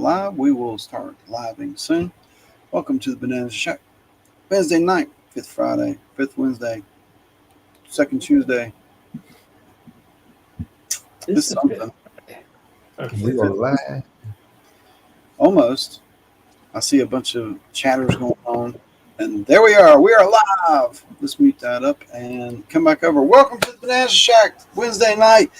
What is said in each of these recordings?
live. We will start living soon. Welcome to the Bonanza Shack. Wednesday night, fifth Friday, fifth Wednesday, second Tuesday. It's something. We are live. Almost. I see a bunch of chatters going on. And there we are. We are live. Let's mute that up and come back over. Welcome to the Bonanza Shack. Wednesday night.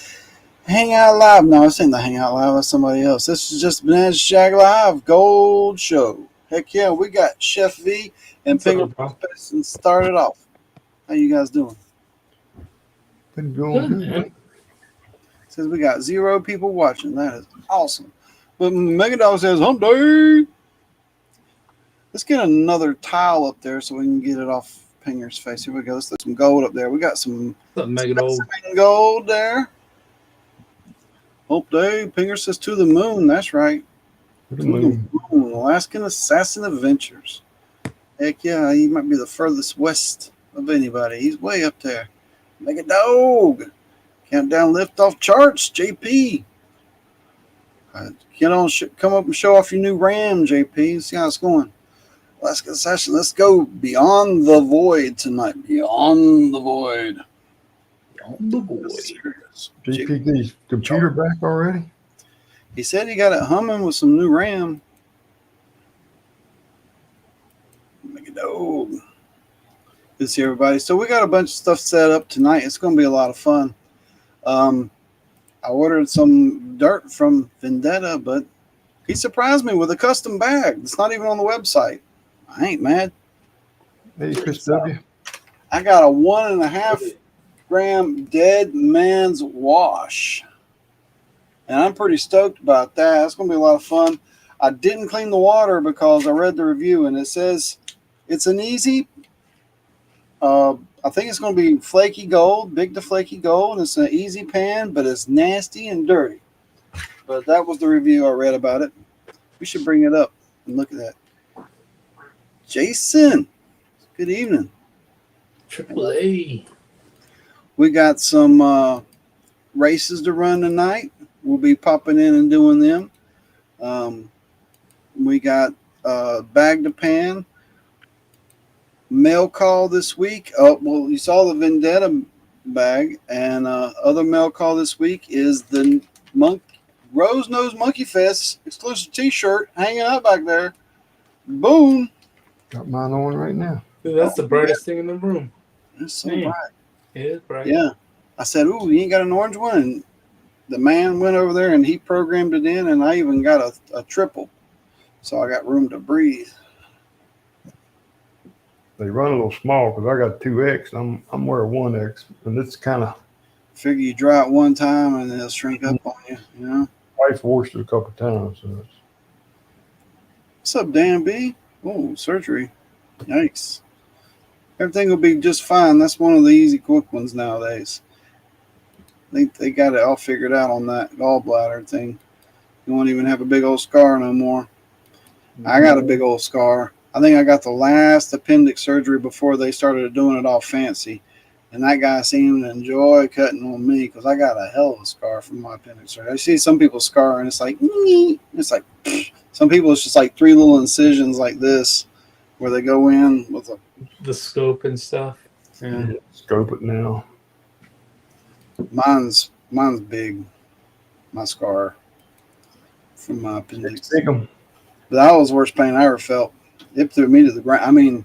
Hang Out Live. No, this ain't the Hang Out Live. That's somebody else. This is just Bonanza Shack Live Gold Show. Heck yeah. We got Chef V and P.O.Box and started off. How you guys doing? Been going good. Says we got 0 people watching. That is awesome. But Mega Dog says, hump day. Let's get another tile up there so we can get it off Pinger's face. Here we go. Let's throw some gold up there. We got some gold there. Hump day. Pinger says to the moon. That's right. To the moon. Alaskan Assassin Adventures. Heck yeah. He might be the furthest west of anybody. He's way up there. Mega Dog. Countdown liftoff charts. JP. Come up and show off your new RAM, JP. See how it's going. Alaskan Assassin. Let's go beyond the void tonight. Beyond the void. Beyond the void. JP, get his computer back already? He said he got it humming with some new RAM. Make it dog. Good to see everybody. So we got a bunch of stuff set up tonight. It's going to be a lot of fun. I ordered some dirt from Vendetta, but he surprised me with a custom bag. It's not even on the website. I ain't mad. Hey, Chris W. I got a 1.5 gram dead man's wash. And I'm pretty stoked about that. That's going to be a lot of fun. I didn't clean the water because I read the review and it says it's an easy, I think it's going to be flaky gold, big to flaky gold. It's an easy pan, but it's nasty and dirty. But that was the review I read about it. We should bring it up and look at that. Jason, good evening. Triple A. We got some races to run tonight. We'll be popping in and doing them. We got bag to pan. Mail call this week. Oh, well, you saw the Vendetta bag. And other mail call this week is the Rose Nose Monkey Fest exclusive t-shirt hanging out back there. Boom. Got mine on right now. Dude, that's the brightest thing in the room. It's so bright. It is bright. Yeah. I said, ooh, you ain't got an orange one? And the man went over there and he programmed it in, and I even got a triple. So I got room to breathe. They run a little small because I got 2X. I'm wearing 1X, and it's kind of. Figure you dry it one time and it'll shrink up on you, you know? Wife washed it a couple of times. So it's... What's up, Dan B? Oh, surgery. Yikes. Everything will be just fine. That's one of the easy, quick ones nowadays. They got it all figured out on that gallbladder thing. You won't even have a big old scar no more. I got a big old scar. I think I got the last appendix surgery before they started doing it all fancy. And that guy seemed to enjoy cutting on me because I got a hell of a scar from my appendix surgery. I see some people's scar and it's like, it's like, some people it's just like 3 little incisions like this where they go in with the scope and stuff. Yeah, scope it now. Mine's big. My scar from my appendix. But that was the worst pain I ever felt. It threw me to the ground. I mean,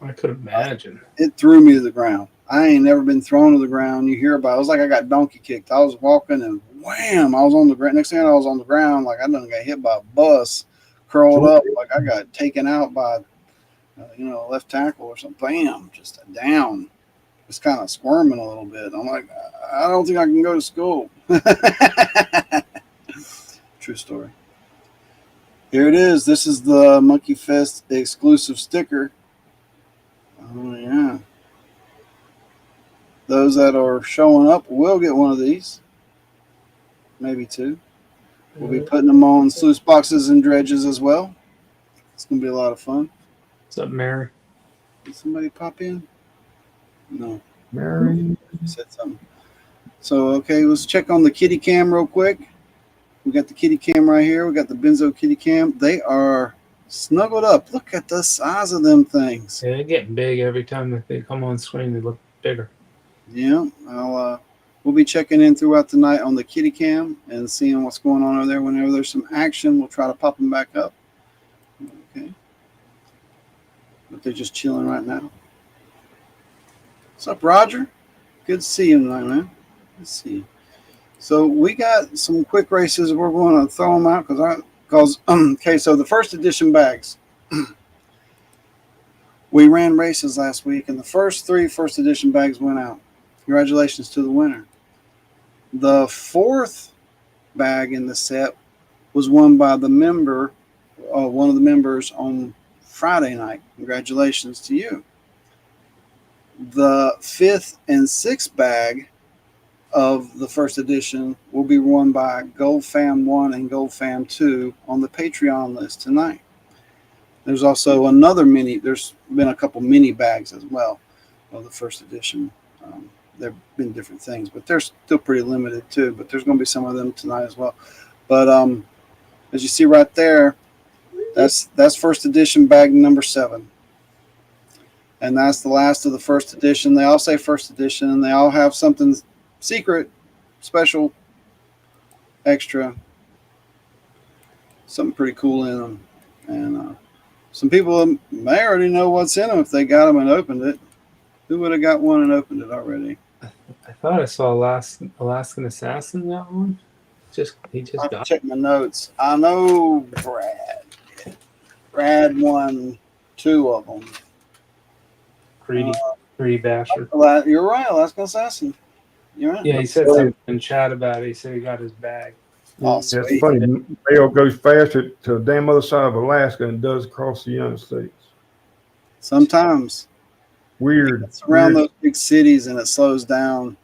I could imagine. It threw me to the ground. I ain't never been thrown to the ground. You hear about it. It was like I got donkey kicked. I was walking and wham, I was on the ground. Next thing I was on the ground like I done got hit by a bus, curled up like I got taken out by, left tackle or something. Bam, just down. Just kind of squirming a little bit. I'm like, I don't think I can go to school. True story. Here it is. This is the Monkey Fest exclusive sticker. Oh, yeah. Those that are showing up will get one of these. Maybe 2. We'll be putting them on sluice boxes and dredges as well. It's going to be a lot of fun. What's up, Mary? Did somebody pop in? No. Mary said something. So, okay, let's check on the kitty cam real quick. We got the kitty cam right here. We got the Benzo kitty cam. They are snuggled up. Look at the size of them things. Yeah, they're getting big every time that they come on screen. They look bigger. Yeah, we'll be checking in throughout the night on the kitty cam and seeing what's going on over there. Whenever there's some action, we'll try to pop them back up. Okay. But they're just chilling right now. What's up, Roger? Good to see you tonight, man. Let's see. So we got some quick races. We're going to throw them out okay. So the first edition bags. We ran races last week, and the first 3 first edition bags went out. Congratulations to the winner. The 4th bag in the set was won by the member, one of the members on Friday night. Congratulations to you. The 5th and 6th bag of the first edition will be won by Gold Fam 1 and Gold Fam 2 on the Patreon list tonight. There's also there's been a couple mini bags as well of the first edition. There have been different things, but they're still pretty limited too. But there's going to be some of them tonight as well. But as you see right there, that's first edition bag number 7. And that's the last of the first edition. They all say first edition, and they all have something secret, special, extra, something pretty cool in them. And some people may already know what's in them if they got them and opened it. Who would have got one and opened it already? I thought I saw Alaskan Assassin that one. He just I have to got check my notes. I know Brad won 2 of them. greedy bastard. You're right, Alaska Assassin. You're right. Yeah, he said something in chat about it. He said he got his bag. Oh, That's sweet. funny. Mail goes faster to the damn other side of Alaska than it does across the United States. Sometimes. Weird. It's around Weird. those big cities and it slows down.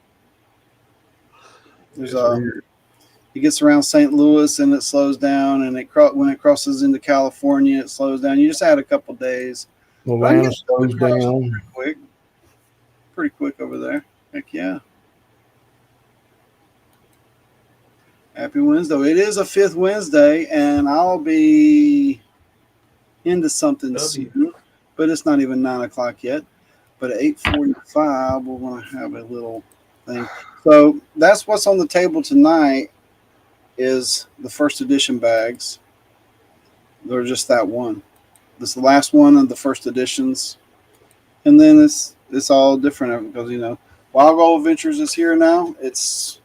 There's Weird. it gets around St. Louis and it slows down, and when it crosses into California, it slows down. You just add a couple days. Atlanta slows down. Pretty quick over there. Heck yeah. Happy Wednesday. It is a 5th Wednesday, and I'll be into something soon, but it's not even 9 o'clock yet. But at 8:45, we're going to have a little thing. So that's what's on the table tonight is the first edition bags. They're just that one. This is the last one of the first editions. And then it's all different because, Wild Gold Adventures is here now. It's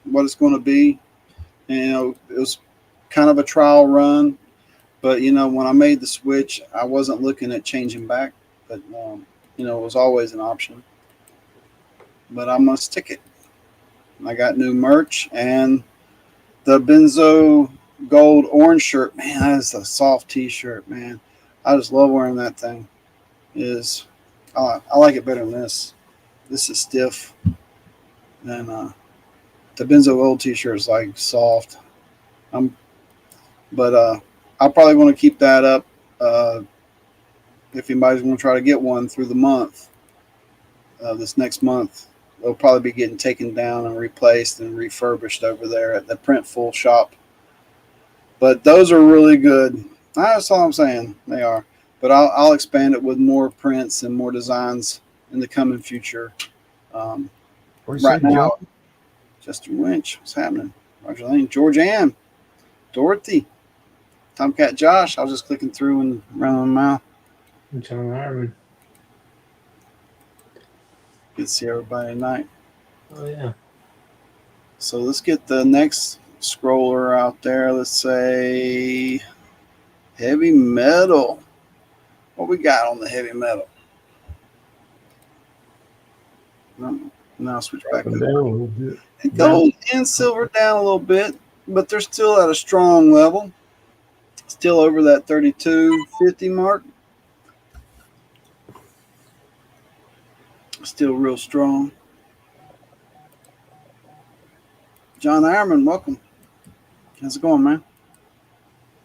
what it's going to be. And, it was kind of a trial run. But, when I made the switch, I wasn't looking at changing back. But, it was always an option. But I'm going to stick it. I got new merch and the BenzoGold orange shirt. Man, that is a soft t-shirt, man. I just love wearing that thing. I like it better than this. This is stiff. And the BenzoGold t-shirt is like soft. But I'll probably want to keep that up if anybody's going to try to get one through the month. This next month, they'll probably be getting taken down and replaced and refurbished over there at the Printful shop. But those are really good. That's all I'm saying. They are. But I'll expand it with more prints and more designs in the coming future. Right now, Justin Winch, what's happening? Roger Lane, George Ann, Dorothy, Tomcat Josh. I was just clicking through and running my mouth. John Iron. Good to see everybody tonight. Oh yeah. So let's get the next scroller out there. Let's say heavy metal. What we got on the heavy metal? Now I'll switch back Down over. a little bit. Gold and silver down a little bit, but they're still at a strong level. Still over that 32.50 mark. Still real strong. John Ironman, welcome. How's it going, man?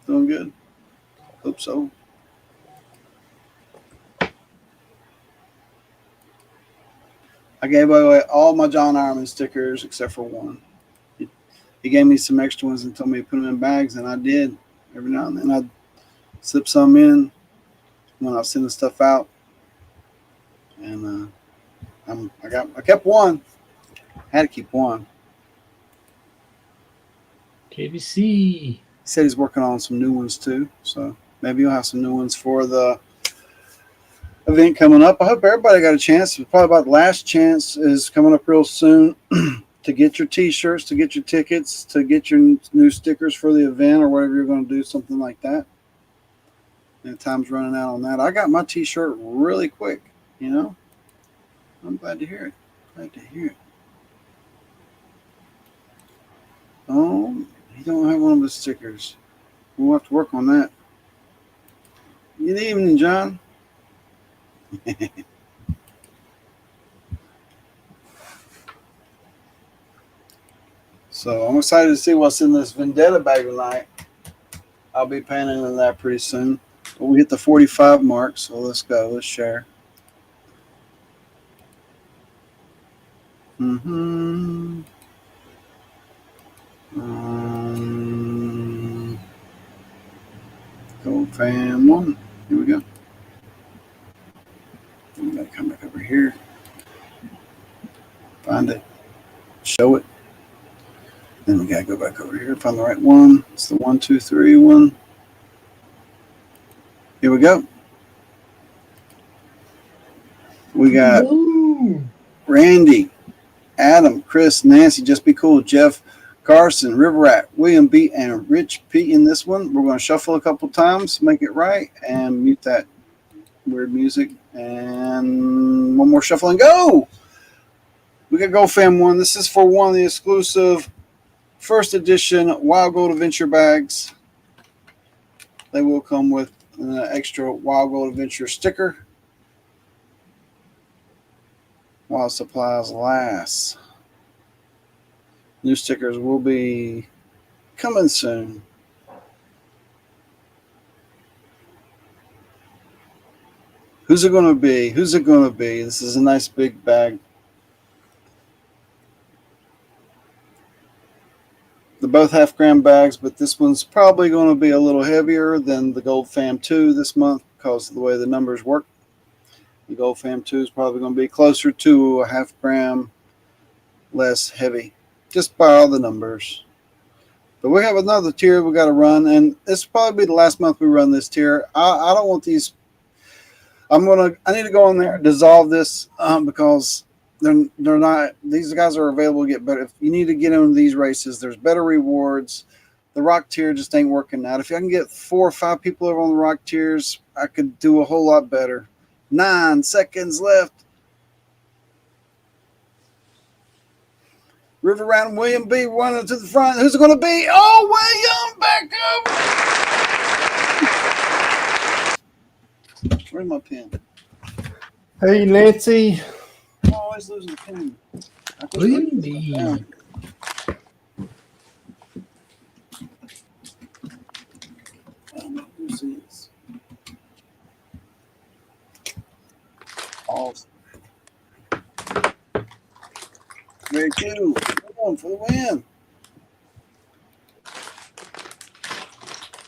Doing good? Hope so. I gave away all my John Ironman stickers except for one. He he gave me some extra ones and told me to put them in bags, and I did. Every now and then I'd slip some in when I was sending stuff out, and I kept one. Had to keep one. KBC. He said he's working on some new ones too, so maybe you'll have some new ones for the event coming up. I hope everybody got a chance. It's probably about the last chance is coming up real soon to get your T-shirts, to get your tickets, to get your new stickers for the event or whatever you're going to do, something like that. And time's running out on that. I got my T-shirt really quick, you know. I'm glad to hear it. Glad to hear it. Oh, you don't have one of the stickers. We'll have to work on that. Good evening, John. So I'm excited to see what's in this Vendetta bag tonight. I'll be panning in that pretty soon. But we hit the 45 mark, so let's go. Let's share. Gold fan 1. Here we go. We gotta come back over here. Find it. Show it. Then we gotta go back over here, find the right one. It's the 1, 2, 3 one. Here we go. We got Randy, Adam, Chris, Nancy, Just Be Cool, Jeff, Carson, River Rat, William B, and Rich P in this one. We're going to shuffle a couple times, make it right, and mute that weird music. And one more shuffle and go. We got Gold Fam 1. This is for one of the exclusive first edition Wild Gold Adventure bags. They will come with an extra Wild Gold Adventure sticker while supplies last. New stickers will be coming soon. Who's it going to be? Who's it going to be? This is a nice big bag. They're both half-gram bags, but this one's probably going to be a little heavier than the Gold Fam 2 this month because of the way the numbers work. The Gold Fam 2 is probably going to be closer to a half-gram less heavy, just by all the numbers. But we have another tier we got to run, and this will probably be the last month we run this tier. I don't want these. I need to go in there and dissolve this because they're not. These guys are available to get better. If you need to get into these races, there's better rewards. The rock tier just ain't working out. If I can get 4 or 5 people over on the rock tiers, I could do a whole lot better. 9 seconds left. River Rat and William B running to the front. Who's it going to be? Oh, William back over. Where's my pen? Hey, Nancy. I'm always losing the pen. William B. Who's this? Awesome. Very cool. Come on for the win.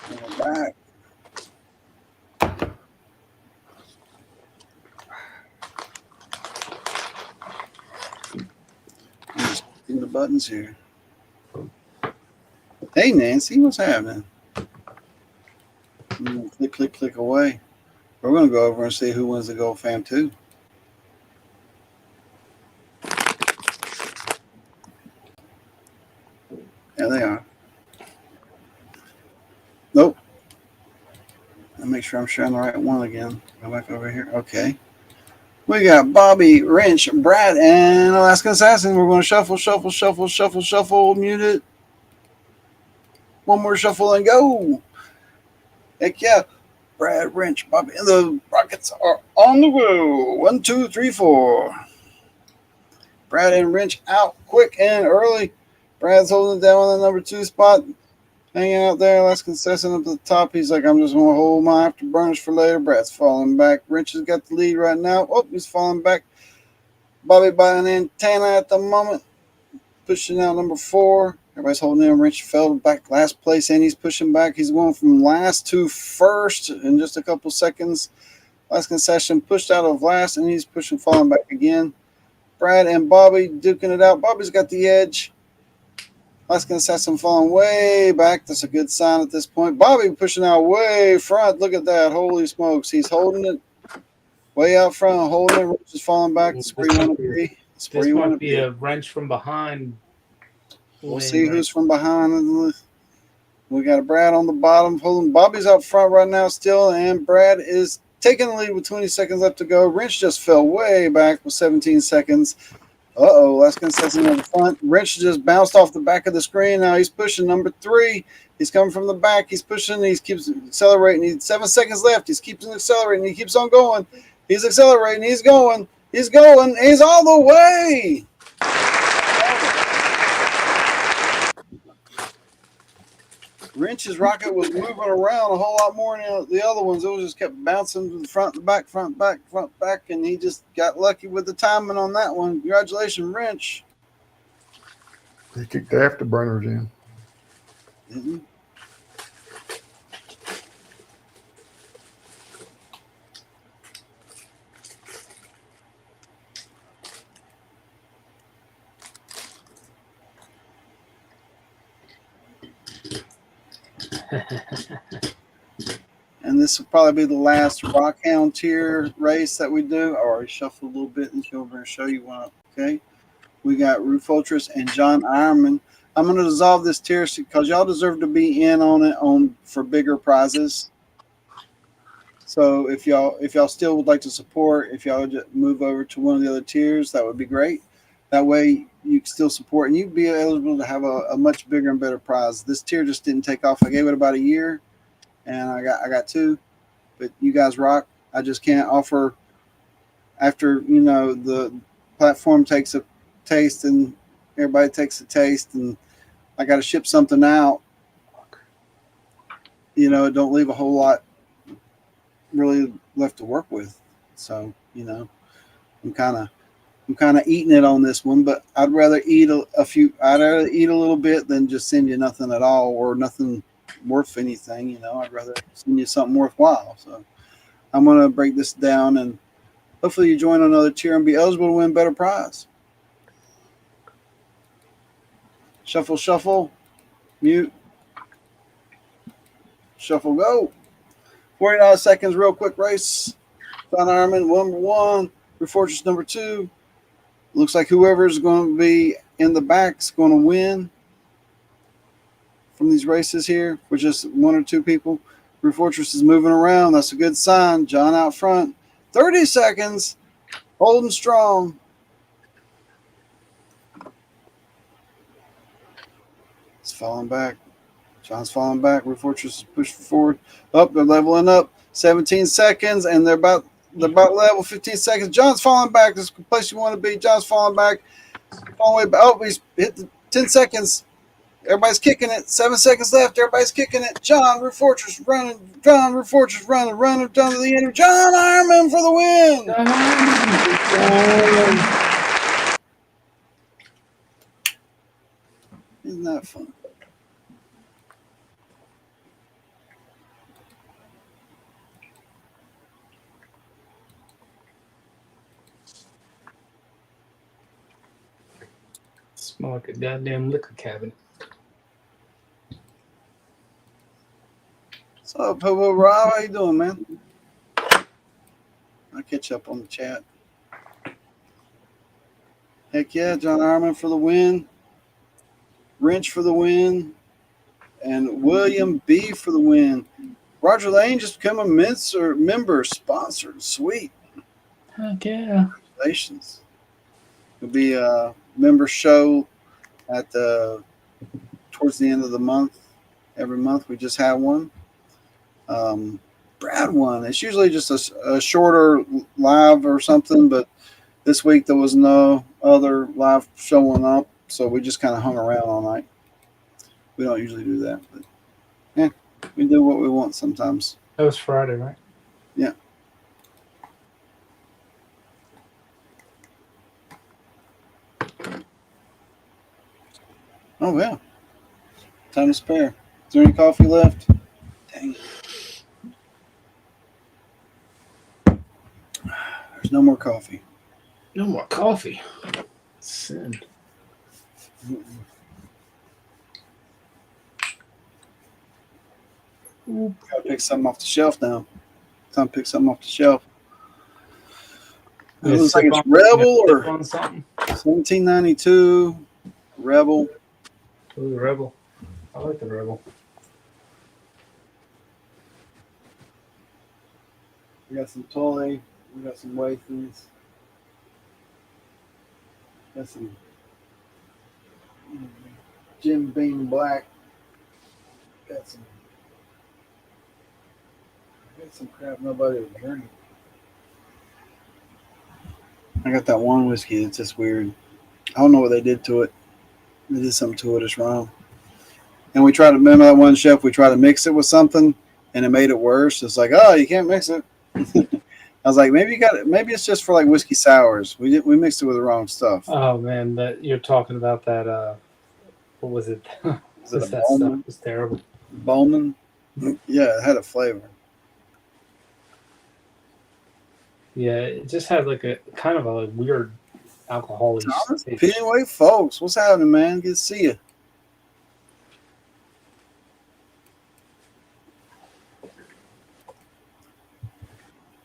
And we're back. I'm just clicking the buttons here. Hey, Nancy, what's happening? Click, click, click away. We're going to go over and see who wins the Gold Fam 2. There they are. Nope. I'll make sure I'm showing the right one again. Go back over here. Okay. We got Bobby, Wrench, Brad, and Alaskan Assassin. We're going to shuffle, shuffle, shuffle, shuffle, shuffle, mute it. One more shuffle and go. Heck yeah. Brad, Wrench, Bobby, and the Rockets are on the road. 1, 2, 3, 4. Brad and Wrench out quick and early. Brad's holding it down on the number 2 spot. Hanging out there. Alaskan Assassin up to the top. He's like, I'm just going to hold my afterburners for later. Brad's falling back. Wrench has got the lead right now. Oh, he's falling back. Bobby by an antenna at the moment. Pushing out number 4. Everybody's holding in. Rich fell back last place, and he's pushing back. He's going from last to first in just a couple seconds. Last concession pushed out of last, and he's pushing, falling back again. Brad and Bobby duking it out. Bobby's got the edge. Last concession falling way back. That's a good sign at this point. Bobby pushing out way front. Look at that. Holy smokes. He's holding it way out front, holding it. Rich is falling back. That's where you want to be. That's where This you want might to be a wrench from behind. We'll see who's from behind. We got a Brad on the bottom holding. Bobby's out front right now still, and Brad is taking the lead with 20 seconds left to go. Wrench just fell way back with 17 seconds. Last concession on the front. Wrench just bounced off the back of the screen. Now he's pushing number 3. He's coming from the back. He's pushing. He keeps accelerating. He's 7 seconds left. He keeps accelerating. He keeps on going. He's accelerating. He's going. He's going. He's all the way. Wrench's rocket was moving around a whole lot more than the other ones. It was just kept bouncing to the front, the back, front, back, front, back, and he just got lucky with the timing on that one. Congratulations, Wrench. He kicked the afterburners in. Mm-hmm. And this will probably be the last Rockhound tier race that we do. I already shuffled a little bit and go over and show you one. Okay. We got Roof Ultras and John Ironman. I'm going to dissolve this tier because y'all deserve to be in on it for bigger prizes. So if y'all still would like to support, if y'all just move over to one of the other tiers, that would be great. That way you can still support and you'd be eligible to have a much bigger and better prize. This tier just didn't take off. I gave it about a year. And I got 2, but you guys rock. I just can't offer after the platform takes a taste and everybody takes a taste, and I got to ship something out. It don't leave a whole lot really left to work with. So I'm kind of eating it on this one, but I'd rather eat I'd rather eat a little bit than just send you nothing at all or nothing worth anything. I'd rather send you something worthwhile. So I'm going to break this down and hopefully you join another tier and be eligible to win better prize. Shuffle, shuffle, mute, shuffle, go. 49 seconds, real quick race. John Ironman, number 1. Roof Fortress, number 2. Looks like whoever's going to be in the back is going to win from these races here with just 1 or 2 people. Roof Fortress is moving around. That's a good sign. John out front. 30 seconds. Holding strong. It's falling back. John's falling back. Roof Fortress is pushing forward. They're leveling up. 17 seconds, and they're about level. 15 seconds. John's falling back. This is the place you want to be. John's falling back. Falling way back. He's hit the 10 seconds. Everybody's kicking it. 7 seconds left. Everybody's kicking it. John, Roof Fortress running. John, Roof Fortress running down to the end. John Ironman for the win. Isn't that fun? Smell like a goddamn liquor cabinet. What's up, P.O.Box Rob? How you doing, man? I'll catch up on the chat. Heck yeah, John Ironman for the win. Wrench for the win. And William B for the win. Roger Lane just become a member sponsored. Sweet. Heck yeah. Congratulations. It'll be a member show at towards the end of the month. Every month we just have one. Brad won. It's usually just a shorter live or something, but this week there was no other live showing up, so we just kind of hung around all night. We don't usually do that, but yeah, we do what we want sometimes. That was Friday, right? Yeah. Oh yeah. Time to spare. Is there any coffee left? Dang it. There's no more coffee. No more coffee. Sin. Gotta pick something off the shelf now. Time to pick something off the shelf. It looks like it's Rebel or on something. 1792 Rebel. Ooh, the Rebel. I like the Rebel. We got some toy. We got some wafers. Got some Jim Beam Black. Got some crap nobody would drink. I got that one whiskey that's just weird. I don't know what they did to it. They did something to it that's wrong. And we tried to remember that one chef. We tried to mix it with something, and it made it worse. It's like, oh, you can't mix it. I was like, maybe you got it. Maybe it's just for like whiskey sours. We mixed it with the wrong stuff. Oh man, that you're talking about that. What was it? Is it a that stuff Bowman? was terrible. Bowman? Yeah, it had a flavor. Yeah, it just had like a kind of a weird alcoholic. Anyway, folks, what's happening, man? Good to see you.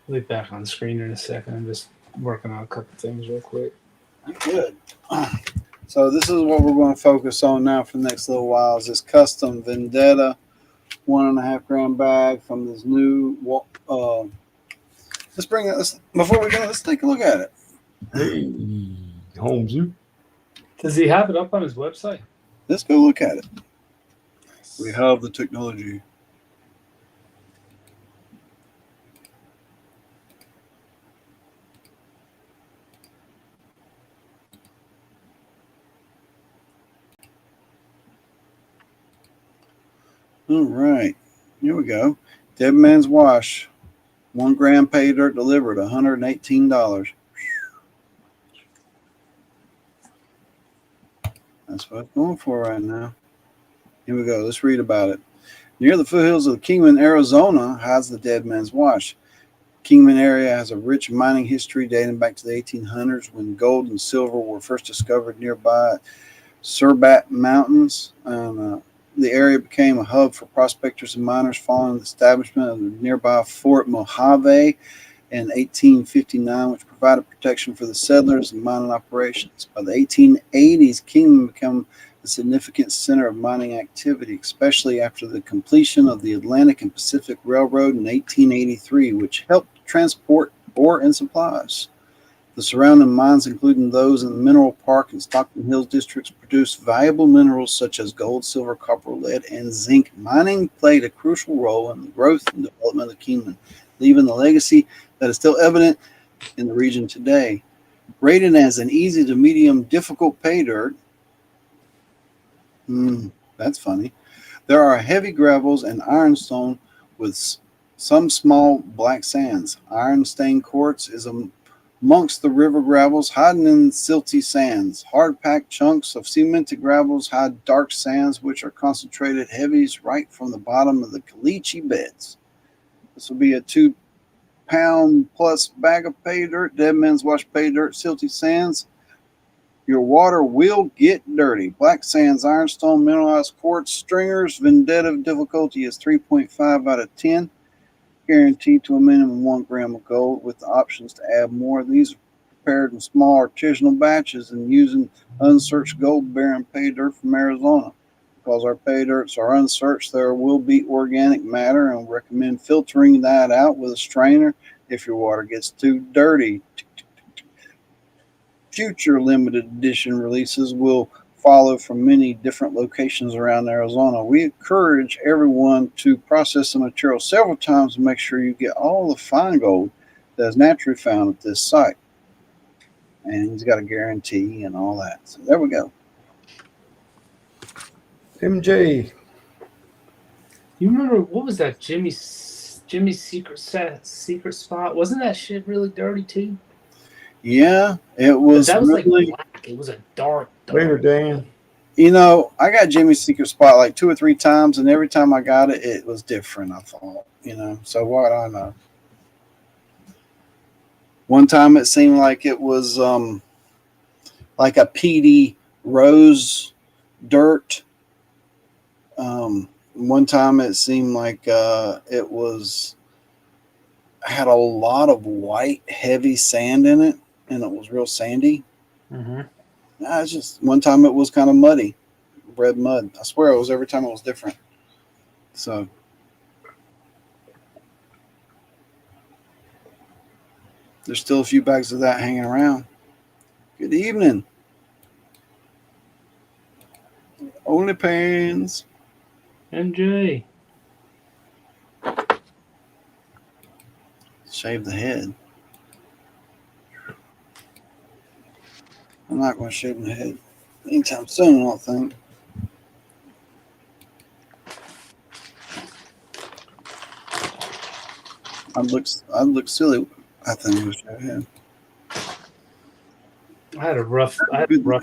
I'll be back on screen in a second. I'm just working on a couple things real quick. Good. So this is what we're going to focus on now for the next little while is this custom Vendetta 1.5 gram bag from this new. Let's bring it. Before we go, let's take a look at it. Hey, Holmesy. Does he have it up on his website? Let's go look at it. We have the technology. All right, here we go. Dead Man's Wash, 1 gram pay dirt delivered, $118. That's what it's going for right now. Here we go. Let's read about it. Near the foothills of Kingman, Arizona, hides the Dead Man's Wash. Kingman area has a rich mining history dating back to the 1800s when gold and silver were first discovered nearby Surbat Mountains. The area became a hub for prospectors and miners following the establishment of the nearby Fort Mojave in 1859, which provided protection for the settlers and mining operations. By the 1880s, Kingman became a significant center of mining activity, especially after the completion of the Atlantic and Pacific Railroad in 1883, which helped transport ore and supplies. The surrounding mines, including those in the Mineral Park and Stockton Hills districts, produced valuable minerals such as gold, silver, copper, lead, and zinc. Mining played a crucial role in the growth and development of Kingman, leaving a legacy that is still evident in the region today. Rated as an easy to medium difficult pay dirt, that's funny. There are heavy gravels and ironstone with some small black sands. Iron stained quartz is amongst the river gravels, hiding in silty sands. Hard-packed chunks of cemented gravels hide dark sands, which are concentrated heavies right from the bottom of the caliche beds. This will be a 2-pound plus bag of pay dirt, Dead Man's Wash pay dirt, silty sands. Your water will get dirty. Black sands, ironstone, mineralized quartz, stringers. Vendetta difficulty is 3.5 out of 10. Guaranteed to a minimum 1 gram of gold with the options to add more. These are prepared in small artisanal batches and using unsearched gold-bearing pay dirt from Arizona. Because our pay dirts are unsearched, there will be organic matter, and we recommend filtering that out with a strainer if your water gets too dirty. Future limited edition releases will follow from many different locations around Arizona. We encourage everyone to process the material several times to make sure you get all the fine gold that is naturally found at this site. And he's got a guarantee and all that. So there we go. MJ. You remember what was that Jimmy's secret spot? Wasn't that shit really dirty too? Yeah, it was. That was really, like black. It was a dark. Later, Dan. You know, I got Jimmy's secret spot like 2 or 3 times, and every time I got it, it was different. I thought, you know, so what I know. One time it seemed like it was like a peaty rose dirt. One time it seemed like it was had a lot of white, heavy sand in it, and it was real sandy. Mm-hmm. It's just one time it was kind of muddy, red mud. I swear it was every time it was different. So there's still a few bags of that hanging around. Good evening. Only pans. NJ. Shave the head. I'm not going to shave my head anytime soon, I don't think. I'd look silly. I think with shave head. I had a rough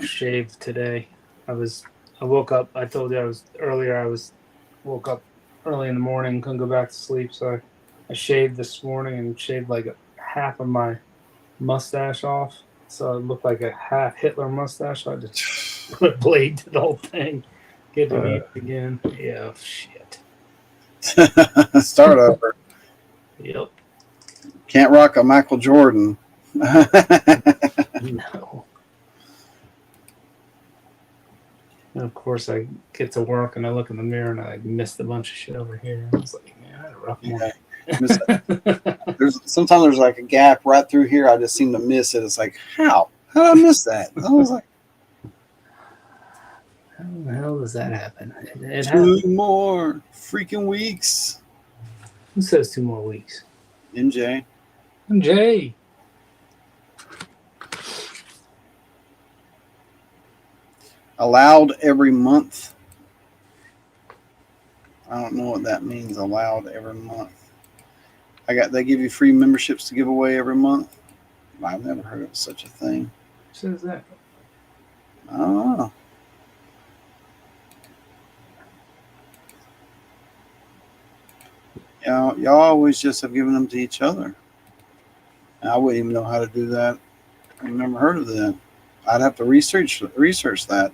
shave today. I woke up. I told you I was earlier. Woke up early in the morning, couldn't go back to sleep, so I shaved this morning and shaved like half of my mustache off, so it looked like a half Hitler mustache. So I just put a blade to the whole thing, get it even again. Yeah, shit. Start over. Yep. Can't rock a Michael Jordan. No. And of course, I get to work and I look in the mirror and I missed a bunch of shit over here. I was like, man, I had a rough morning. Sometimes there's like a gap right through here. I just seem to miss it. It's like, how? How did I miss that? I was like, how the hell does that happen? It 2 happens. more freaking weeks. Who says 2 more weeks? MJ. Jay. Allowed every month. I don't know what that means. Allowed every month. They give you free memberships to give away every month. I've never heard of such a thing. Who says that? I don't know. Y'all always just have given them to each other. And I wouldn't even know how to do that. I've never heard of that. I'd have to research that.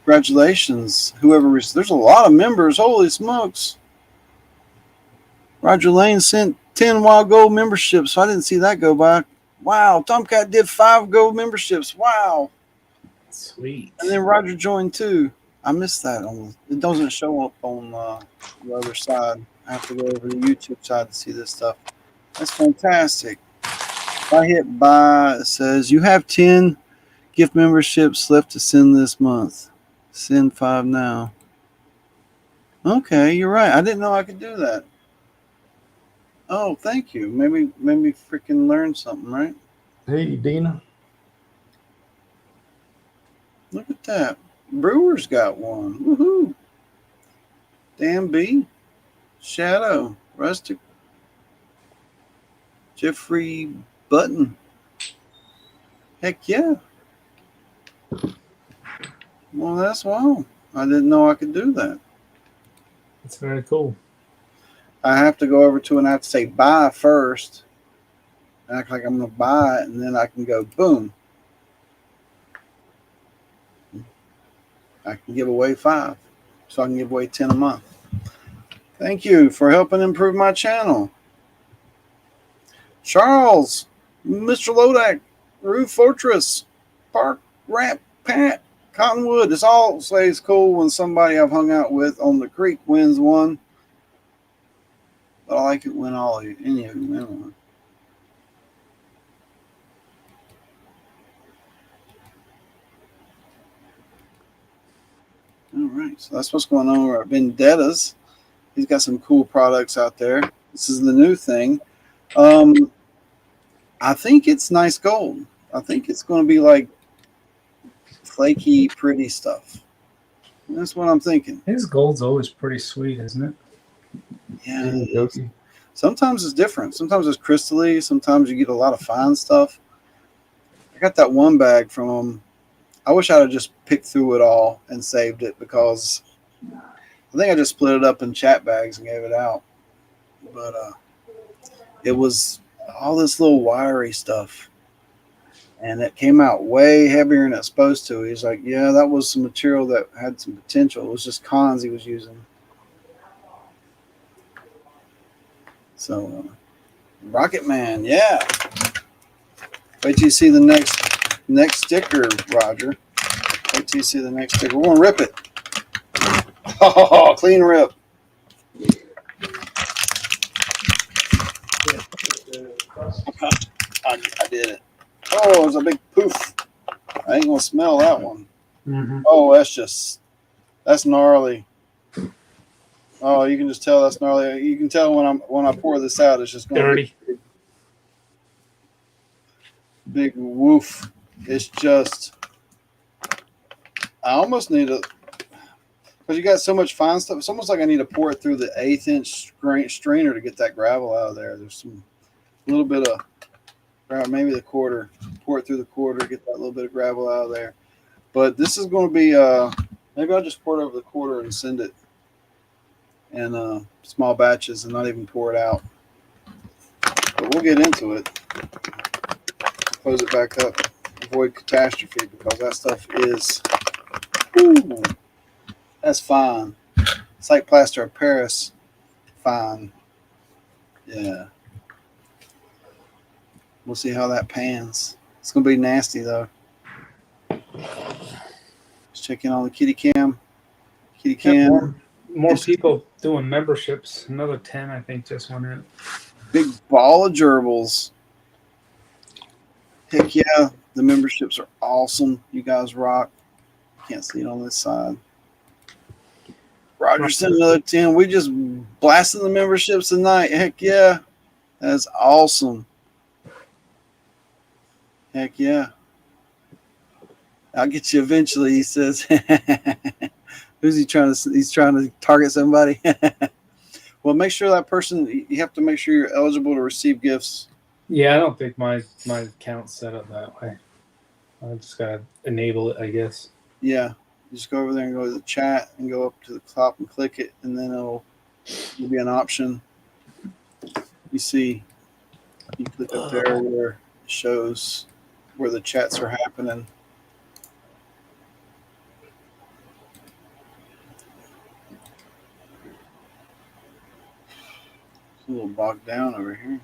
Congratulations, whoever. There's a lot of members. Holy smokes! Roger Lane sent 10 Wild Gold memberships. So I didn't see that go by. Wow, Tomcat did 5 gold memberships. Wow. Sweet. And then Roger joined too. I missed that. It doesn't show up on the other side. I have to go over to the YouTube side to see this stuff. That's fantastic. If I hit buy, it says you have 10 gift memberships left to send this month. Send 5 now. Okay, you're right. I didn't know I could do that. Oh, thank you. Maybe freaking learn something, right? Hey, Dina. Look at that. Brewer's got one. Woohoo. Dan B. Shadow. Rustic. Jeffrey Button. Heck yeah. Well, that's wow. I didn't know I could do that. That's very cool. I have to go over to and I have to say buy first. Act like I'm going to buy it, and then I can go boom. I can give away 5. So I can give away 10 a month. Thank you for helping improve my channel. Charles, Mr. Lodak, Roof Fortress, Park Rat Pat, Cottonwood. It's always cool when somebody I've hung out with on the creek wins one. But I like it when any of you win one. All right, so that's what's going on over at Vendettas. He's got some cool products out there. This is the new thing. I think it's nice gold. I think it's going to be like flaky, pretty stuff. That's what I'm thinking. His gold's always pretty sweet, isn't it? Yeah. Sometimes it's different. Sometimes it's crystally. Sometimes you get a lot of fine stuff. I got that one bag from him. I wish I'd have just picked through it all and saved it, because I think I just split it up in chat bags and gave it out. But it was all this little wiry stuff, and it came out way heavier than it's supposed to. He's like, yeah, that was some material that had some potential. It was just cons he was using. So, Rocket Man, yeah. Wait till you see the next sticker, Roger. Wait till you see the next sticker. We're gonna rip it. Oh, clean rip. I did it. Oh, there's a big poof. I ain't gonna smell that one. Mm-hmm. Oh, that's gnarly. Oh, you can just tell that's gnarly. You can tell when I pour this out, it's just gonna Dirty. be big woof. It's just, I almost need to, because you got so much fine stuff. It's almost like I need to pour it through the 1/8 inch strainer to get that gravel out of there. There's some little bit of, maybe the quarter. Pour it through the quarter, get that little bit of gravel out of there. But this is going to be, maybe I'll just pour it over the quarter and send it in small batches and not even pour it out. But we'll get into it. Close it back up. Avoid catastrophe, because that stuff is, ooh, that's fine. It's like plaster of Paris. Fine. Yeah. We'll see how that pans. It's going to be nasty, though. Just check in on the kitty cam. Kitty cam. More people doing memberships. Another 10, I think, just went in. Big ball of gerbils. Heck yeah. The memberships are awesome. You guys rock. Can't see it on this side. Roger sent another 10. We just blasted the memberships tonight. Heck yeah. That's awesome. Heck yeah. I'll get you eventually, he says. Who's he trying to? He's trying to target somebody. Well, make sure that person, you have to make sure you're eligible to receive gifts. Yeah, I don't think my account's set up that way. I just gotta enable it, I guess. Yeah. You just go over there and go to the chat and go up to the top and click it, and then it'll be an option. You see, you click up there where it shows where the chats are happening. It's a little bogged down over here.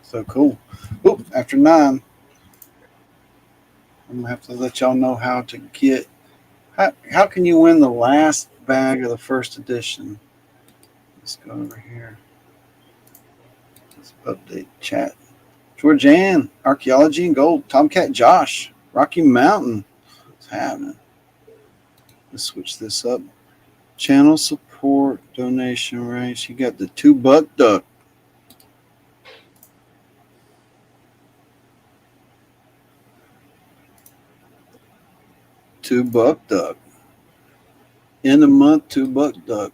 So cool. Oop, after 9, I'm going to have to let y'all know how to get. How can you win the last bag of the first edition? Let's go over here. Let's update chat. Georgianne, Archaeology and Gold. Tomcat Josh, Rocky Mountain. What's happening? Let's switch this up. Channel support, donation range. You got the $2 duck. $2 duck. End of month, $2 duck.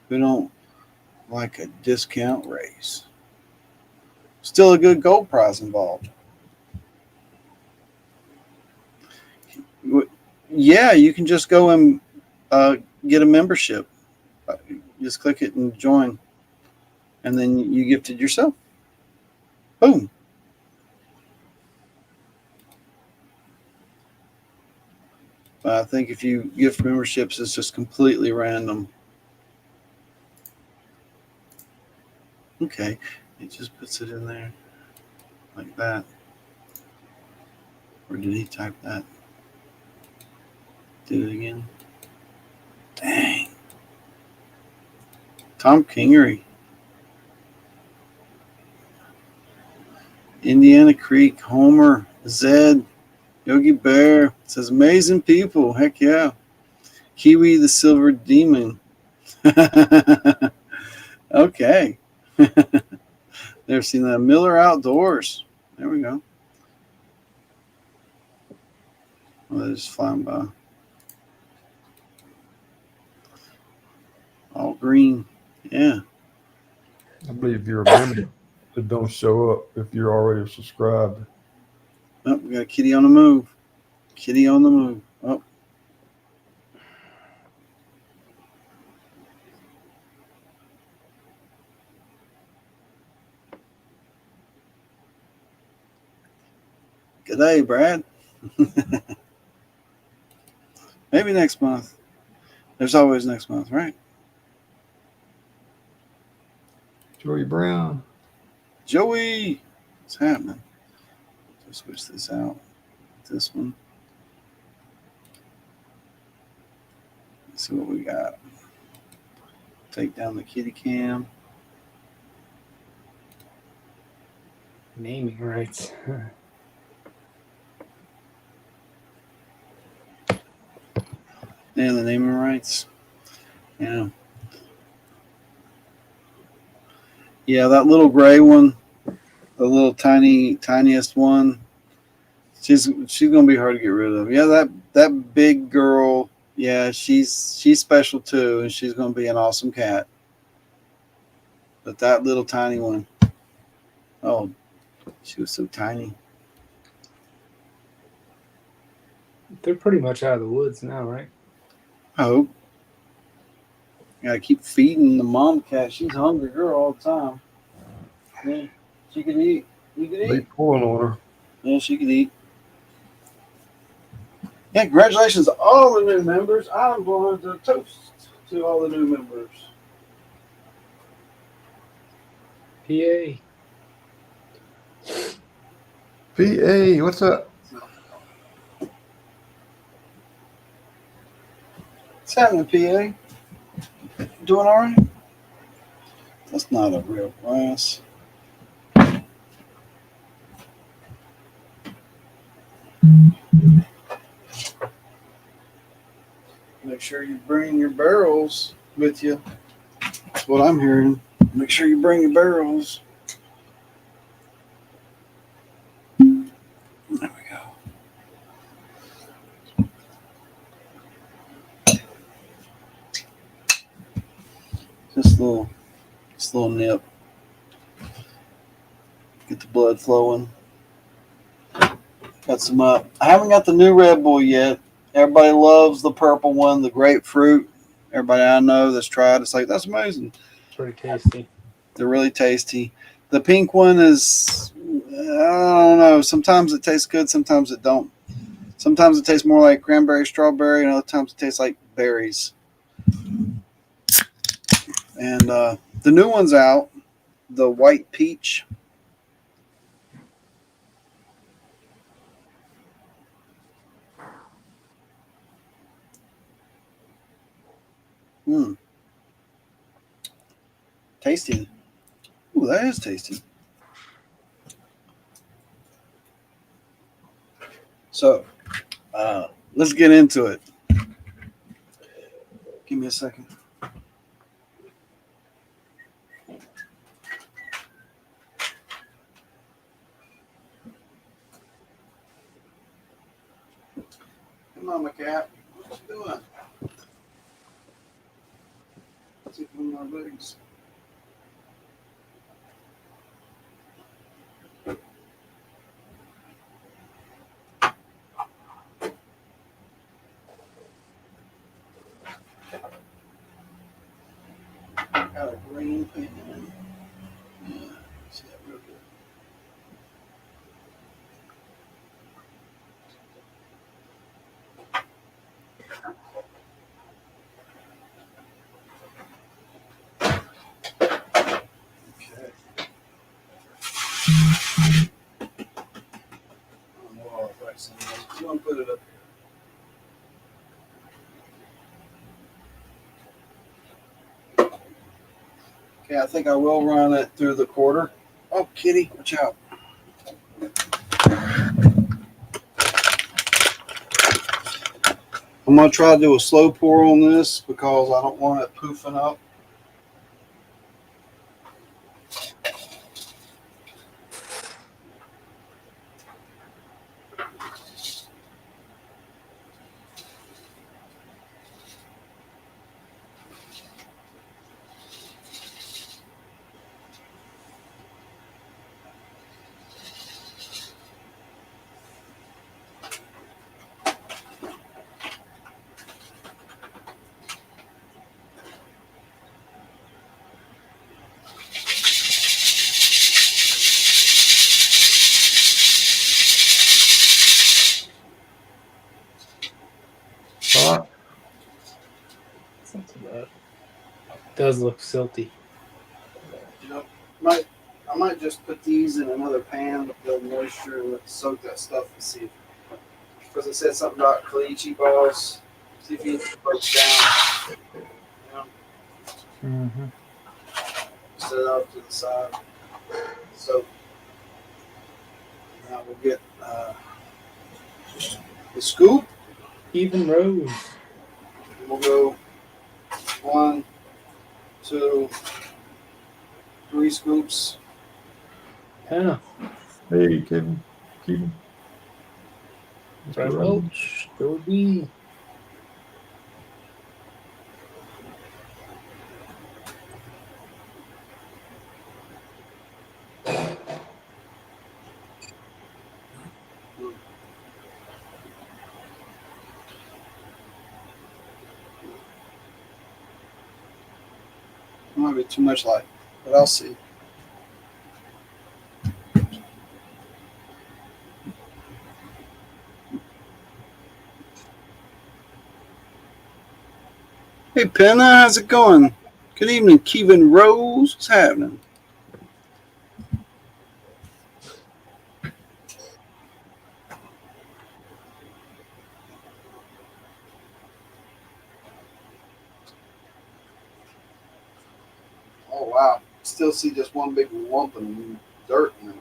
Who don't like a discount raise? Still a good gold prize involved. Yeah, you can just go and get a membership. Just click it and join, and then you gift it yourself. Boom. I think if you gift memberships, it's just completely random. Okay, it just puts it in there like that. Or did he type that? Did it again? Dang. Tom Kingery. Indiana Creek, Homer, Zed, Yogi Bear. Says amazing people. Heck yeah. Kiwi the Silver Demon. Okay. Never seen that. Miller Outdoors. There we go. Oh, they're just flying by. All green. Yeah. I believe you're a member. it don't show up if you're already subscribed. Oh, we got a kitty on the move. Kitty on the move. Oh. Good day, Brad. Maybe next month. There's always next month, right? Joey Brown. Joey, what's happening? Let's switch this out. This one. Let's see what we got. Take down the kitty cam. Naming rights. Yeah, the naming rights. Yeah. Yeah, that little gray one, the little tiniest one. She's gonna be hard to get rid of. Yeah, that big girl. Yeah, she's special too, and she's gonna be an awesome cat. But that little tiny one, oh, she was so tiny. They're pretty much out of the woods now, right? I hope. Gotta keep feeding the mom cat. She's a hungry girl all the time. Yeah, she could eat. You could They eat. pulling on her. Yeah, she could eat. Yeah, congratulations to all the new members. I'm going to toast to all the new members. PA. PA, what's up? What's happening, PA? Doing all right? That's not a real glass. Make sure you bring your barrels with you. That's what I'm hearing. Make sure you bring your barrels. There we go. Just a little nip. Get the blood flowing. Got some up. I haven't got the new Red Bull yet. Everybody loves the purple one, the grapefruit. Everybody I know that's tried, it's like, that's amazing. Pretty tasty. They're really tasty. The pink one is, I don't know. Sometimes it tastes good, sometimes it don't. Sometimes it tastes more like cranberry, strawberry, and other times it tastes like berries. And the new one's out, the white peach. Mmm. Tasty. Ooh, that is tasty. So, let's get into it. Give me a second. Come on, my cat. What you doing? Take one of my legs. Got a green pan. Yeah, see that real good. Okay. I don't know how to fix it. I'm gonna put it up here. Okay, I think I will run it through the quarter. Oh, kitty, watch out. I'm gonna try to do a slow pour on this because I don't want it poofing up. It's not too bad. It does look silty. You know, I might just put these in another pan to build moisture and soak that stuff and see. Because it said something about caliche balls. See if it breaks down. You know, Mm-hmm. set it off to the side. So now we'll get the scoop. Even rows. And we'll go 1, 2, 3 scoops. Yeah. Hey, Kevin. Keaton. Brad Welch. Go B. Might be too much light, but I'll see. Hey, Penna, how's it going? Good evening, Kevin Rose. What's happening? Oh, wow. Still see just one big lump of dirt in it.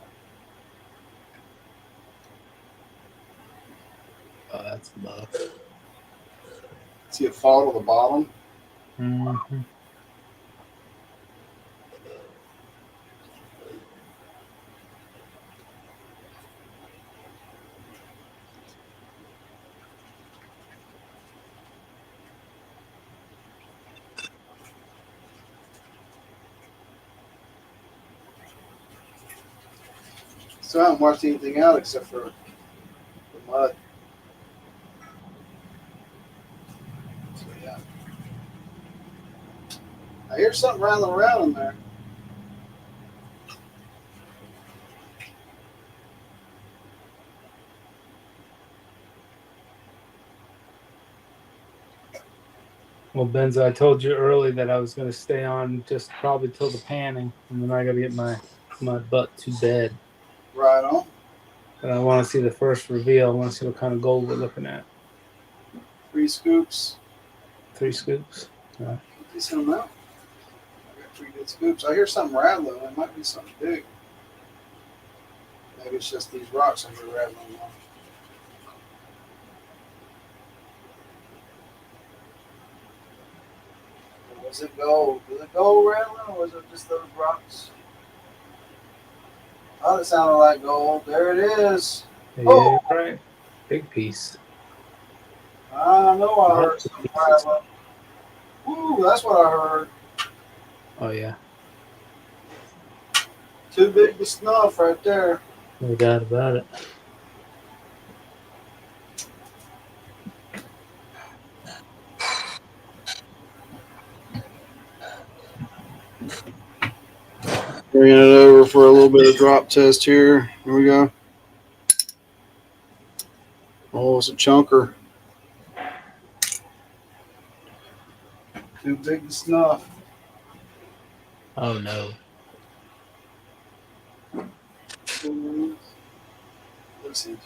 Oh, that's buff. See it fall to the bottom? Mm-hmm. So I haven't washed anything out except for the mud. So, yeah. I hear something rattling around in there. Well, Benzo, I told you early that I was going to stay on just probably till the panning, and then I got to get my butt to bed. Right on. But I want to see the first reveal. I want to see what kind of gold we're looking at. 3 scoops. 3 scoops. Decent amount. I got 3 good scoops. I hear something rattling. It might be something big. Maybe it's just these rocks I hear rattling on. Or was it gold? Was it gold rattling or was it just those rocks? Oh, it sounded like gold. There it is. Yeah, Oh! right. Big piece. I know I heard something rattling. Ooh, that's what I heard. Oh, yeah. Too big to snuff right there. No doubt about it. Bringing it over for a little bit of drop test here. Here we go. Oh, it's a chunker. Too big to snuff. Oh, no. Let's see.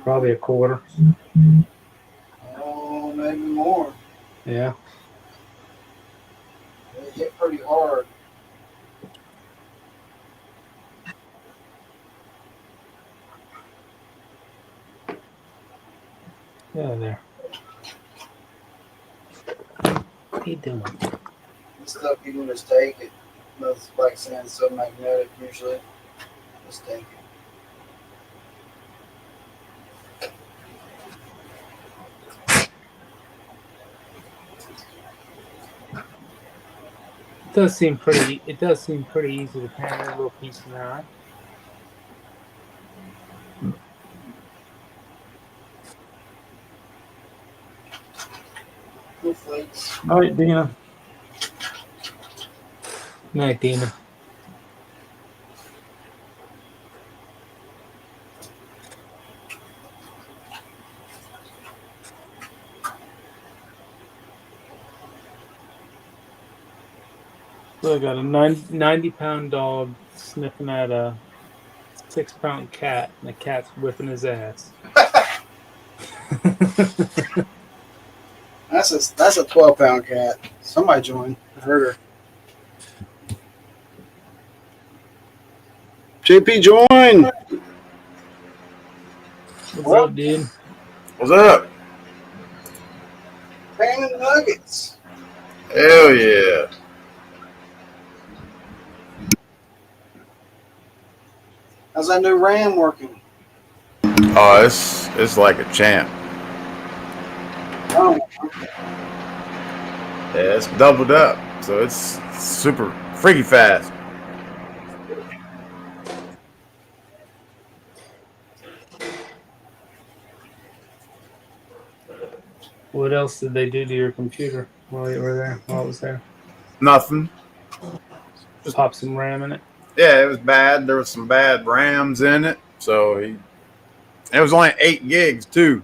Probably a quarter. Oh, maybe more. Yeah. It hit pretty hard. Yeah, there. What are you doing? This stuff you can just take it. That's like sand, so magnetic usually. Just take it. It does seem pretty easy to pan a little piece in there, right? No flakes. All right, Dina. Night, Dina. So I got a 90-pound dog sniffing at a 6-pound cat, and the cat's whipping his ass. That's a 12-pound cat. Somebody join. I heard her. JP join. What's up, dude? What's up? Pan and nuggets. Hell yeah. How's that new RAM working? Oh, it's like a champ. Oh, Yeah, it's doubled up. So it's super freaky fast. What else did they do to your computer while you were there? While I was there, Nothing. just pop some RAM in it. Yeah, it was bad. There was some bad RAMs in it. So it was only 8 gigs too.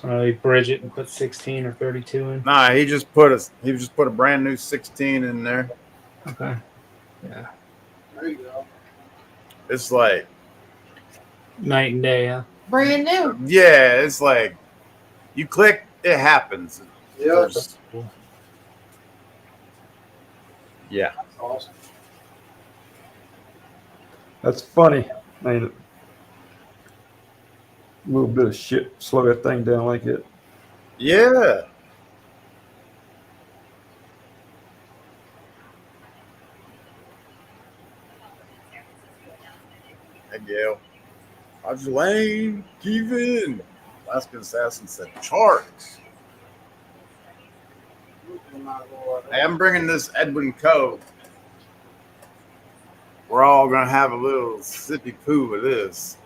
You bridge it and put 16 or 32 in. Nah, he just put a brand new 16 in there. Okay. Yeah. there you go. It's like, Night and day, huh? Brand new. yeah, it's like you click, it happens. Yeah, There's- Cool. yeah. that's awesome. That's funny, ain't it? A little bit of shit, slow that thing down like it. Yeah. Hey, Gail. Roger Lane, Kevin. Alaskan Assassin said charts. Hey, I'm bringing this Edwin Cove. We're all going to have a little sippy poo of this.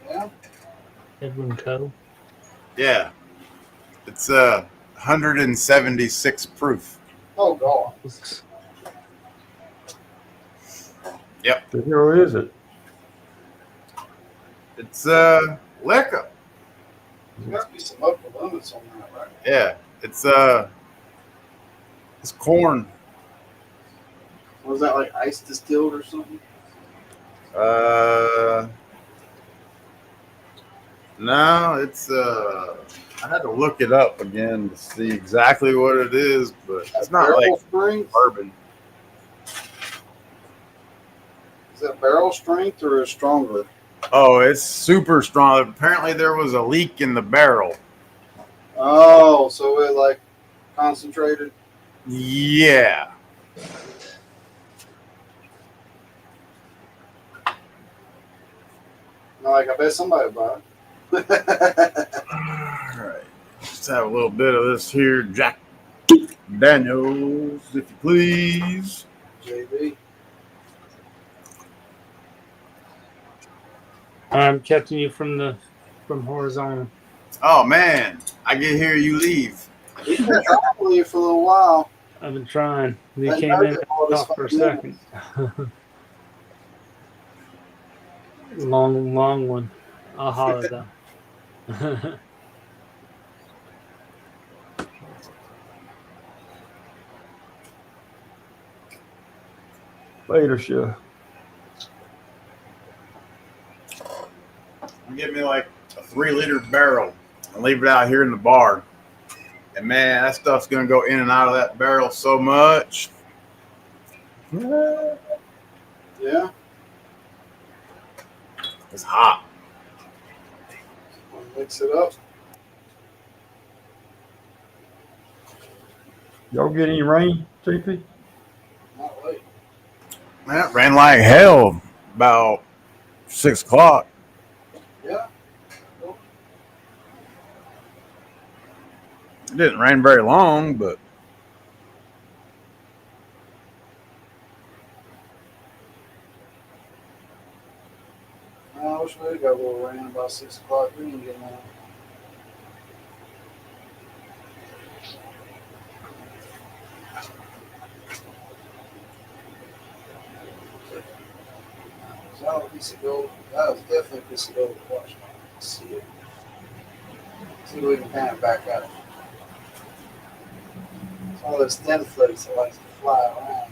Yeah. Edwin Cove. Yeah. It's 176 proof. Oh God. The hell is it? It's liquor. There must be some upper limits on that, right? Yeah. It's corn. Was that like ice distilled or something? No, it's I had to look it up again to see exactly what it is, but it's not barrel like strength. bourbon. Is that barrel strength or is stronger? Oh, it's super strong. Apparently there was a leak in the barrel. Oh, so it like concentrated. Yeah. No, like I bet somebody buy it. All right. Just have a little bit of this here Jack Daniels, if you please. JB. I'm catching you from horizontal. Oh man, I get here, you leave. He's been trying to leave for a little while. I've been trying. You That came in nugget and all this talked for a fucking second. long one. I'll holler though. Later, sure. Give me like a 3-liter barrel and leave it out here in the bar. And man, that stuff's gonna go in and out of that barrel so much. Yeah. It's hot. Mix it up. Y'all get any rain, JP? Not late. Man, it ran like hell about 6 o'clock. Yeah. It didn't rain very long, but I wish we got a little rain about 6 o'clock. We didn't get none. So that was a piece of gold. That was definitely a piece of gold to watch. Let's see it. See if we can pan it back up. It's one of those thin flakes that likes to fly around.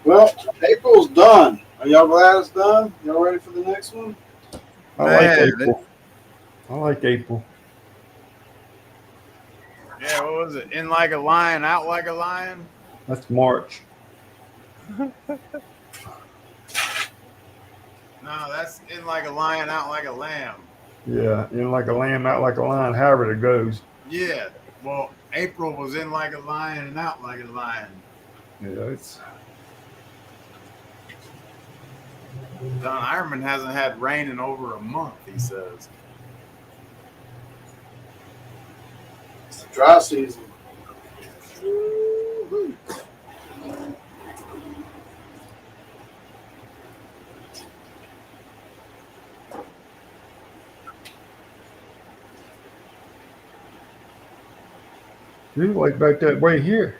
Well, April's done. Are y'all glad it's done? Y'all ready for the next one? I like Man, April. I like April. yeah, what was it? In like a lion, out like a lion? That's March. No, that's in like a lion, out like a lamb. Yeah, in like a lamb, out like a lion, however it goes. Yeah. Well, April was in like a lion and out like a lion. Yeah, it's Don Ironman hasn't had rain in over a month, he says. It's the dry season. you like back that way here.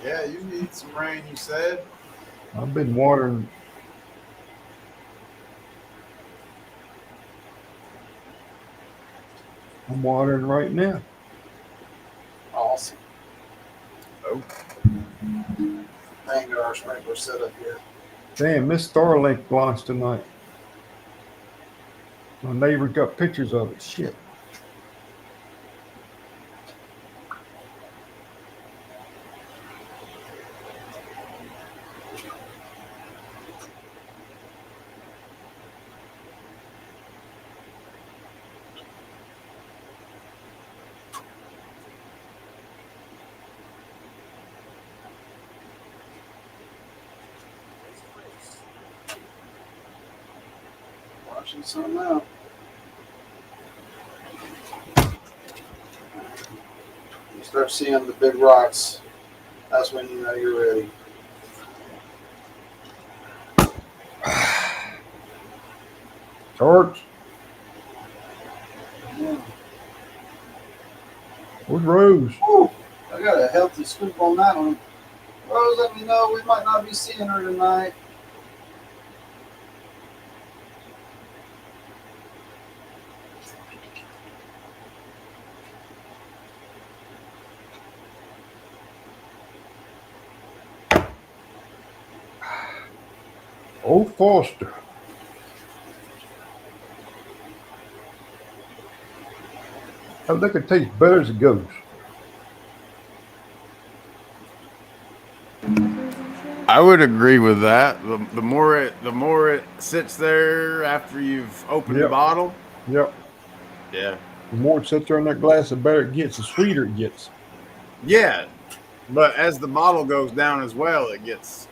Yeah, you need some rain, you said. I've been watering. I'm watering right now. Awesome. Oh. Thank God our sprinkler set up here. Damn, Miss Starlink launched tonight. My neighbor got pictures of it. Shit. Watching some out. You start seeing the big rocks. That's when you know you're ready. Charge. Yeah. Where's Rose? Whew, I got a healthy scoop on that one. Rose, let me know we might not be seeing her tonight. Old Foster. I think it tastes better as it goes. I would agree with that. The more it sits there after you've opened the Yep. bottle. Yep. Yeah. The more it sits there in that glass, the better it gets, the sweeter it gets. Yeah. But as the bottle goes down as well, it gets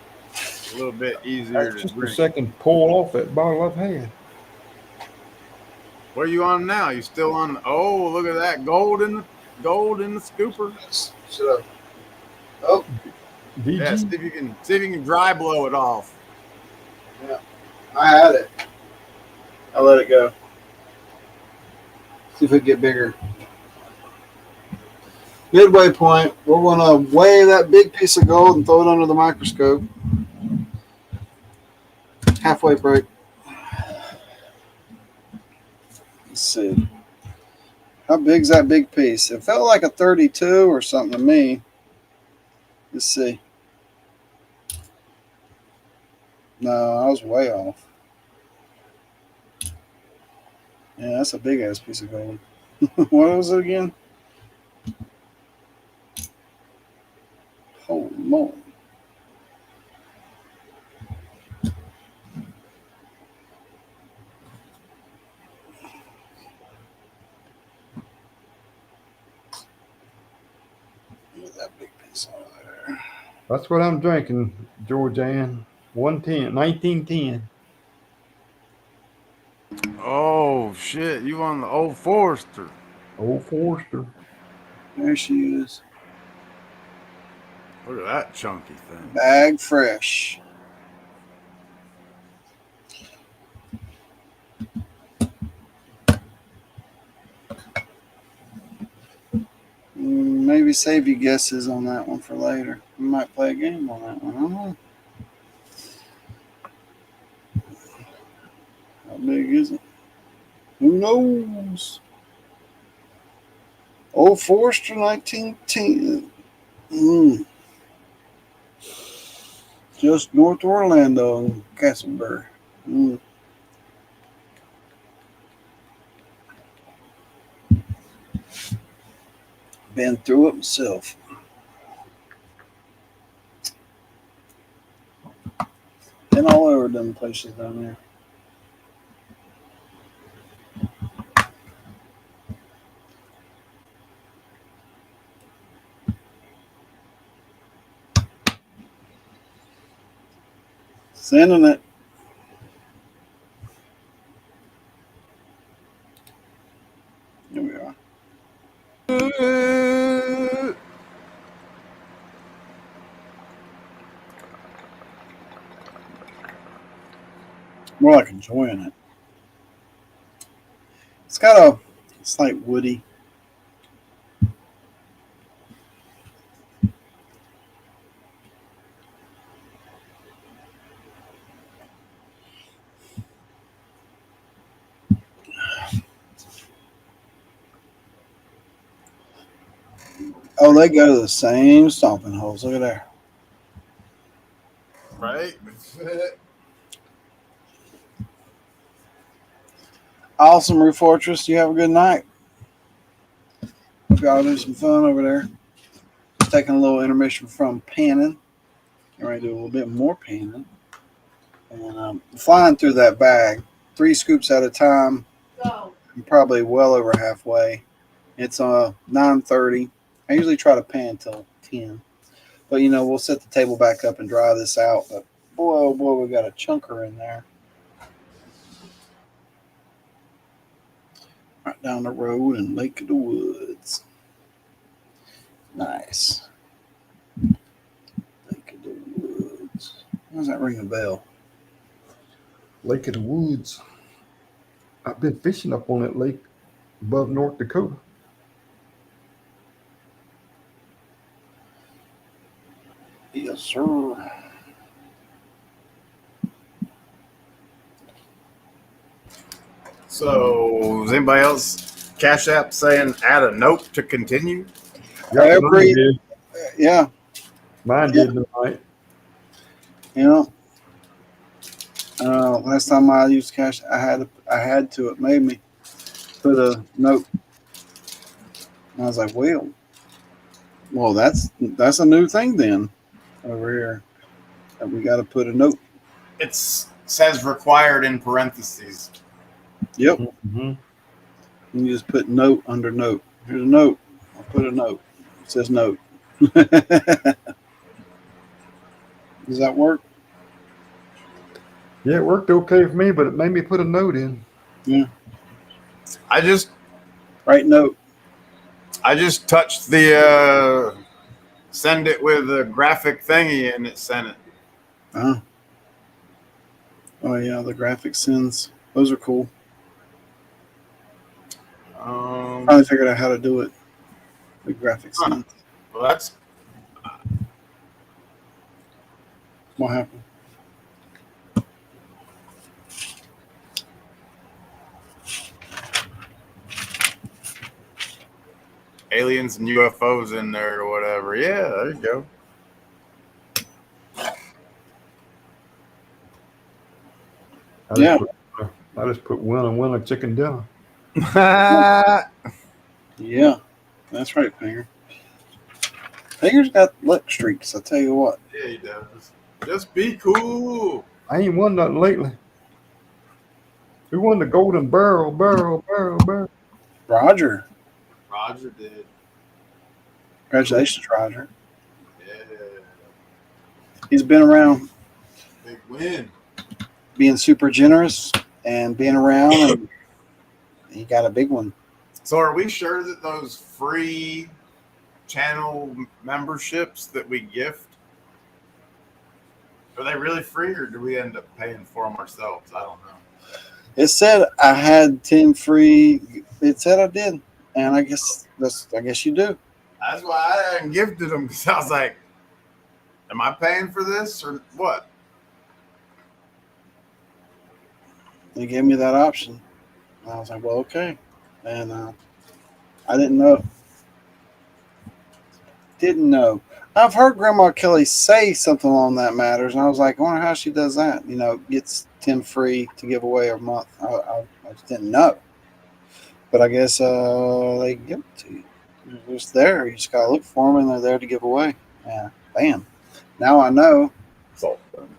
a little bit easier That's to just the drink. second pull off that bottle I've had. What are you on now? You still on? Oh, look at that gold in the scooper. Should have. Oh, DG. Yeah, see if you can dry blow it off. yeah. I had it. I let it go. See if it get bigger. Midway point. We're gonna weigh that big piece of gold and throw it under the microscope. Halfway break. Let's see. How big's that big piece? It felt like a 32 or something to me. Let's see. No, I was way off. Yeah, that's a big ass piece of gold. What was it again? Holy moly. Look at that big piece over there. That's what I'm drinking, Georgianne. 110, 1910. Oh shit! You on the old Forester? Old Forester. There she is. Look at that chunky thing. Bag fresh. Maybe save your guesses on that one for later. We might play a game on that one. I don't know. How big is it? Who knows? Old Forester 1910. Mm. Just north of Orlando, Cassaburg. Mm. Been through it myself. Been all over them places down there. Sending it. Here we are. More like enjoying it. It's got a slight woody. Oh, they go to the same stomping holes. Look at there. Right? Awesome, Roof Fortress. You have a good night. Hope y'all do some fun over there. Just taking a little intermission from panning. All right, do a little bit more panning. And flying through that bag, 3 scoops at a time. I'm probably well over halfway. It's 9:30. I usually try to pan till 10. But, we'll set the table back up and dry this out. But, boy, oh boy, we got a chunker in there. Right down the road in Lake of the Woods. Nice. Lake of the Woods. Why does that ring a bell? Lake of the Woods. I've been fishing up on that lake above North Dakota. Yes, sir. So, is anybody else Cashapp saying add a note to continue? Yeah, mine Every, did. yeah, Mine Yeah. did tonight. Last time I used cash, I had to. It made me put a note. And I was like, well, that's a new thing then over here. That we got to put a note. It says required in parentheses. Yep. Mm-hmm. You just put note under note. Here's a note. I'll put a note. It says note. Does that work? Yeah, it worked okay for me, but it made me put a note in. Yeah. I just note. touched the send it with a graphic thingy and it sent it. Oh yeah, the graphic sends. Those are cool. Finally figured out how to do it. The graphic sends. Well, that's What happened? aliens and UFOs in there or whatever. Yeah, there you go. I just put winner chicken dinner. Yeah, that's right, Finger. Finger's got luck streaks. I tell you what. Yeah, he does. Just be cool. I ain't won nothing lately. Who won the golden barrel? Roger. Roger did. Congratulations, Roger. Yeah. He's been around Big win. being super generous and being around, and he got a big one. So are we sure that those free channel memberships that we gift, are they really free or do we end up paying for them ourselves? I don't know. It said I had 10 free. It said I did, and I guess you do. That's why I hadn't gifted them, because I was like, am I paying for this or what? They gave me that option. And I was like, well, okay. And I didn't know. Didn't know. I've heard Grandma Kelly say something along that matters, and I was like, I wonder how she does that. You know, gets 10 free to give away a month. I just didn't know. But I guess they give it to you. They're just there. You just got to look for them, and they're there to give away. Yeah, bam. Now I know. It's all done.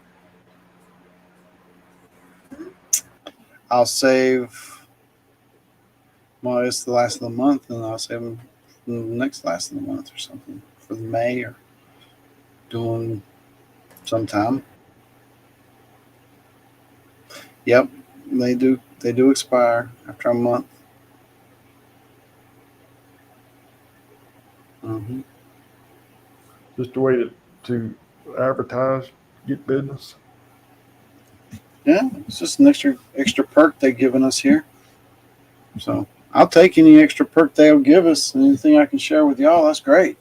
I'll save. Well, it's the last of the month, and I'll save them the next last of the month or something for the May or doing sometime. Yep, they do. They do expire after a month. Mm-hmm. Just a way to advertise, get business. Yeah, it's just an extra perk they've given us here. So I'll take any extra perk they'll give us. Anything I can share with y'all, that's great.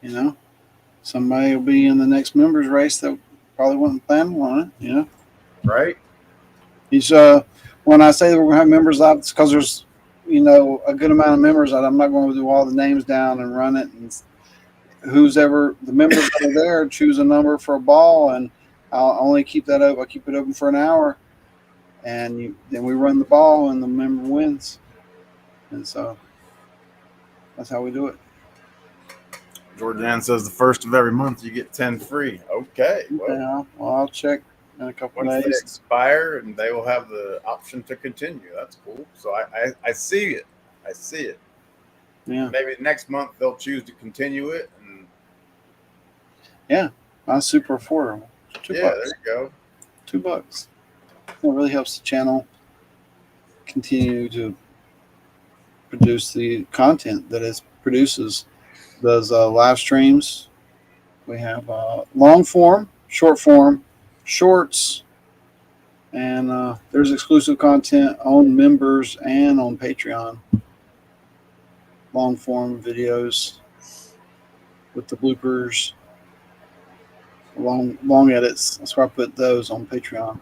You know, somebody will be in the next members race that probably wasn't planning on it. You know, Right? he's when I say that we're gonna have members out, it's because there's a good amount of members that I'm not going to do all the names down and run it, and who's ever the members that are there choose a number for a ball, and I'll only keep that open. I keep it open for an hour, and then we run the ball, and the member wins, and so that's how we do it. Georgianne says the first of every month you get 10 free. Okay. Well, Yeah, well, I'll check in a couple once they days. expire, and they will have the option to continue. That's cool. So I see it. I see it. Yeah, Maybe next month they'll choose to continue it. And that's super affordable. $2. there you go. $2. It really helps the channel continue to produce the content that it produces. Does live streams. We have long form, short form, shorts, and there's exclusive content on members and on Patreon. Long form videos with the bloopers, long edits. That's where I put those on Patreon.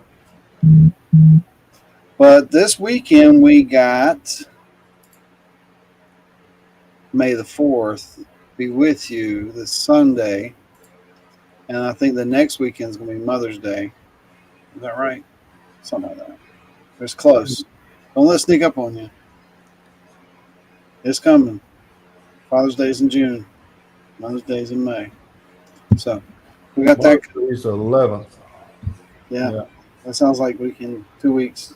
But this weekend we got May the 4th be with you this Sunday. And I think the next weekend is going to be Mother's Day. Is that right? Something like that. It's close. Don't let it sneak up on you. It's coming. Father's Day's in June. Mother's Day's in May. So we got that. It's the 11th. Yeah. That sounds like we can 2 weeks.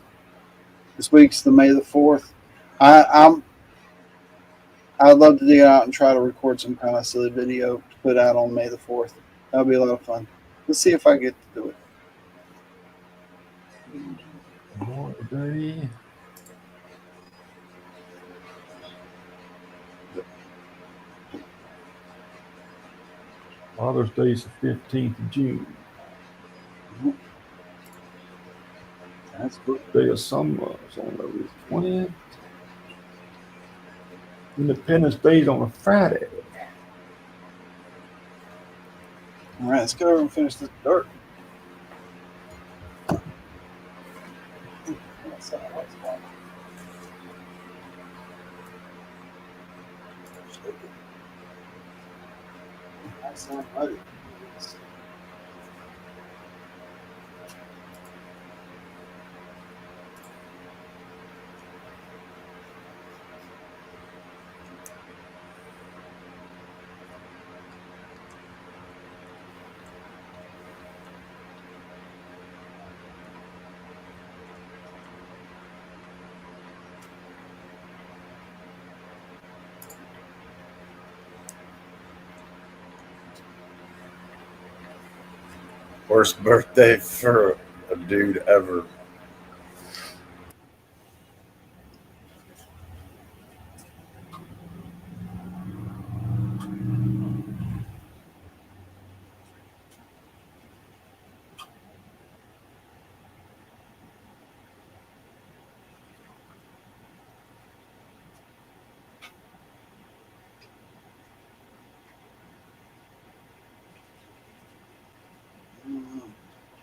This week's the May the 4th. I'd love to dig out and try to record some kind of silly video to put out on May the 4th. That'll be a lot of fun. Let's see if I get to do it. Day. Father's Day is the 15th of June. That's good. Day of summer is on the 20th. Independence Day is on a Friday. All right, let's go over and finish this dirt. Worst birthday for a dude ever.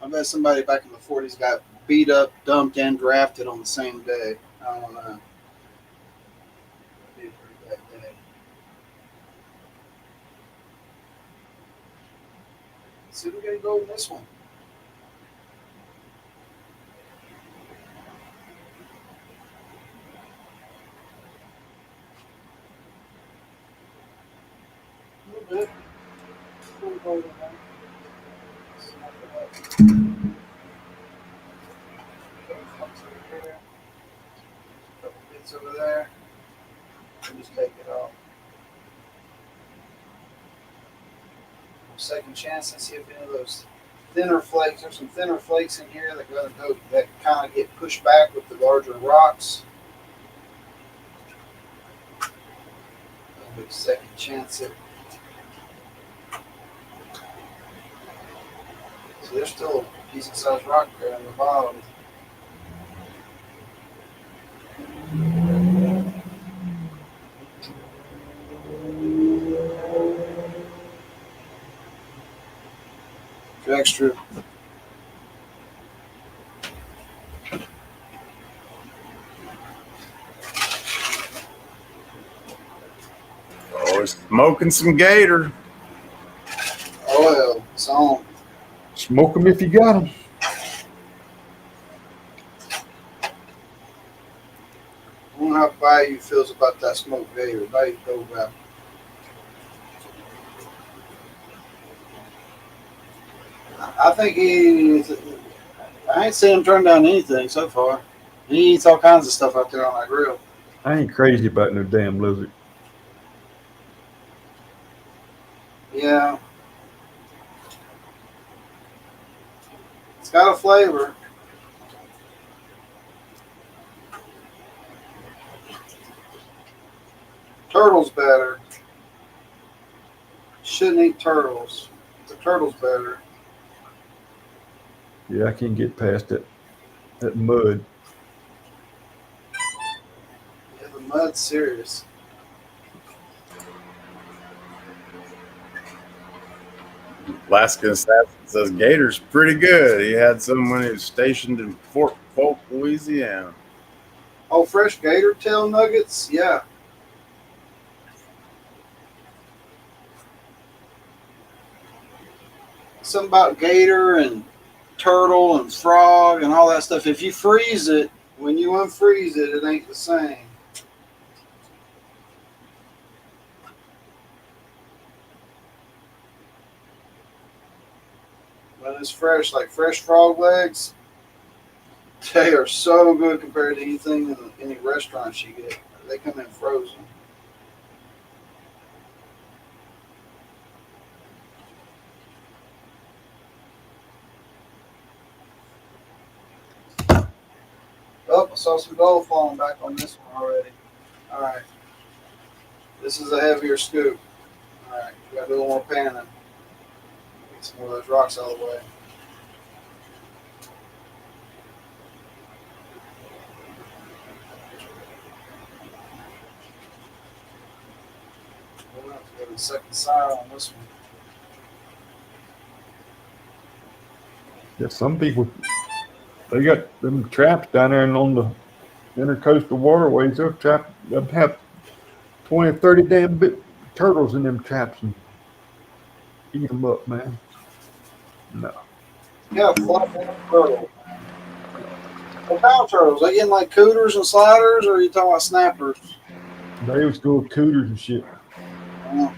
I bet somebody back in the 40s got beat up, dumped, and drafted on the same day. I don't know. That'd be a pretty bad day. See if we can go in this one. A little bit. A little gold in there. Couple bits over there. And just take it off. Second chance and see if any of those thinner flakes. There's some thinner flakes in here that go that kind of get pushed back with the larger rocks. A big second chance it. So there's still a decent sized rock there on the bottom. Extra. Oh, we're smoking some gator. Oh well, it's on. Smoke them if you got them. I wonder how Bayou feels about that smoked gator. Bayou told about. I think I ain't seen him turn down anything so far. He eats all kinds of stuff out there on that grill. I ain't crazy about no damn lizard. Yeah. It's got a flavor. Turtle's better. Shouldn't eat turtles. The turtle's better. Yeah, I can't get past that mud. Yeah, the mud's serious. Alaska Assassin says gator's pretty good. He had some when he was stationed in Fort Polk, Louisiana. Oh, fresh gator tail nuggets? Yeah. Something about gator and turtle and frog and all that stuff. If you freeze it, when you unfreeze it, it ain't the same. When it's fresh, like fresh frog legs, they are so good compared to anything in any restaurants you get. They come in frozen. Oh, I saw some gold falling back on this one already. All right. This is a heavier scoop. All right. We got to do a little more panning. Get some more of those rocks out of the way. We'll have to go to the second side on this one. Yeah, some people, they got them traps down there and on the intercoastal waterways. They'll have 20, 30 damn turtles in them traps and eat them up, man. No. Yeah, flat turtle. What kind of turtles? They getting like cooters and sliders, or are you talking about snappers? They was go cooters and shit. Oh.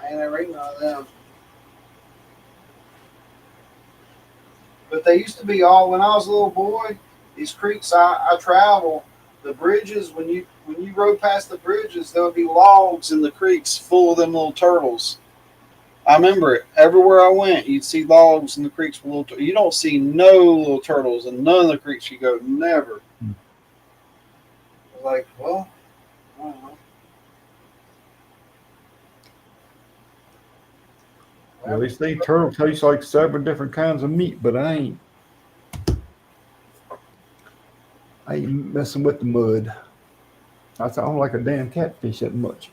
I ain't ever eaten none of them. But they used to be all, when I was a little boy, these creeks I travel, the bridges, when you rode past the bridges, there would be logs in the creeks full of them little turtles. I remember it. Everywhere I went, you'd see logs in the creeks with little. You don't see no little turtles in none of the creeks you go. Never. I was like, well, I don't know. Well, they say turtle tastes like 7 different kinds of meat, but I ain't messing with the mud. I don't like a damn catfish that much.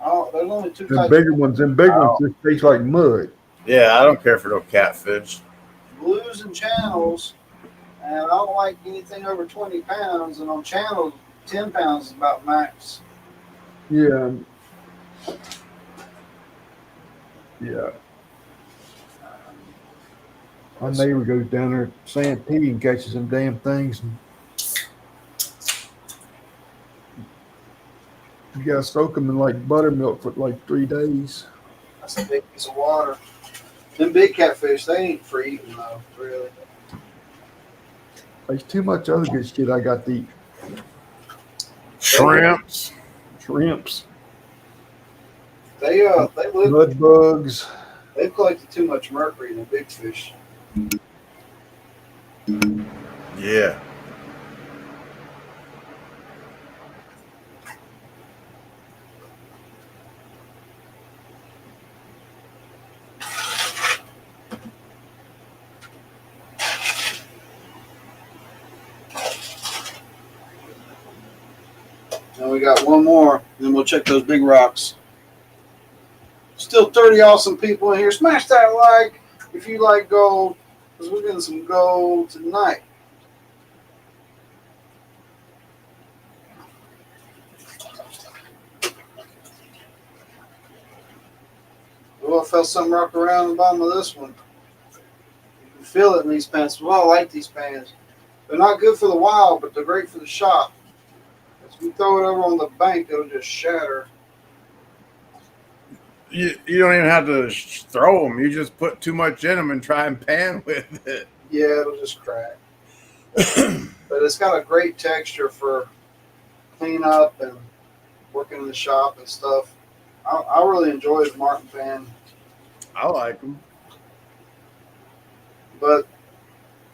Oh, there's only two The types. bigger ones, just taste like mud. Yeah, I don't care for no catfish. Blues and channels. And I don't like anything over 20 pounds. And on channel, 10 pounds is about max. Yeah. Yeah. My neighbor goes down there at Santee and catches some damn things. And you gotta soak them in like buttermilk for like 3 days. That's a big piece of water. Them big catfish, they ain't for eating though, really. There's too much other good shit I got to eat. Shrimps. Shrimps, They live. mud bugs. They've collected too much mercury in the big fish. Yeah. And we got one more, then we'll check those big rocks. Still 30 awesome people in here. Smash that like if you like gold, because we're getting some gold tonight. Oh, I felt something rock around the bottom of this one. You can feel it in these pans. Well, I like these pans. They're not good for the wild, but they're great for the shop. If you throw it over on the bank, it'll just shatter. You don't even have to throw them. You just put too much in them and try and pan with it. Yeah, it'll just crack. But it's got a great texture for cleanup and working in the shop and stuff. I really enjoy the Martin pan, I like them. but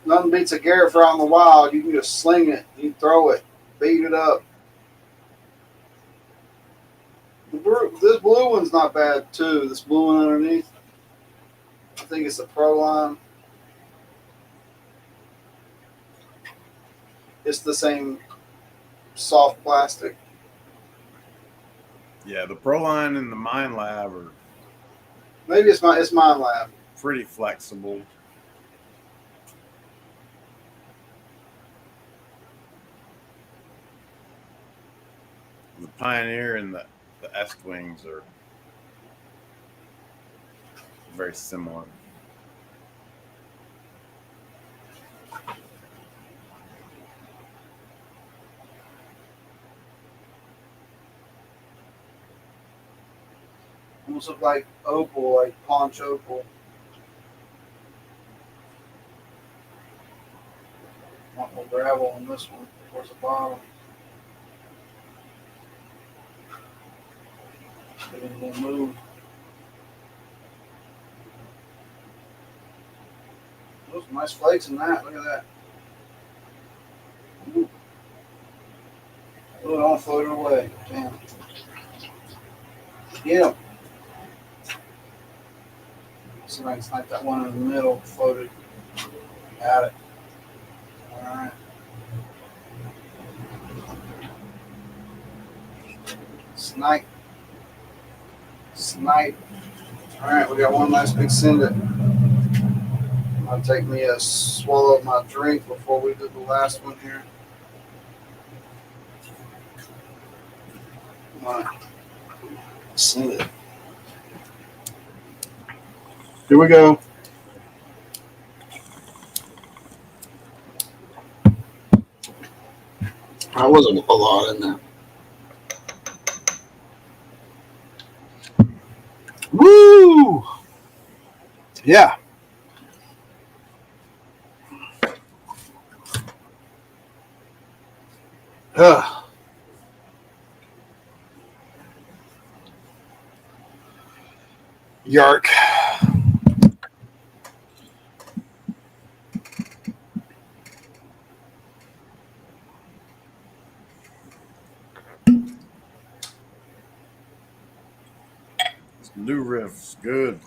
nothing beats a Garrett for out in the wild. You can just sling it, you throw it, beat it up. This blue one's not bad too. This blue one underneath, I think it's a Pro line. It's the same soft plastic. Yeah, the Proline and the Mine Lab are Maybe it's Mine Lab. pretty flexible. The Pioneer and the S-Wings are very similar. Almost look like opal, like paunch opal. Want more gravel on this one towards the bottom. It will move. Those nice flakes in that. Look at that. Ooh. Oh, it all floated away. Damn. Yeah. See if I can snipe that one in the middle. Floated. Got it. All right. Snipe. Snipe. All right, we got one last big send it. I'll take me a swallow of my drink before we do the last one here. Come on. Send it. Here we go. I wasn't a lot in there. Woo! Yeah. Ugh. Yark. This new riff's good.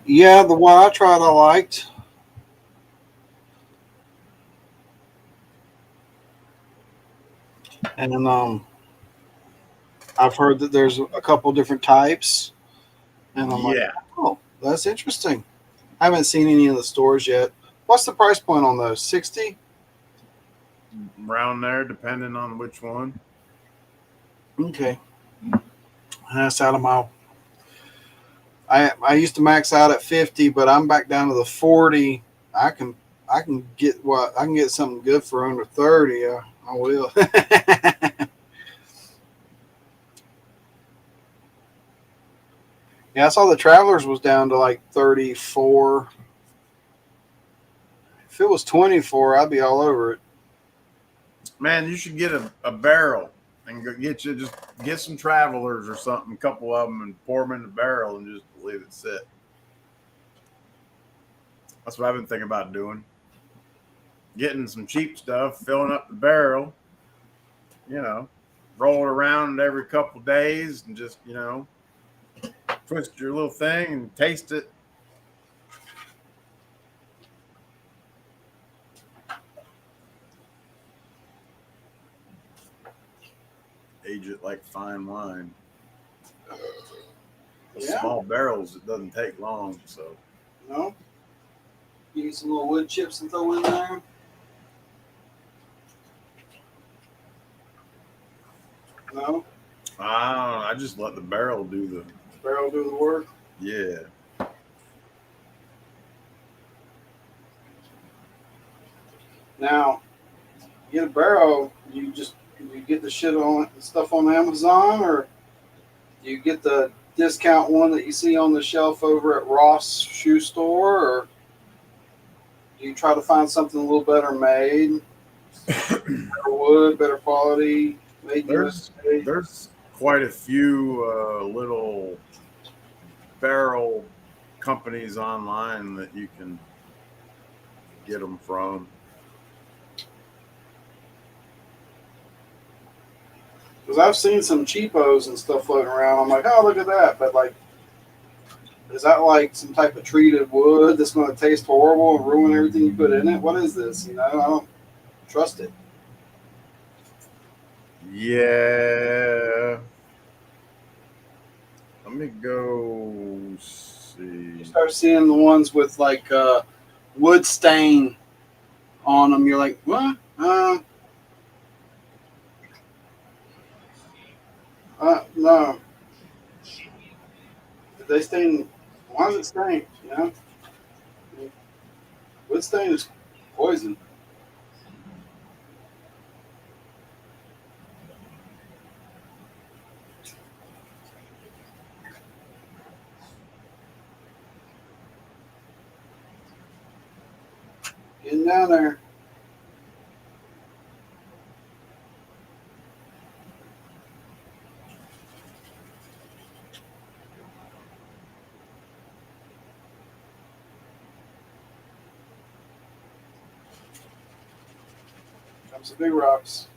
Yeah, the one I tried I liked. And I've heard that there's a couple different types. And I'm like, Yeah. oh, that's interesting. I haven't seen any in the stores yet. What's the price point on those? 60? Around there, depending on which one. Okay. That's out of my. I used to max out at 50, but I'm back down to the 40. I can get something good for under 30. I will. Yeah, I saw the Travelers was down to like 34. If it was 24, I'd be all over it. Man, you should get a barrel and go just get some Travelers or something, a couple of them, and pour them in the barrel and just leave it sit. That's what I've been thinking about doing. Getting some cheap stuff, filling up the barrel, roll it around every couple days and just, twist your little thing and taste it. Age it like fine wine. With small barrels, it doesn't take long, so. No? You get some little wood chips and throw in there? No? I just let the barrel do the work? Yeah. Now, you get a barrel, you get the stuff on Amazon, or you get the discount one that you see on the shelf over at Ross Shoe Store, or do you try to find something a little better made? Better wood, better quality, made USA? There's quite a few little barrel companies online that you can get them from. Because I've seen some cheapos and stuff floating around. I'm like, oh, look at that. But, like, is that like some type of treated wood that's going to taste horrible and ruin everything you put in it? What is this? I don't trust it. Yeah. Let me go see. You start seeing the ones with, like, wood stain on them. You're like, what? No. Did they stain? Why is it stained? Wood stain is poison. Getting down there. Comes the big rocks.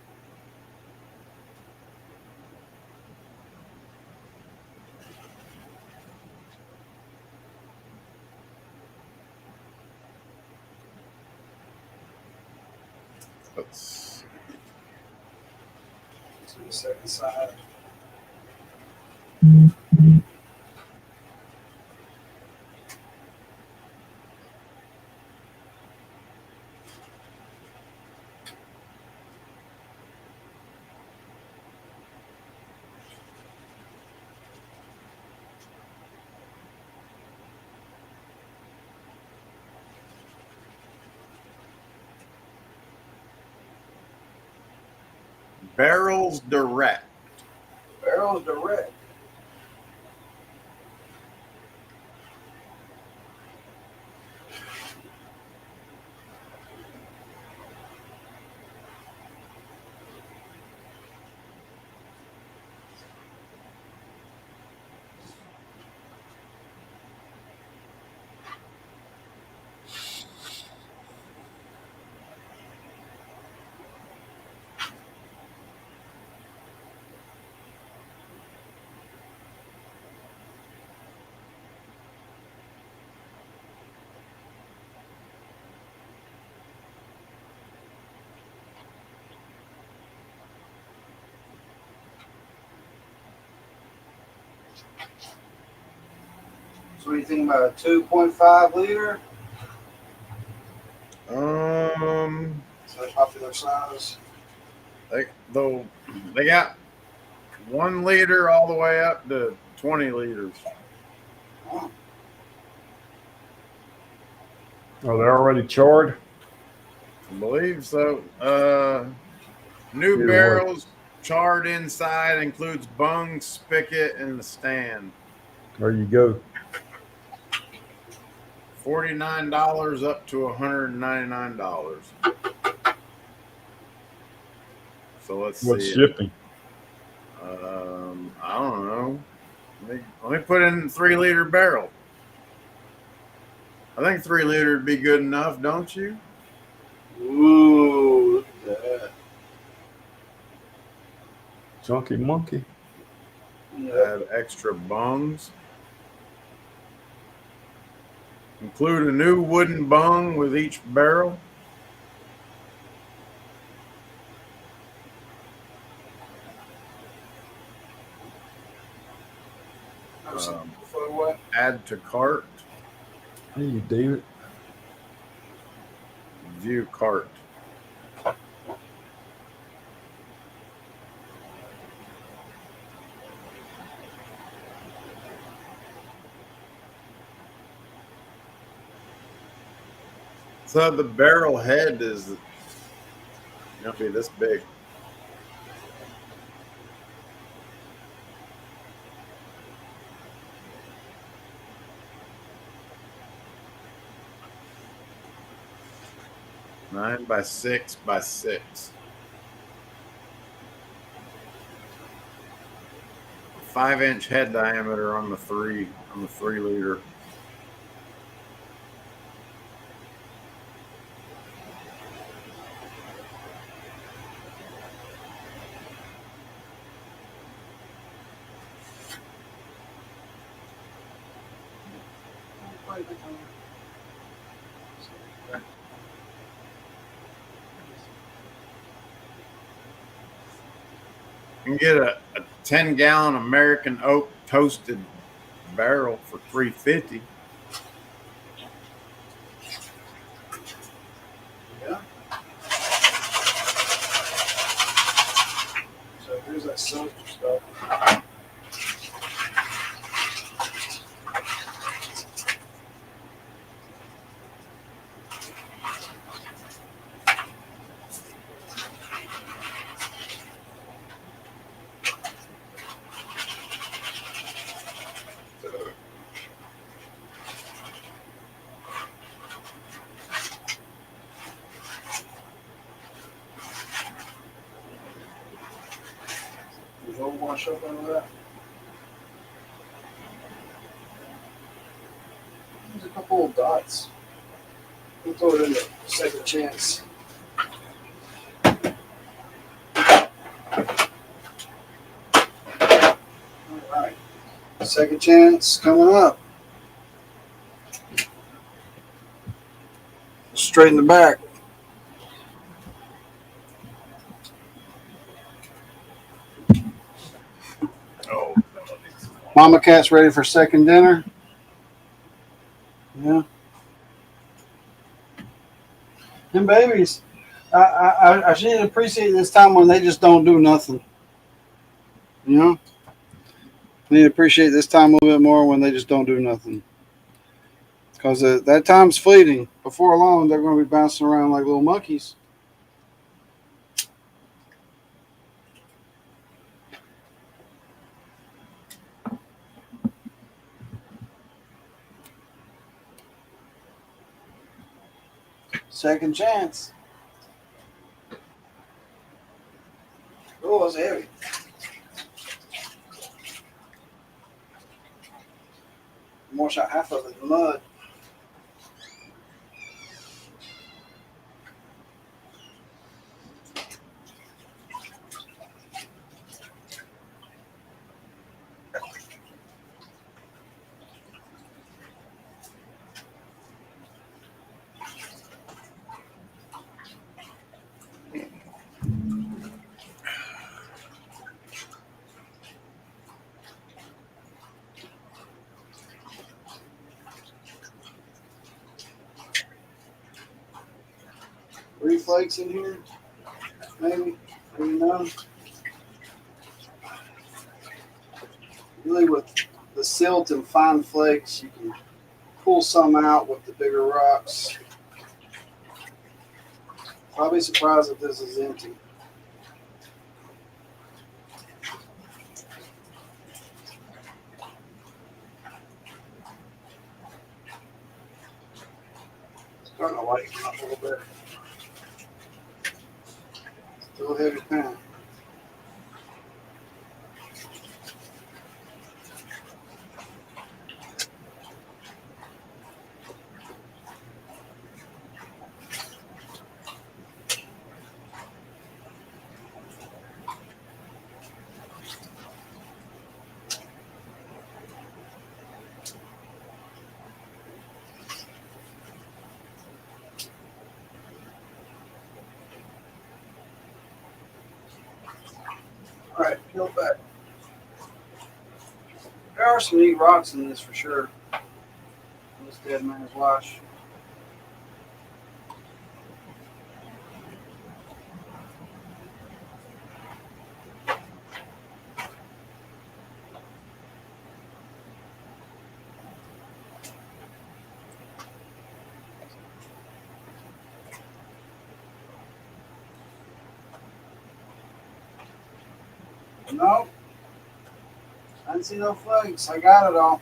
Let's To the second side. Barrels Direct. Barrels direct. So what do you think about a 2.5 liter? So popular size. They got 1 liter all the way up to 20 liters. Oh, Oh, they're already charred? I believe so. New Either way. barrels, charred inside, includes bung, spigot, and the stand. There you go. $49 up to $199. So let's What's see. shipping? I don't know. Let me put in 3-liter barrel. I think 3 liter would be good enough, don't you? ooh, look at that. Chunky monkey. Yeah. Add extra bungs. Include a new wooden bung with each barrel. For what? Add to cart. Hey, David. View cart. So the barrel head is gonna be this big. Nine by 6x6. 5-inch head diameter on the 3 liter. You can get a 10-gallon American oak toasted barrel for $3.50. Yeah. So here's that silver stuff. There's all wash up under that. There's a couple of dots. We'll throw it in the second chance. All right. Second chance coming up. Straight in the back. Oh, Mama cat's ready for second dinner. Yeah. Them babies. I should appreciate this time when they just don't do nothing. You know? I need to appreciate this time a little bit more when they just don't do nothing. Because that time's fleeting. Before long, they're going to be bouncing around like little monkeys. Second chance. Oh, it's heavy. Wash out half of it in mud. 3 flakes in here, maybe. Maybe none. Really, with the silt and fine flakes, you can pull some out with the bigger rocks. I'll be surprised if this is empty. Starting to lighten up a little bit. Still a heavy pan. All right, peel back. There are some neat rocks in this for sure. This dead man's wash. No, I didn't see no flakes. I got it all.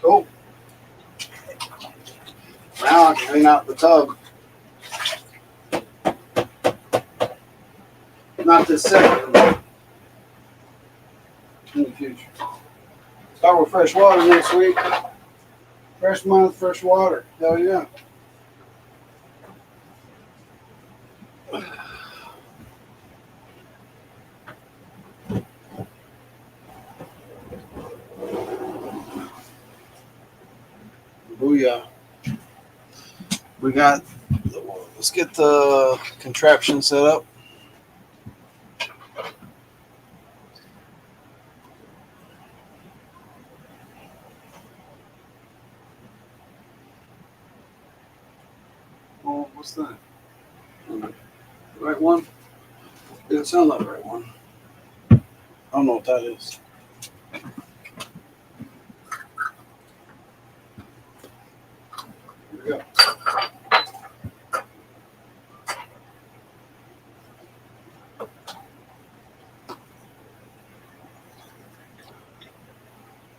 Cool. Now I can clean out the tub. Not this second, but in the future. Start with fresh water next week. Fresh month, fresh water. Hell yeah. Booyah. We got, let's get the contraption set up. Oh, what's that? The right one? It sounds like the right one. I don't know what that is. Here we go.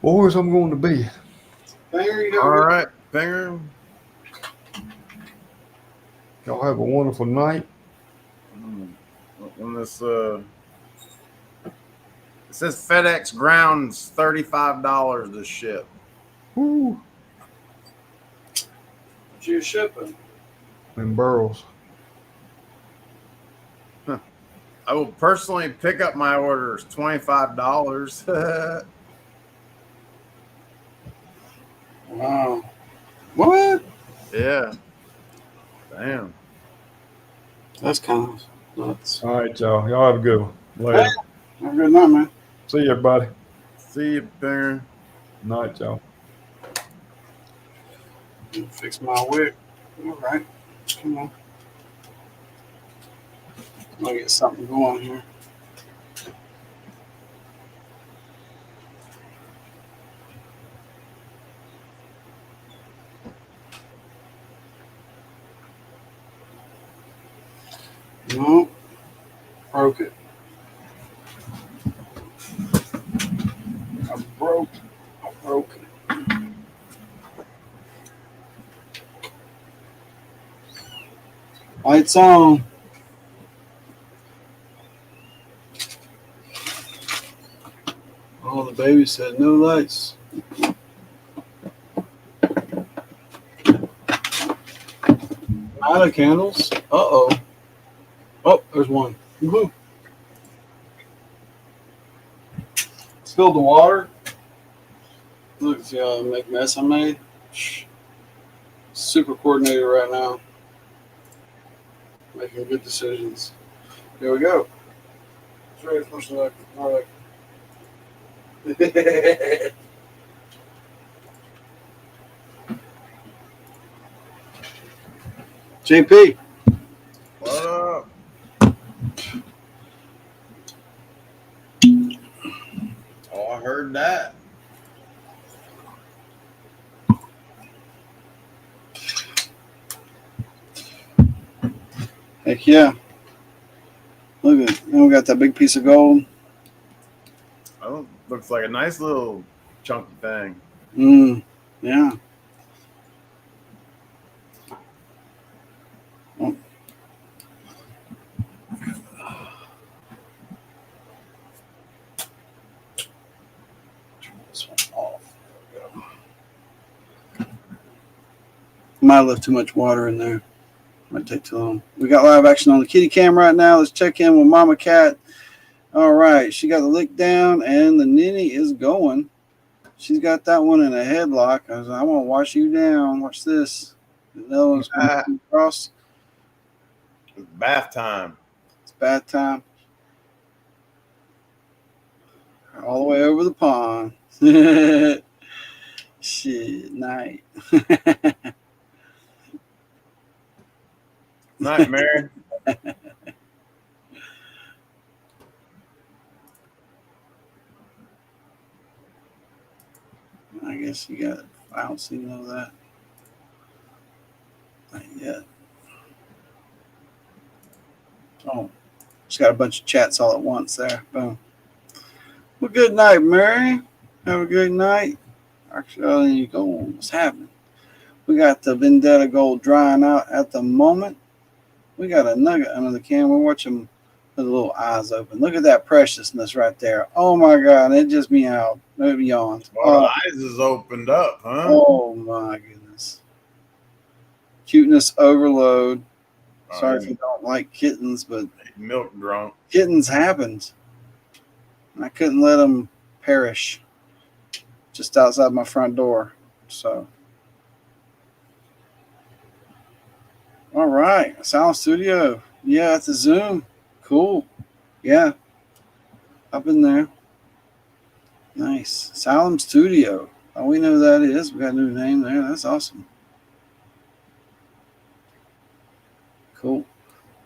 Boys, I'm going to be. Finger, you All got right, finger. Y'all have a wonderful night. On this, it says FedEx ground's $35 to ship. Woo. what you shipping? In barrels. I will personally pick up my orders. $25. Wow. What? Yeah. Damn. That's kind of nuts. All right, y'all. Y'all have a good one. Later. Have a good night, man. See you, everybody. See you, finger. Night, y'all. Fix my wick. All right. Come on. I'm going to get something going here. No. Broke it. I broke it. Lights on. Oh, the baby said no lights. Out of candles. Uh-oh. Oh, there's one. Woohoo. Spilled the water. Look, see how make mess I made. Super coordinated right now. Making good decisions. Here we go. It's ready to push the luck. All right. JP. Heck yeah. Look at we got that big piece of gold. Oh, looks like a nice little chunky thing. Yeah. Oh. Turn this one off. There we go. Might have left too much water in there. Might take too long. We got live action on the kitty cam right now. Let's check in with Mama Cat. All right. She got the lick down and the ninny is going. She's got that one in a headlock. I was like, I want to wash you down. Watch this. The other one's coming across. It's bath time. It's bath time. All the way over the pond. Shit, night. Nightmare. I guess you got it. I don't see none of that. Not yet. Oh, just got a bunch of chats all at once there. Boom. Well, good night, Mary. Have a good night. Actually, you go. What's happening? We got the Vendetta Gold drying out at the moment. We got a nugget under the can. We're watching with the little eyes open. Look at that preciousness right there. Oh my God. It just meowed. It yawned. Well, the eyes is opened up, huh? Oh my goodness. Cuteness overload. Sorry if you don't like kittens, but Milk drunk. kittens happened. I couldn't let them perish just outside my front door. So, all right. Sound Studio. Yeah, at the Zoom. Cool. Yeah. Up in there. Nice. Salem Studio. Oh, we know who that is. We got a new name there. That's awesome. Cool.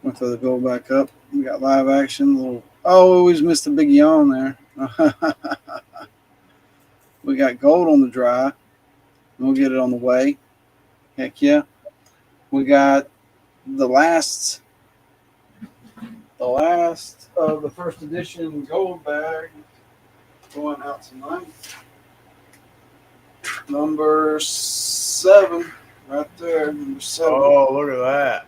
We'll throw the gold back up. We got live action. Little. Oh, always missed a big yawn there. We got gold on the dry. We'll get it on the way. Heck yeah. We got the last of the first edition gold bag going out tonight. Number 7, right there. Number 7. Oh, look at that.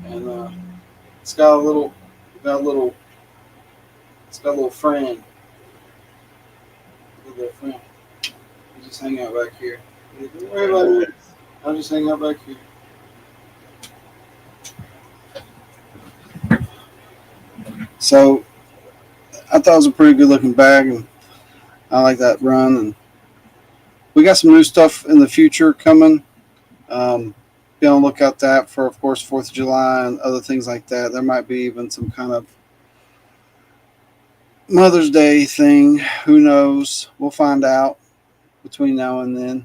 And it's got a little friend. Look at that friend. He's just hanging out back here. Don't worry about it. I'll just hang out back here. So I thought it was a pretty good looking bag, and I like that run. And we got some new stuff in the future coming. Be on the lookout that for, of course, 4th of July and other things like that. There might be even some kind of Mother's Day thing. Who knows? We'll find out between now and then.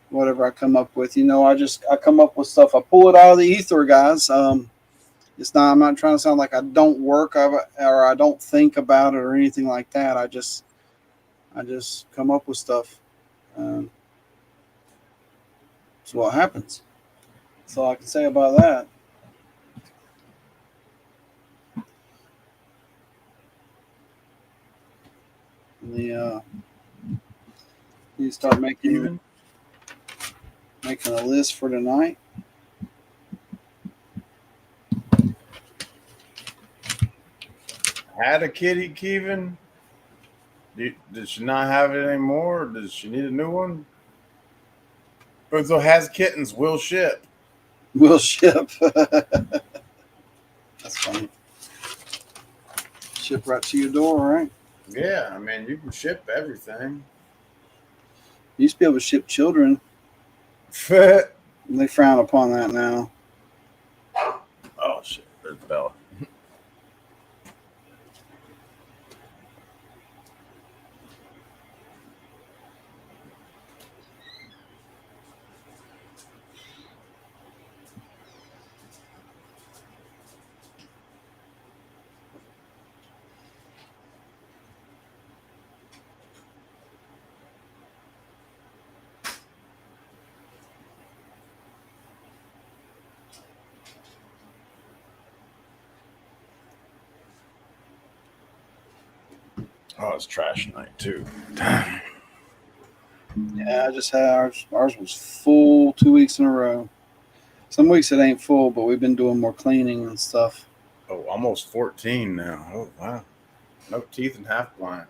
Whatever I come up with, I come up with stuff. I pull it out of the ether, guys. It's not. I'm not trying to sound like I don't work or I don't think about it or anything like that. I just come up with stuff. That's what happens. That's all I can say about that. You start making a list for tonight. Had a kitty, Kevin? Did she not have it anymore? Or does she need a new one? Benzo has kittens. Will ship. Will ship. That's funny. Ship right to your door, right? Yeah, I mean, you can ship everything. You used to be able to ship children. Oh, They frown upon that now. shit. There's Bella. Oh, it's trash night too. Damn. Yeah, I just had ours. Ours was full 2 weeks in a row. Some weeks it ain't full, but we've been doing more cleaning and stuff. Oh, almost 14 now. Oh wow. No teeth and half blind.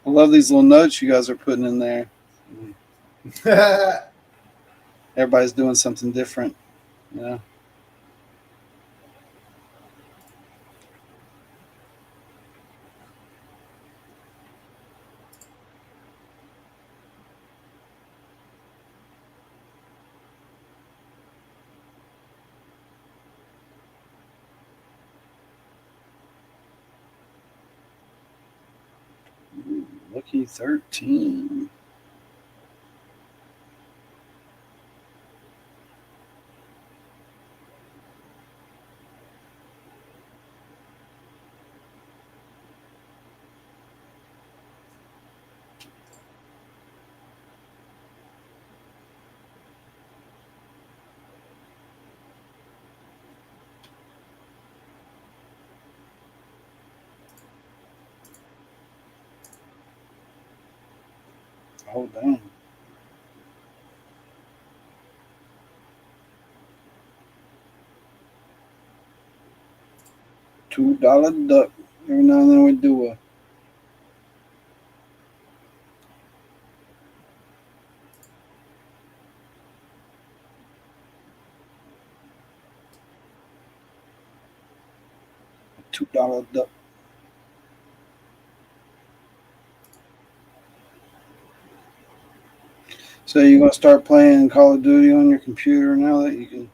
I love these little notes you guys are putting in there. Everybody's doing something different. Yeah. Ooh, lucky 13. Oh, dang. $2 duck. Every now and then we do a $2 duck. So you're gonna start playing Call of Duty on your computer now that you can?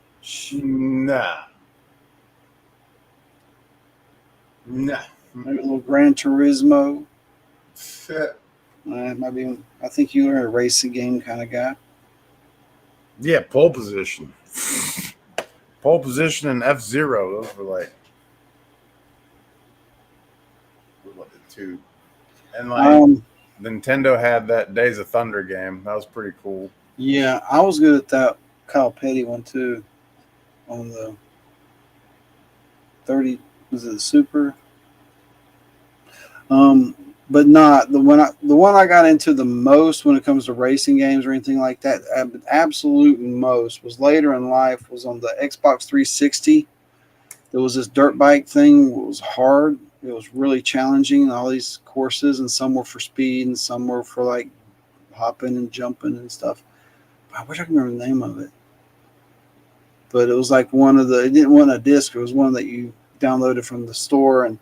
Nah. Nah. Maybe a little Gran Turismo. Might be. I think you are a racing game kind of guy. Yeah, pole position. Pole position and F-Zero. Those were like what the two. And like Nintendo had that Days of Thunder game. That was pretty cool. Yeah, I was good at that Kyle Petty one too. On the 30, was it the Super? But not the one. The one I got into the most when it comes to racing games or anything like that. Absolute most was later in life. Was on the Xbox 360. There was this dirt bike thing. It was hard. It was really challenging. All these courses, and some were for speed, and some were for like hopping and jumping and stuff. I wish I could remember the name of it. But it was like one of the. It didn't want a disc. It was one that you downloaded from the store, and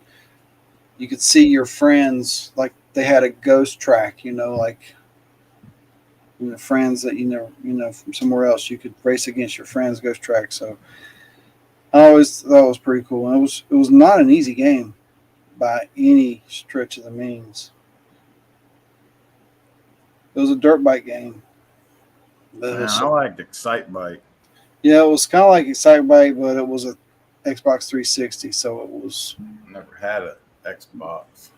you could see your friends, like they had a ghost track, like friends that from somewhere else. You could race against your friends' ghost track. So I always thought it was pretty cool. And it was not an easy game by any stretch of the means. It was a dirt bike game. Man, I liked Excite Bike. Yeah, it was kind of like Excite Bike, but it was a Xbox 360, so it was. Never had an Xbox.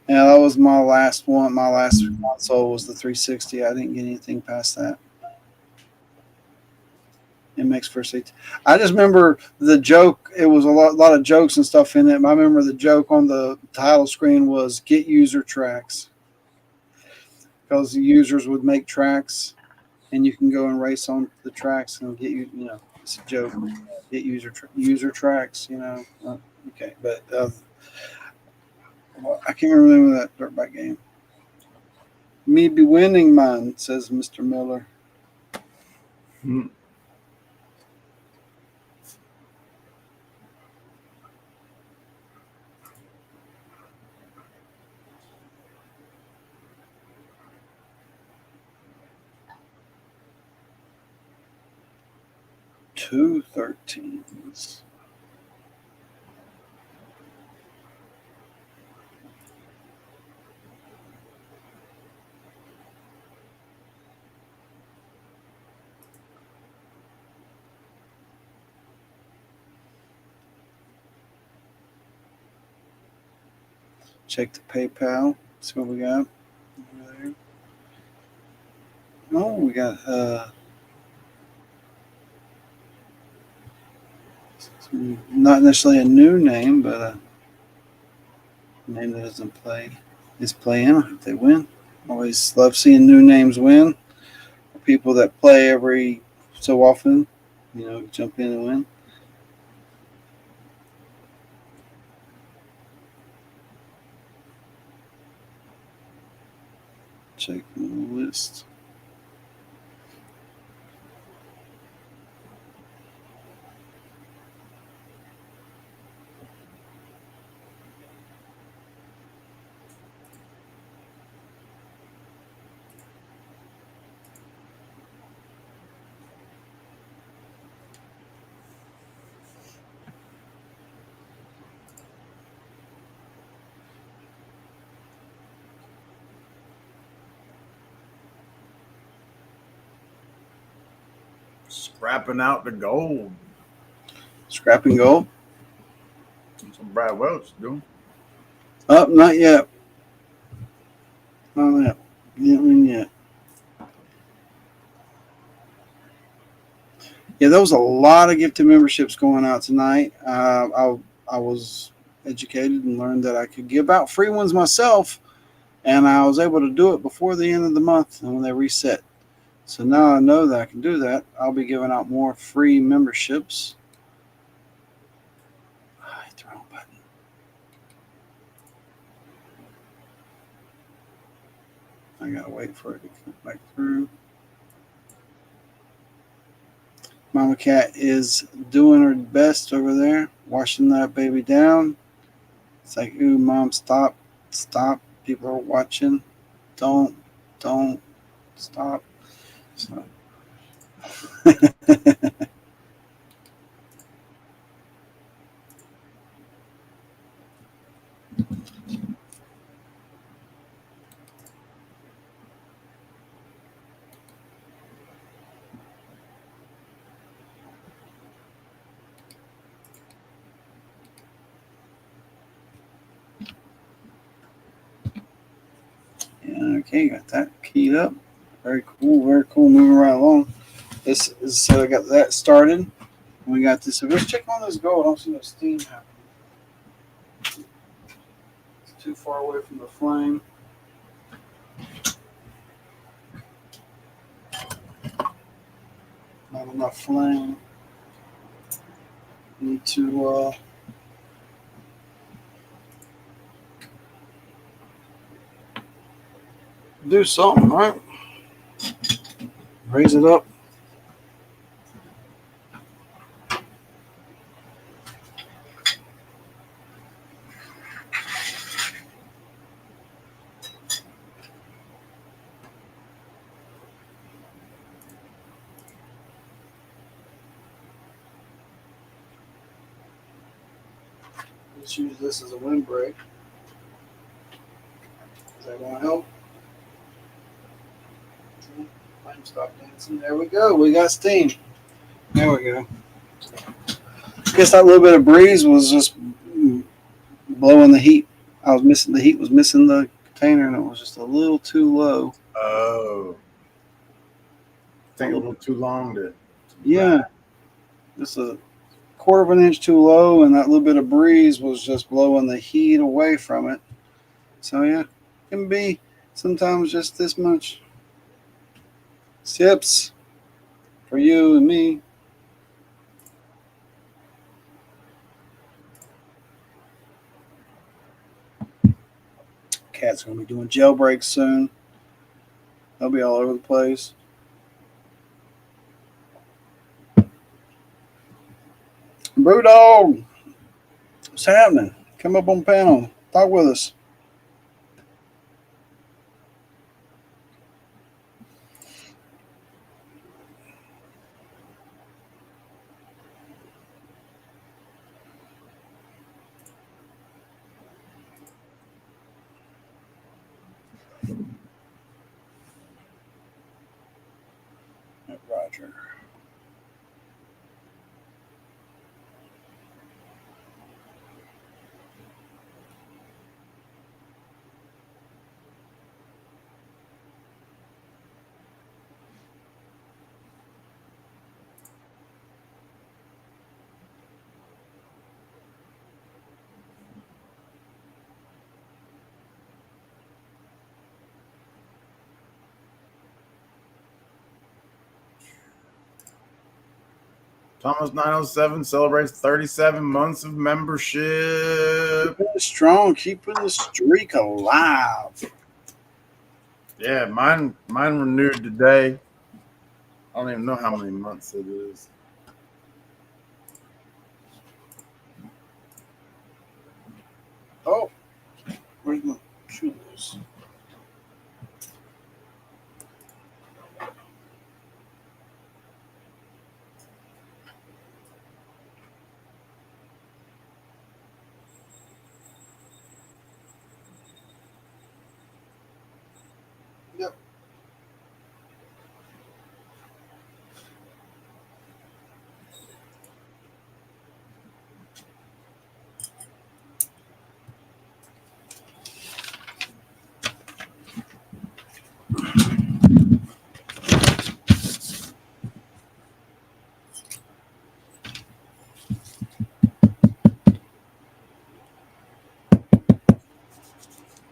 Yeah, that was my last one. My last console was the 360. I didn't get anything past that. MX First 8. I just remember the joke. It was a lot of jokes and stuff in it. I remember the joke on the title screen was "Get user tracks," because the users would make tracks, and you can go and race on the tracks and get it's a joke. Get user tracks. Okay, but I can't remember the name of that dirt bike game. Me be winning, man, says Mr. Miller. Hmm. Two 13s. Check the PayPal. See what we got over there. Oh, we got not necessarily a new name, but a name that doesn't play is playing. If they win, always love seeing new names win. People that play every so often, jump in and win. Check the list. Scrapping out the gold. Scrapping gold. That's what Brad Welch doing. Not yet. Not yet. Didn't win yet. Yeah, there was a lot of gifted memberships going out tonight. I was educated and learned that I could give out free ones myself, and I was able to do it before the end of the month and when they reset. So now I know that I can do that. I'll be giving out more free memberships. I hit the wrong button. I gotta wait for it to come back through. Mama Cat is doing her best over there, washing that baby down. It's like, ooh, Mom, stop. People are watching. Don't stop. So. Yeah, okay, got that keyed up. Very cool, moving right along. This is so I got that started. We got this. So let's check on this gold. I don't see no steam happening. It's too far away from the flame. Not enough flame. Need to do something, right? Raise it up. Let's use this as a windbreak. Is that going to help? Flame stop dancing. There we go. We got steam. There we go. I guess that little bit of breeze was just blowing the heat. The heat was missing the container, and it was just a little too low. Oh. Take a little too long to Yeah. Just a quarter of an inch too low, and that little bit of breeze was just blowing the heat away from it. So, yeah, it can be sometimes just this much. Sips for you and me. Cat's going to be doing jailbreaks soon. They'll be all over the place. Brewdog, what's happening? Come up on panel. Talk with us. Roger. Thomas 907 celebrates 37 months of membership. Keeping it strong, keeping the streak alive. Yeah, mine renewed today. I don't even know how many months it is. Oh, where's my shoes? Yep.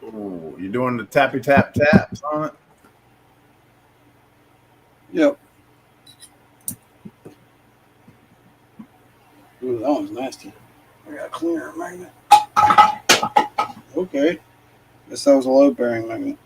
Ooh, you doing the tappy tap taps on it? Yep. Ooh, that one's nasty. I got a cleaner magnet. Okay. Guess that was a load bearing magnet.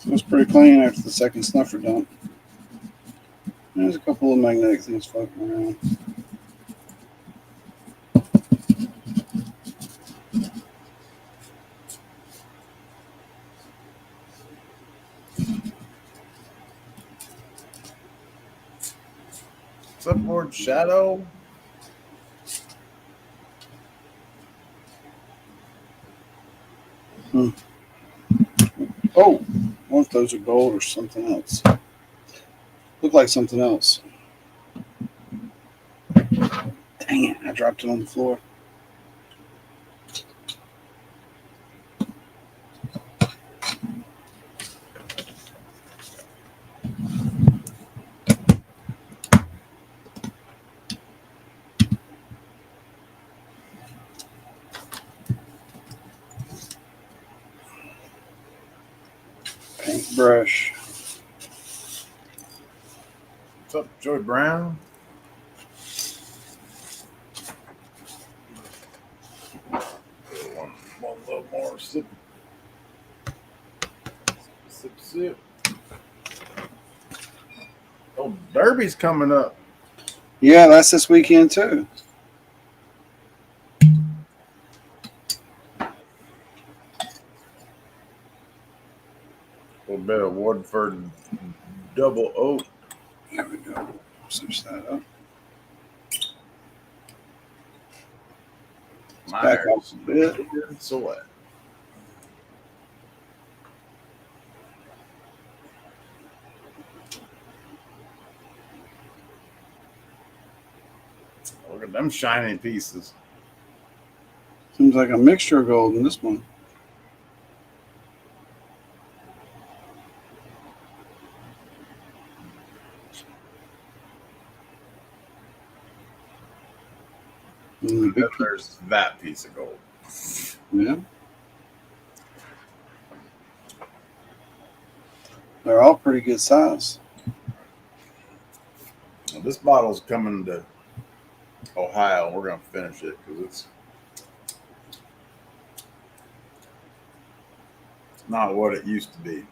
Smells pretty clean after the second snuffer dump. There's a couple of magnetic things floating around. What's up, Lord Shadow? Oh, I wonder if those are gold or something else. Look like something else. Dang it, I dropped it on the floor. Paintbrush. What's up, Joey Brown? One little more sip. Sip. Oh, Derby's coming up. Yeah, that's this weekend too. A little bit of Woodford double oak. There we go. Switch that up. Back up a bit. So what? Look at them shiny pieces. Seems like a mixture of gold in this one. And then there's that piece of gold. Yeah. They're all pretty good size. Well, this bottle's coming to Ohio. We're going to finish it because it's not what it used to be.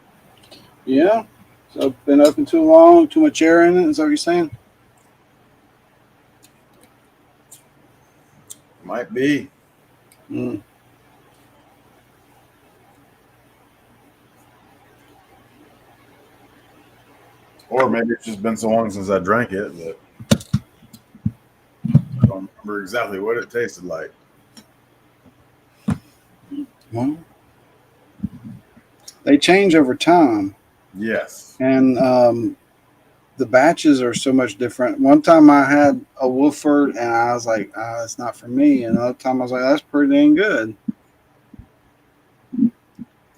Yeah. So been open too long, too much air in it. Is that what you're saying? Might be. Mm. Or maybe it's just been so long since I drank it that I don't remember exactly what it tasted like. Well, they change over time. Yes. And the batches are so much different. One time I had a Woodford and I was like, it's not for me. And another time I was like, that's pretty dang good.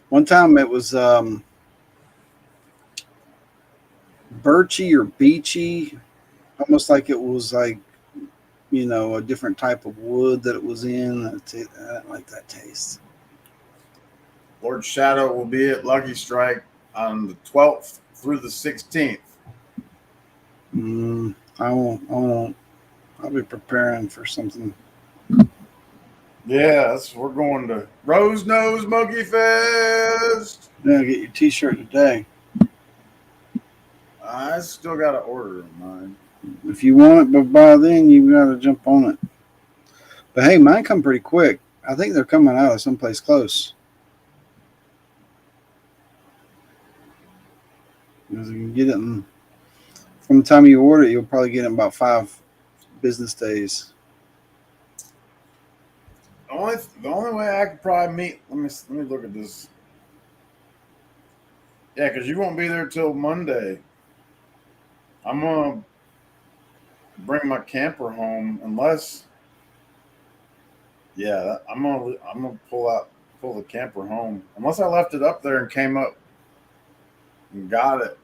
One time it was birchy or beachy, almost like it was like a different type of wood that it was in. I didn't like that taste. Lord Shadow will be at Lucky Strike on the 12th through the 16th. I won't. I'll be preparing for something. Yes, we're going to Rose Nose Monkey Fest. Yeah, get your T-shirt today. I still got to order mine. If you want it, but by then you got to jump on it. But hey, mine come pretty quick. I think they're coming out of someplace close. Because you can get it from the time you order it, you'll probably get it in about 5 business days. The only way I could probably meet. Let me look at this. Yeah, because you won't be there till Monday. I'm gonna bring my camper home unless. Yeah, I'm gonna pull the camper home unless I left it up there and came up and got it.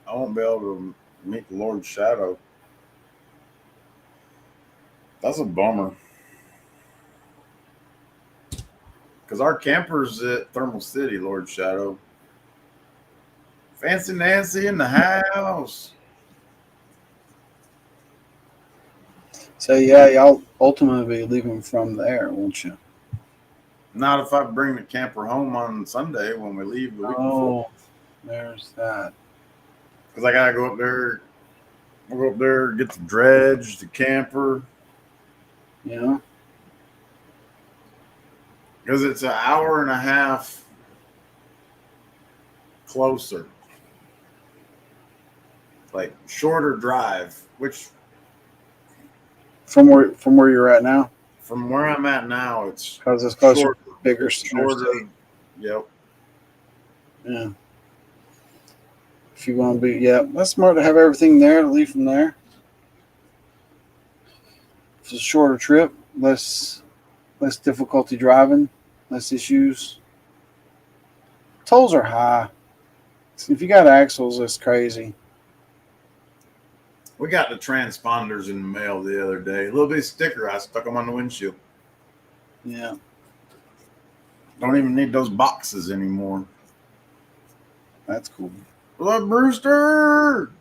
I won't be able to meet the Lord's Shadow. That's a bummer. Because our camper's at Thermal City, Lord Shadow. Fancy Nancy in the house. So yeah, y'all ultimately be leaving from there, won't you? Not if I bring the camper home on Sunday when we leave the week before. There's that. Because I gotta go up there. We'll go up there, get the dredge, the camper. Yeah. Because it's an hour and a half closer. Like shorter drive, which From where you're at now? from where I'm at now, it's Because it's closer, shorter. bigger, Shorter. Yep. Yeah. If you want to be, yeah, that's smart to have everything there to leave from there. It's a shorter trip, less difficulty driving, less issues. Tolls are high. If you got axles, that's crazy. We got the transponders in the mail the other day. A little bit of sticker. I stuck them on the windshield. Yeah. Don't even need those boxes anymore. That's cool. Hello, Brewster.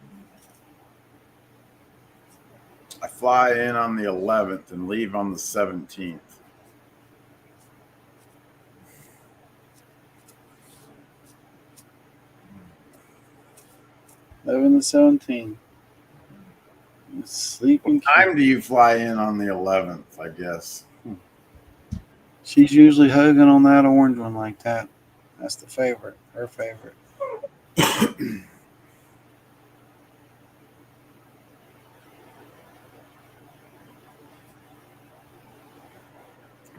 I fly in on the 11th and leave on the 17th. Eleven to 17. Sleeping. What time do you fly in on the 11th, I guess? She's usually hugging on that orange one like that. That's the favorite. Her favorite. It'd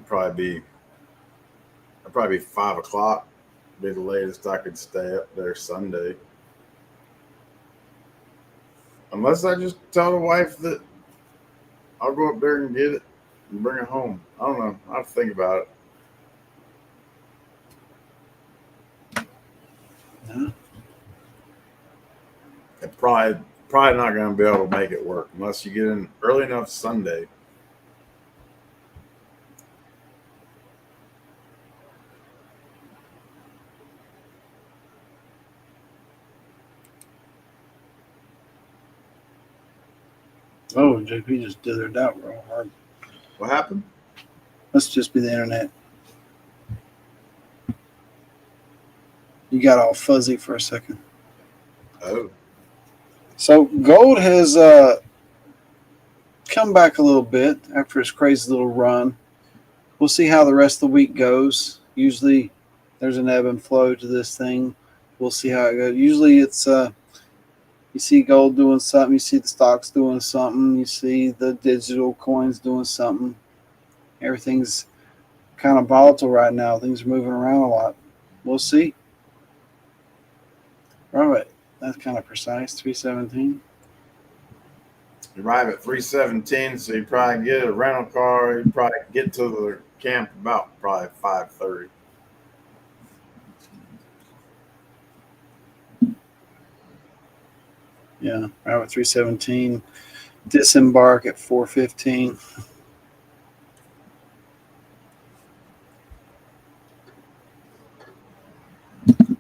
probably be 5 o'clock. Be the latest I could stay up there Sunday. Unless I just tell the wife that I'll go up there and get it and bring it home. I don't know. I'll have to think about it. Yeah. It probably not going to be able to make it work unless you get in early enough Sunday. Oh, JP just dithered out real hard. What happened? Must just be the internet. You got all fuzzy for a second. Oh. So gold has come back a little bit after his crazy little run. We'll see how the rest of the week goes. Usually there's an ebb and flow to this thing. We'll see how it goes. Usually it's you see gold doing something, you see the stocks doing something, you see the digital coins doing something. Everything's kind of volatile right now. Things are moving around a lot. We'll see. Right. That's kind of precise. 317. You arrive at 3:17, so you probably get a rental car. You probably get to the camp about probably 5:30. Yeah, right at 317. Disembark at 4:15.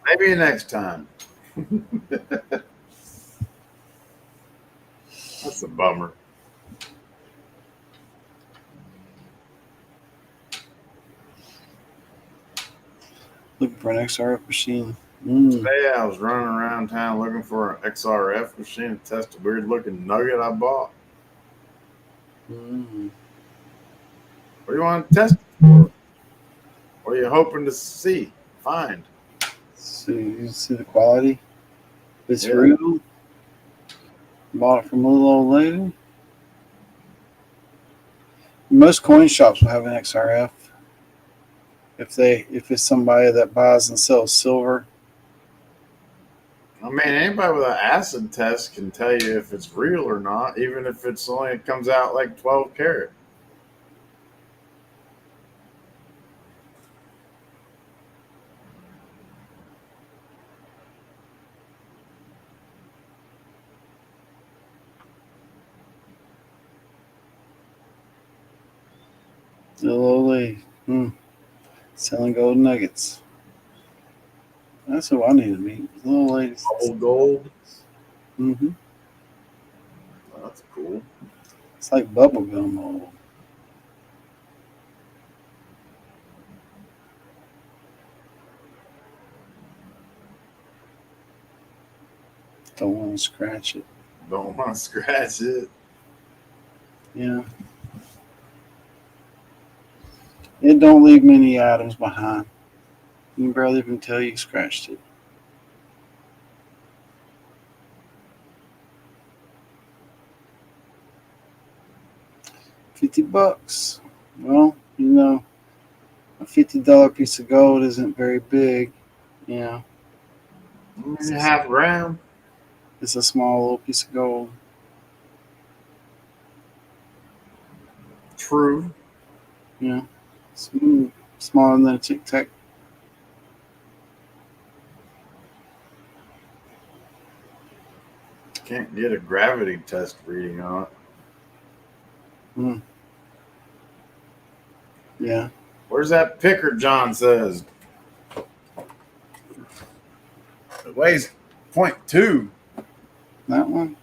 Maybe next time. That's a bummer. Looking for an XRF machine. Today I was running around town looking for an XRF machine to test a weird looking nugget I bought. Mm. What do you want to test it for? What are you hoping to find? So you see the quality? It's Yeah. real. Bought it from a little old lady. Most coin shops will have an XRF. If it's somebody that buys and sells silver. I mean, anybody with an acid test can tell you if it's real or not, even if it comes out like 12 karat. Little old lady. Selling gold nuggets. That's who I need to meet. Little ladies. Old gold. Mm-hmm. Oh, that's cool. It's like bubble gum old. Don't want to scratch it. Don't want to scratch it. Yeah. It don't leave many items behind. You can barely even tell you scratched it. $50. Well, a $50 piece of gold isn't very big. Yeah. Half gram. It's a small little piece of gold. True. Yeah. Smaller than a Tic Tac. Can't get a gravity test reading on it. Yeah. Where's that picker John says? It weighs 0.2. That one.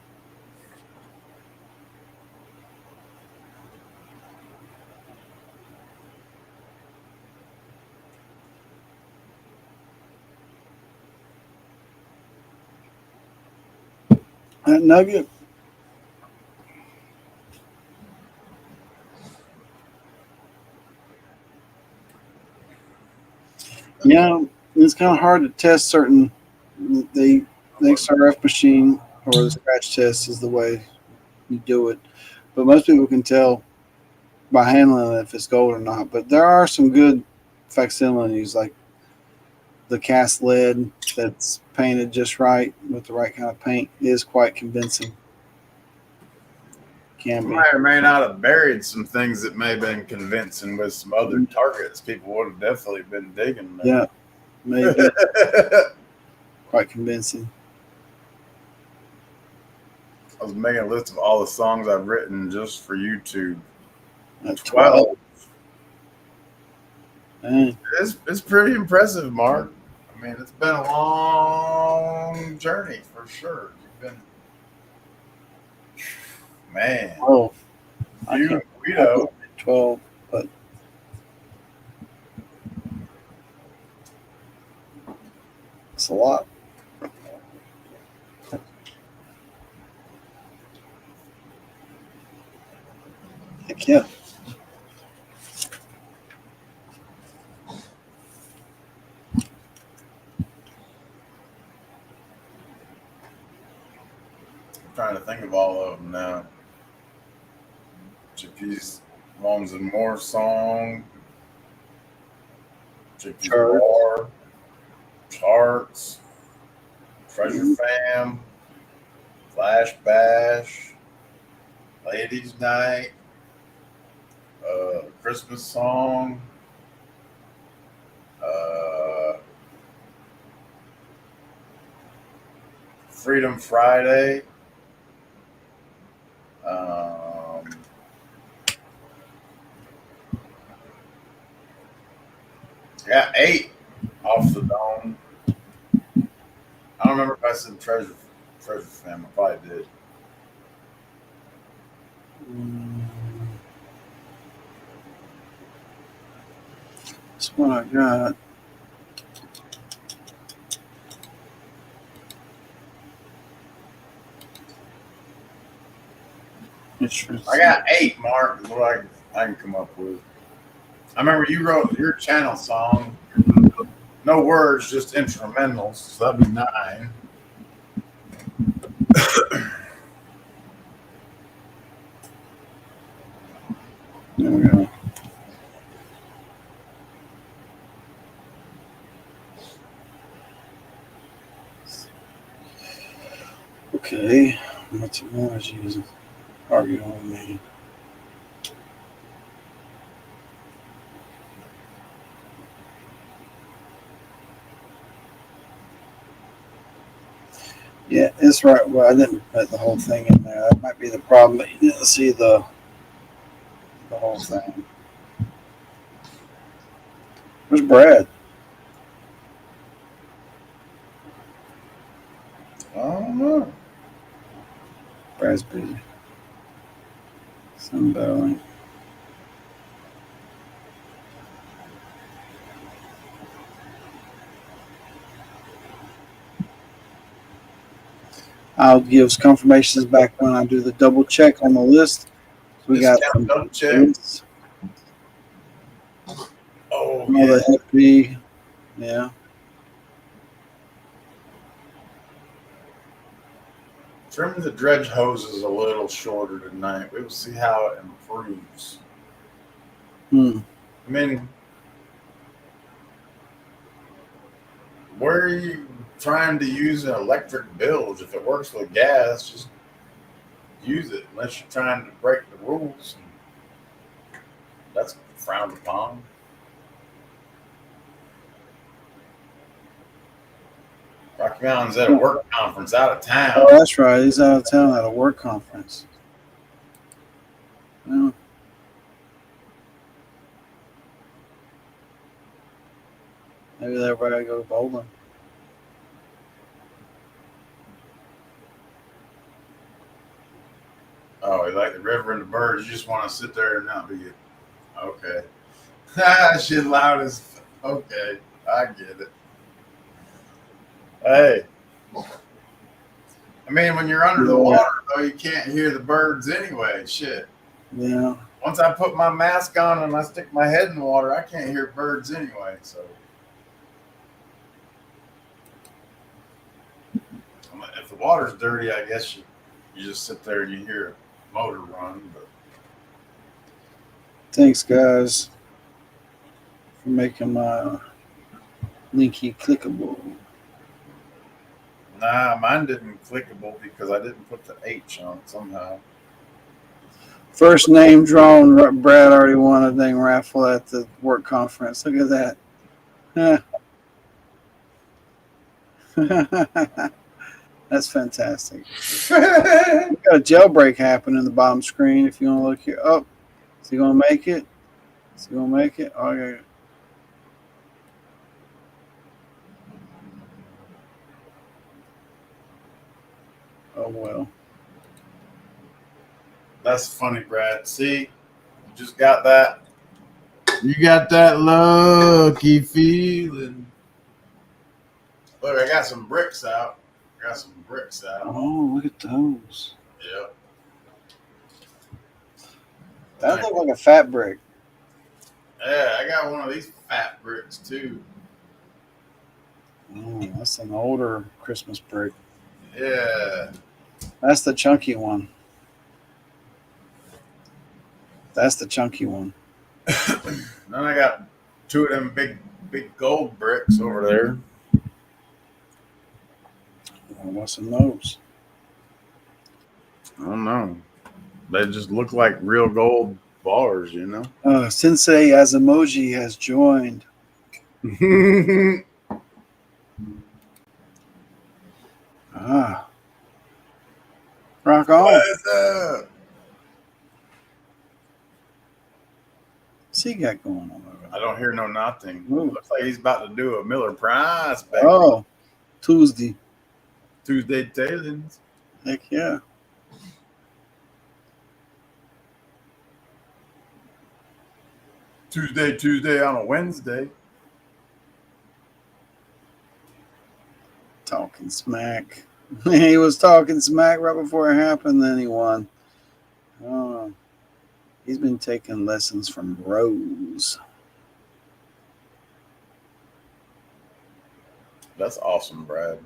That nugget. Yeah, it's kind of hard to test certain. The XRF machine or the scratch test is the way you do it, but most people can tell by handling it if it's gold or not. But there are some good facsimiles, like the cast lead that's painted just right with the right kind of paint is quite convincing. Can be. Might or may not have buried some things that may have been convincing with some other targets. People would have definitely been digging them. Yeah, maybe quite convincing. I was making a list of all the songs I've written just for YouTube. 12. Dang. It's pretty impressive, Mark. I mean, it's been a long journey for sure. You've been, man. Oh, You and Guido. 12, but it's a lot. Heck yeah. I'm trying to think of all of them now. Chippy's Moms and More song. Chippy's War. Charts. Treasure Fam. Flash Bash. Ladies Night. Christmas song. Freedom Friday. I got 8 off the dome. I don't remember if I said treasure fam. I probably did. That's what I got. I got 8, Mark, is what I can come up with. I remember you wrote your channel song. No words, just instrumentals. So that'd be 9. There we go. Okay. What technology is arguing with me? Yeah, it's right. Well, I didn't put the whole thing in there. That might be the problem. But you didn't see the whole thing. Where's Brad? I don't know. Brad's busy. Sunbelling. I'll give confirmations back when I do the double check on the list. We got some double check. lists. Oh, Another FB. Yeah. Trim the dredge hoses a little shorter tonight. We'll see how it improves. I mean, where are you trying to use an electric bilge? If it works with gas, just use it. Unless you're trying to break the rules. That's frowned upon. Rocky Mountain's at a work conference out of town. Oh, that's right. He's out of town at a work conference. Well, maybe they're ready to go bowling. Oh, you like the river and the birds. You just want to sit there and not be okay. Shit loud as okay. I get it. Hey. I mean, when you're under the water, though, you can't hear the birds anyway. Shit. Yeah. Once I put my mask on and I stick my head in the water, I can't hear birds anyway. So, if the water's dirty, I guess you just sit there and you hear a motor run. But Thanks, guys, for making my linky clickable. nah, mine didn't clickable because I didn't put the H on it somehow. First name drawn. Brad already won a dang raffle at the work conference. Look at that. That's fantastic. We got a jailbreak happening in the bottom screen. If you want to look here. Oh, is he going to make it? Is he going to make it? Oh, okay. Oh, well. That's funny, Brad. See, you just got that. You got that lucky feeling. Look, I got some bricks out. Oh, look at those. Yeah. That looked like a fat brick. Yeah, I got one of these fat bricks too. Oh, that's an older Christmas brick. Yeah. That's the chunky one. That's the chunky one. Then I got 2 of them big gold bricks over there. What's in those? I don't know. They just look like real gold bars, you know? Sensei as emoji has joined. Ah. Rock on. What is that? he got going on over I don't hear no nothing. Ooh. Looks like he's about to do a Miller Price back there? Oh, Tuesday. Tuesday tailings. Heck yeah. Tuesday on a Wednesday. Talking smack. He was talking smack right before it happened, then he won. Oh, he's been taking lessons from Rose. That's awesome, Brad.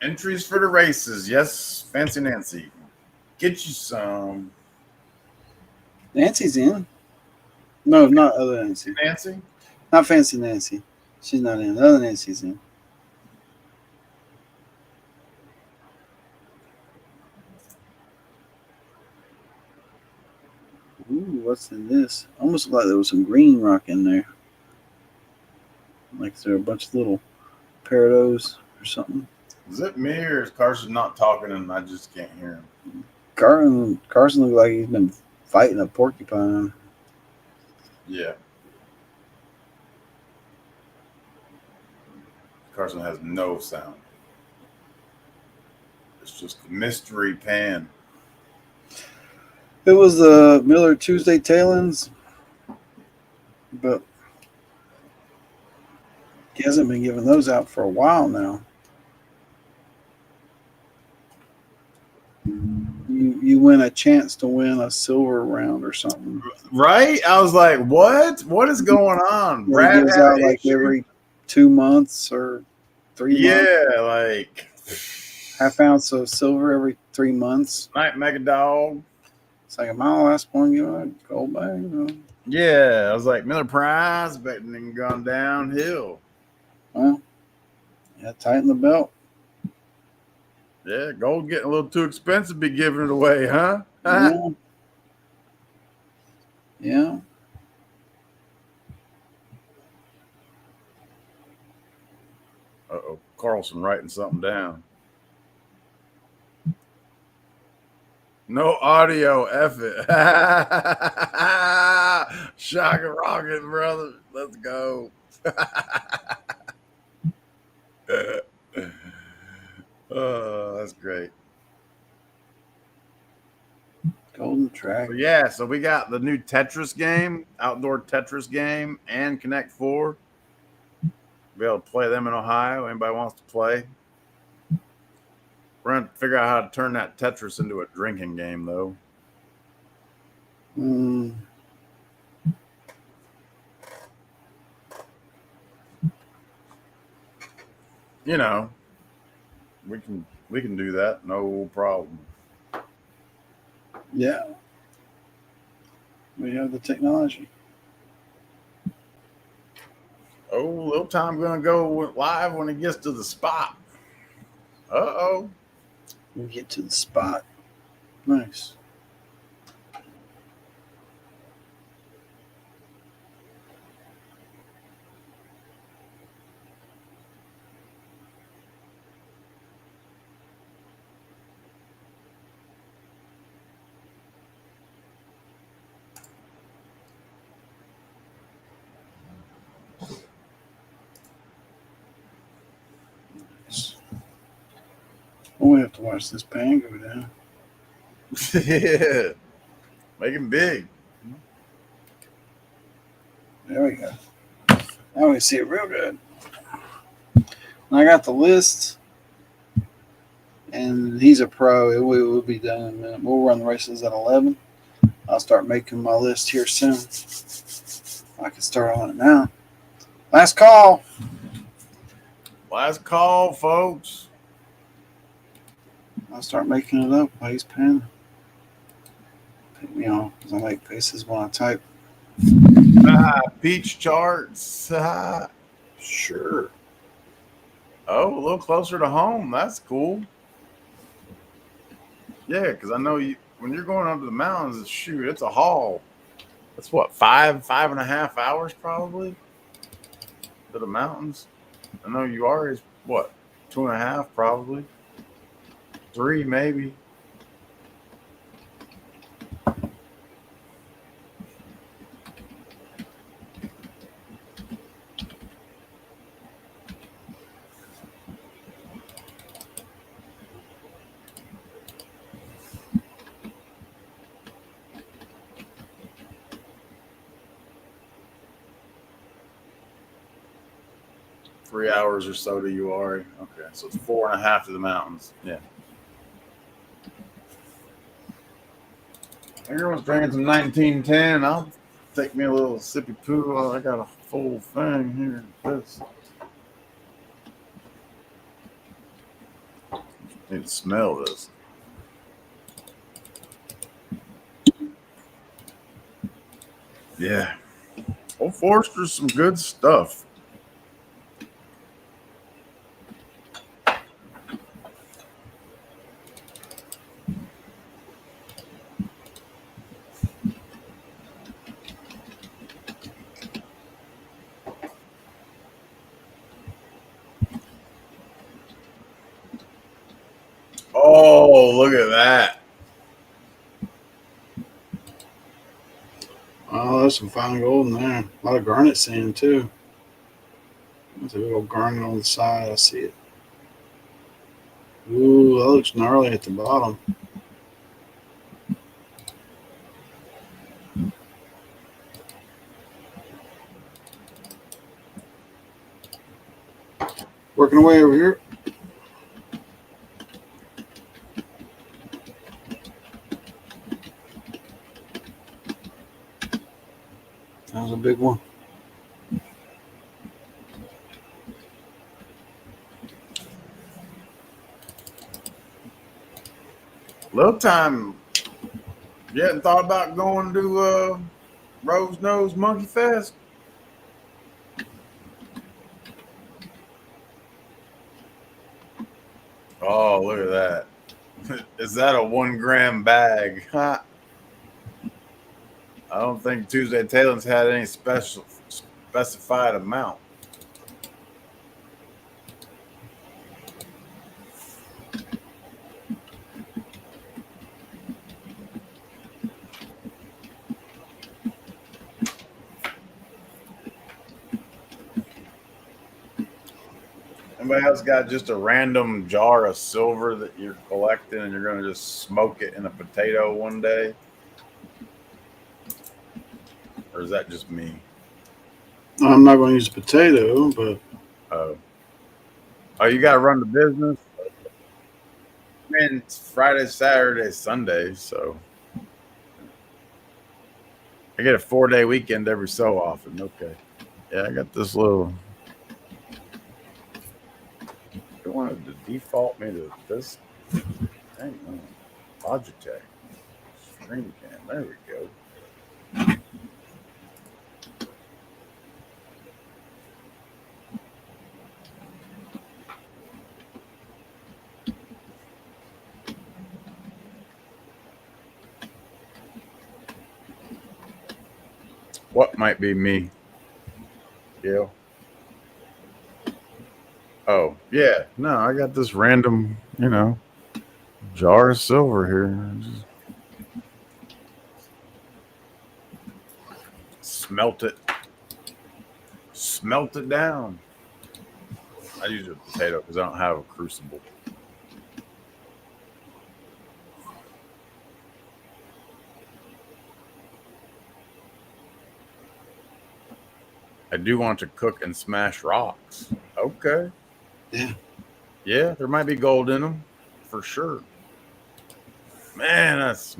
Entries for the races. Yes, Fancy Nancy. Get you some. Nancy's in. No, not other Nancy. Nancy? Not Fancy Nancy. She's not in. Other Nancy's in. Ooh, what's in this? Almost like there was some green rock in there. Like there are a bunch of little peridot or something. Is it me or is Carson not talking and I just can't hear him? Carson looked like he's been fighting a porcupine. Yeah. Carson has no sound. It's just a mystery pan. It was the Miller Tuesday tailings, but he hasn't been giving those out for a while now. You win a chance to win a silver round or something. Right? I was like, what? What is going on? He Brad gives had out an like issue? every 2 months or 3 months. Yeah, like Half ounce of silver every 3 months. Night Mega Dog. It's like, am I the last one you a gold bag? No. Yeah, I was like Miller Prize, but then gone downhill. Well, yeah, tighten the belt. Yeah, gold getting a little too expensive to be giving it away, huh? Yeah. Yeah. Uh-oh, Carlson writing something down. No audio, F it. Shock and rocket, brother. Let's go. Oh, that's great. Golden track. So yeah, so we got the new Tetris game, outdoor Tetris game, and Connect 4. Be able to play them in Ohio. Anybody wants to play? We're going to figure out how to turn that Tetris into a drinking game, though. Mm. You know, we can do that, no problem. Yeah. We have the technology. Oh, little time gonna go live when it gets to the spot. Uh-oh. We get to the spot. Nice. Oh, we have to watch this pan go down. Yeah. Make him big. There we go. Now we can see it real good. I got the list, and he's a pro. It will be done in a minute. We'll run the races at 11. I'll start making my list here soon. I can start on it now. Last call. Last call, folks. I'll start making it up while he's penning. Pick me on, because I make faces when I type. Peach charts. Sure. Oh, a little closer to home. That's cool. Yeah, because I know when you're going up to the mountains, shoot, it's a haul. That's what, 5.5 hours probably to the mountains. I know you are is what, 2.5 probably, 3 maybe. 3 hours or so to Uari. Okay, so it's 4.5 to the mountains. Yeah. Everyone's drinking some 1910. I'll take me a little sippy poo. Oh, I got a full thing here. This. Need to smell this. Yeah. Old Forester's some good stuff. Oh, look at that. Oh, there's some fine gold in there. A lot of garnet sand too. There's a little garnet on the side. I see it. Ooh, that looks gnarly at the bottom. Working away over here. That was a big one. Little time. You hadn't thought about going to Rose Nose Monkey Fest? Oh, look at that. Is that a 1 gram bag? Huh? I don't think Tuesday Tailings had any specified amount. Anybody else got just a random jar of silver that you're collecting and you're going to just smoke it in a potato one day? Or is that just me? I'm not going to use a potato, but Oh, you got to run the business? Man, it's Friday, Saturday, Sunday, so I get a 4-day weekend every so often. Okay. Yeah, I got this little. They wanted to default me to this. Hang on. Logitech. Stream cam. There we go. What might be me? Gail. Oh, yeah. No, I got this random, jar of silver here. Just smelt it. Smelt it down. I use a potato because I don't have a crucible. I do want to cook and smash rocks. Okay. yeah. Yeah, there might be gold in them for sure. Man, that's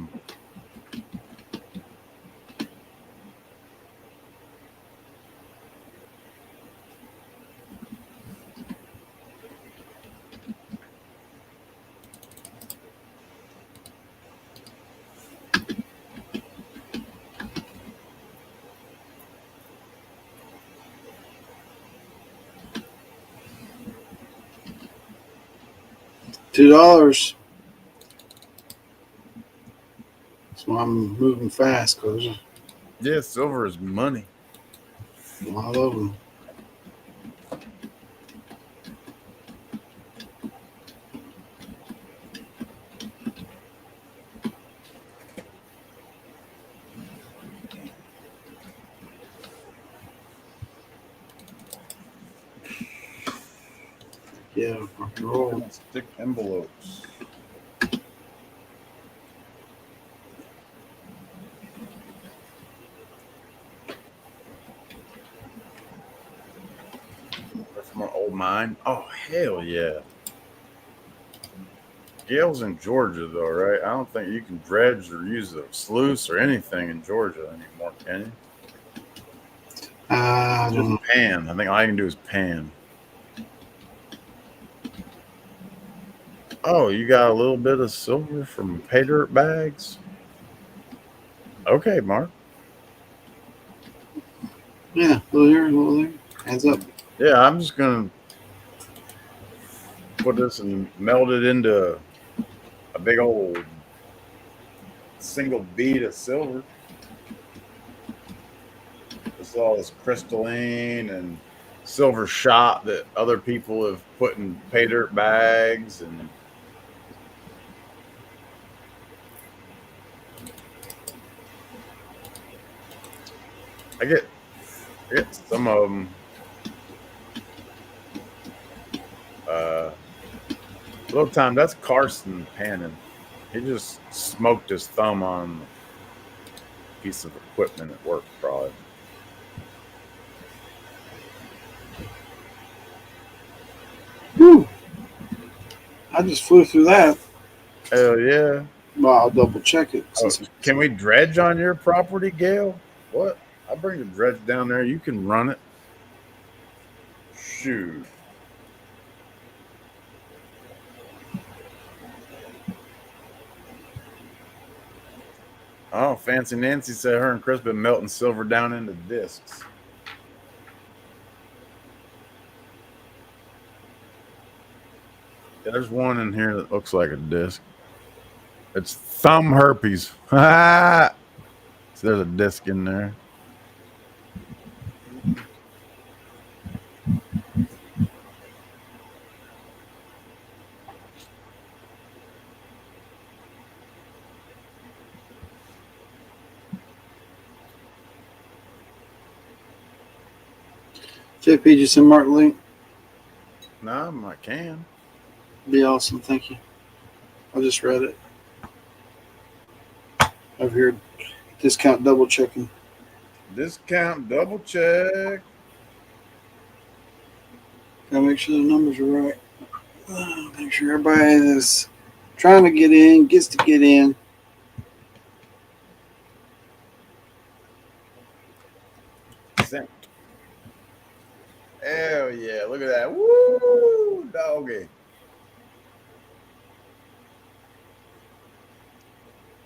$2. That's why I'm moving fast because yeah, silver is money. a lot of them. Yeah, rock and roll. Stick envelopes. from an old mine. Oh, hell yeah. Gail's in Georgia, though, right? I don't think you can dredge or use a sluice or anything in Georgia anymore, can you? I don't know. Just pan. I think all you can do is pan. Oh, you got a little bit of silver from pay dirt bags? Okay, Mark. Yeah, a little here, a little there. Hands up. Yeah, I'm just going to put this and melt it into a big old single bead of silver. This is all this crystalline and silver shot that other people have put in pay dirt bags, and I get some of them. Little time, that's Carson panning. He just smoked his thumb on a piece of equipment at work, probably. Whew. I just flew through that. Hell yeah. Well, I'll double check it. Oh, can we dredge on your property, Gail? What? I'll bring the dredge down there. You can run it. Shoot. Oh, Fancy Nancy said her and Chris been melting silver down into discs. Yeah, there's one in here that looks like a disc. It's thumb herpes. So there's a disc in there. JP, just send Mark the link. No, I can. Be awesome. Thank you. I just read it. I've heard discount double checking. Discount double check. Gotta make sure the numbers are right. Make sure everybody that's trying to get in gets to get in. Sent. Hell yeah. Look at that. Woo, doggy.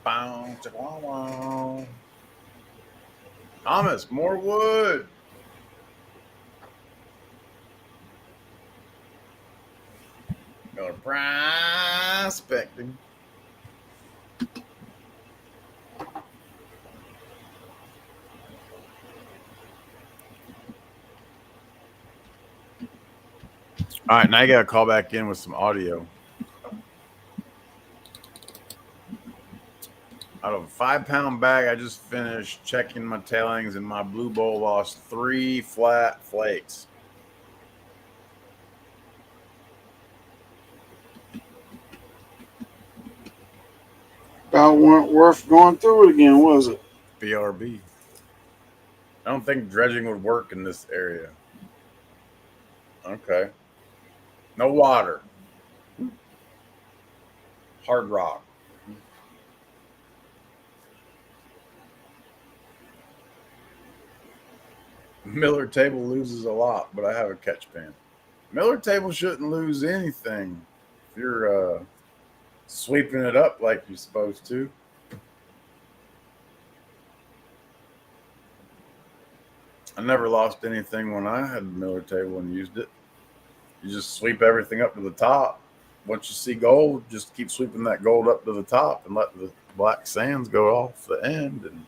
Bow, wow. Thomas, more wood. Going prospecting. All right, now you got to call back in with some audio. Out of a 5-pound bag, I just finished checking my tailings, and my blue bowl lost 3 flat flakes. About weren't worth going through it again, was it? BRB. I don't think dredging would work in this area. Okay. No water. Hard rock. Miller table loses a lot, but I have a catch pan. Miller table shouldn't lose anything if you're sweeping it up like you're supposed to. I never lost anything when I had the Miller table and used it. You just sweep everything up to the top. Once you see gold, just keep sweeping that gold up to the top and let the black sands go off the end, and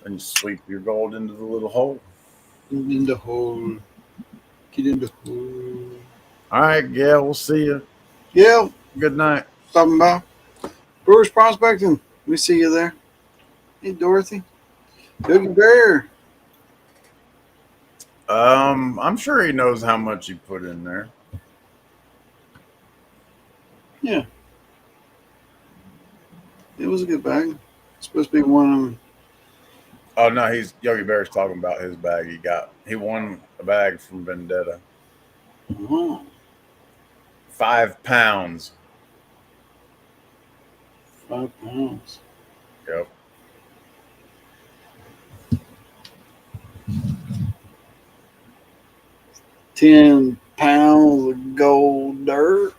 then you sweep your gold into the little hole. In the hole. Get in the hole. All right, Gail, we'll see you. Yeah, Good night. stopping by. Brewers Prospecting. We see you there. Hey, Dorothy. Yogi Bear. I'm sure he knows how much you put in there. Yeah. It was a good bag. It's supposed to be one of them. Oh no, he's Yogi Bear's talking about his bag he got. He won a bag from Vendetta. Oh, 5 pounds. 5 pounds. Yep. £10 of gold dirt.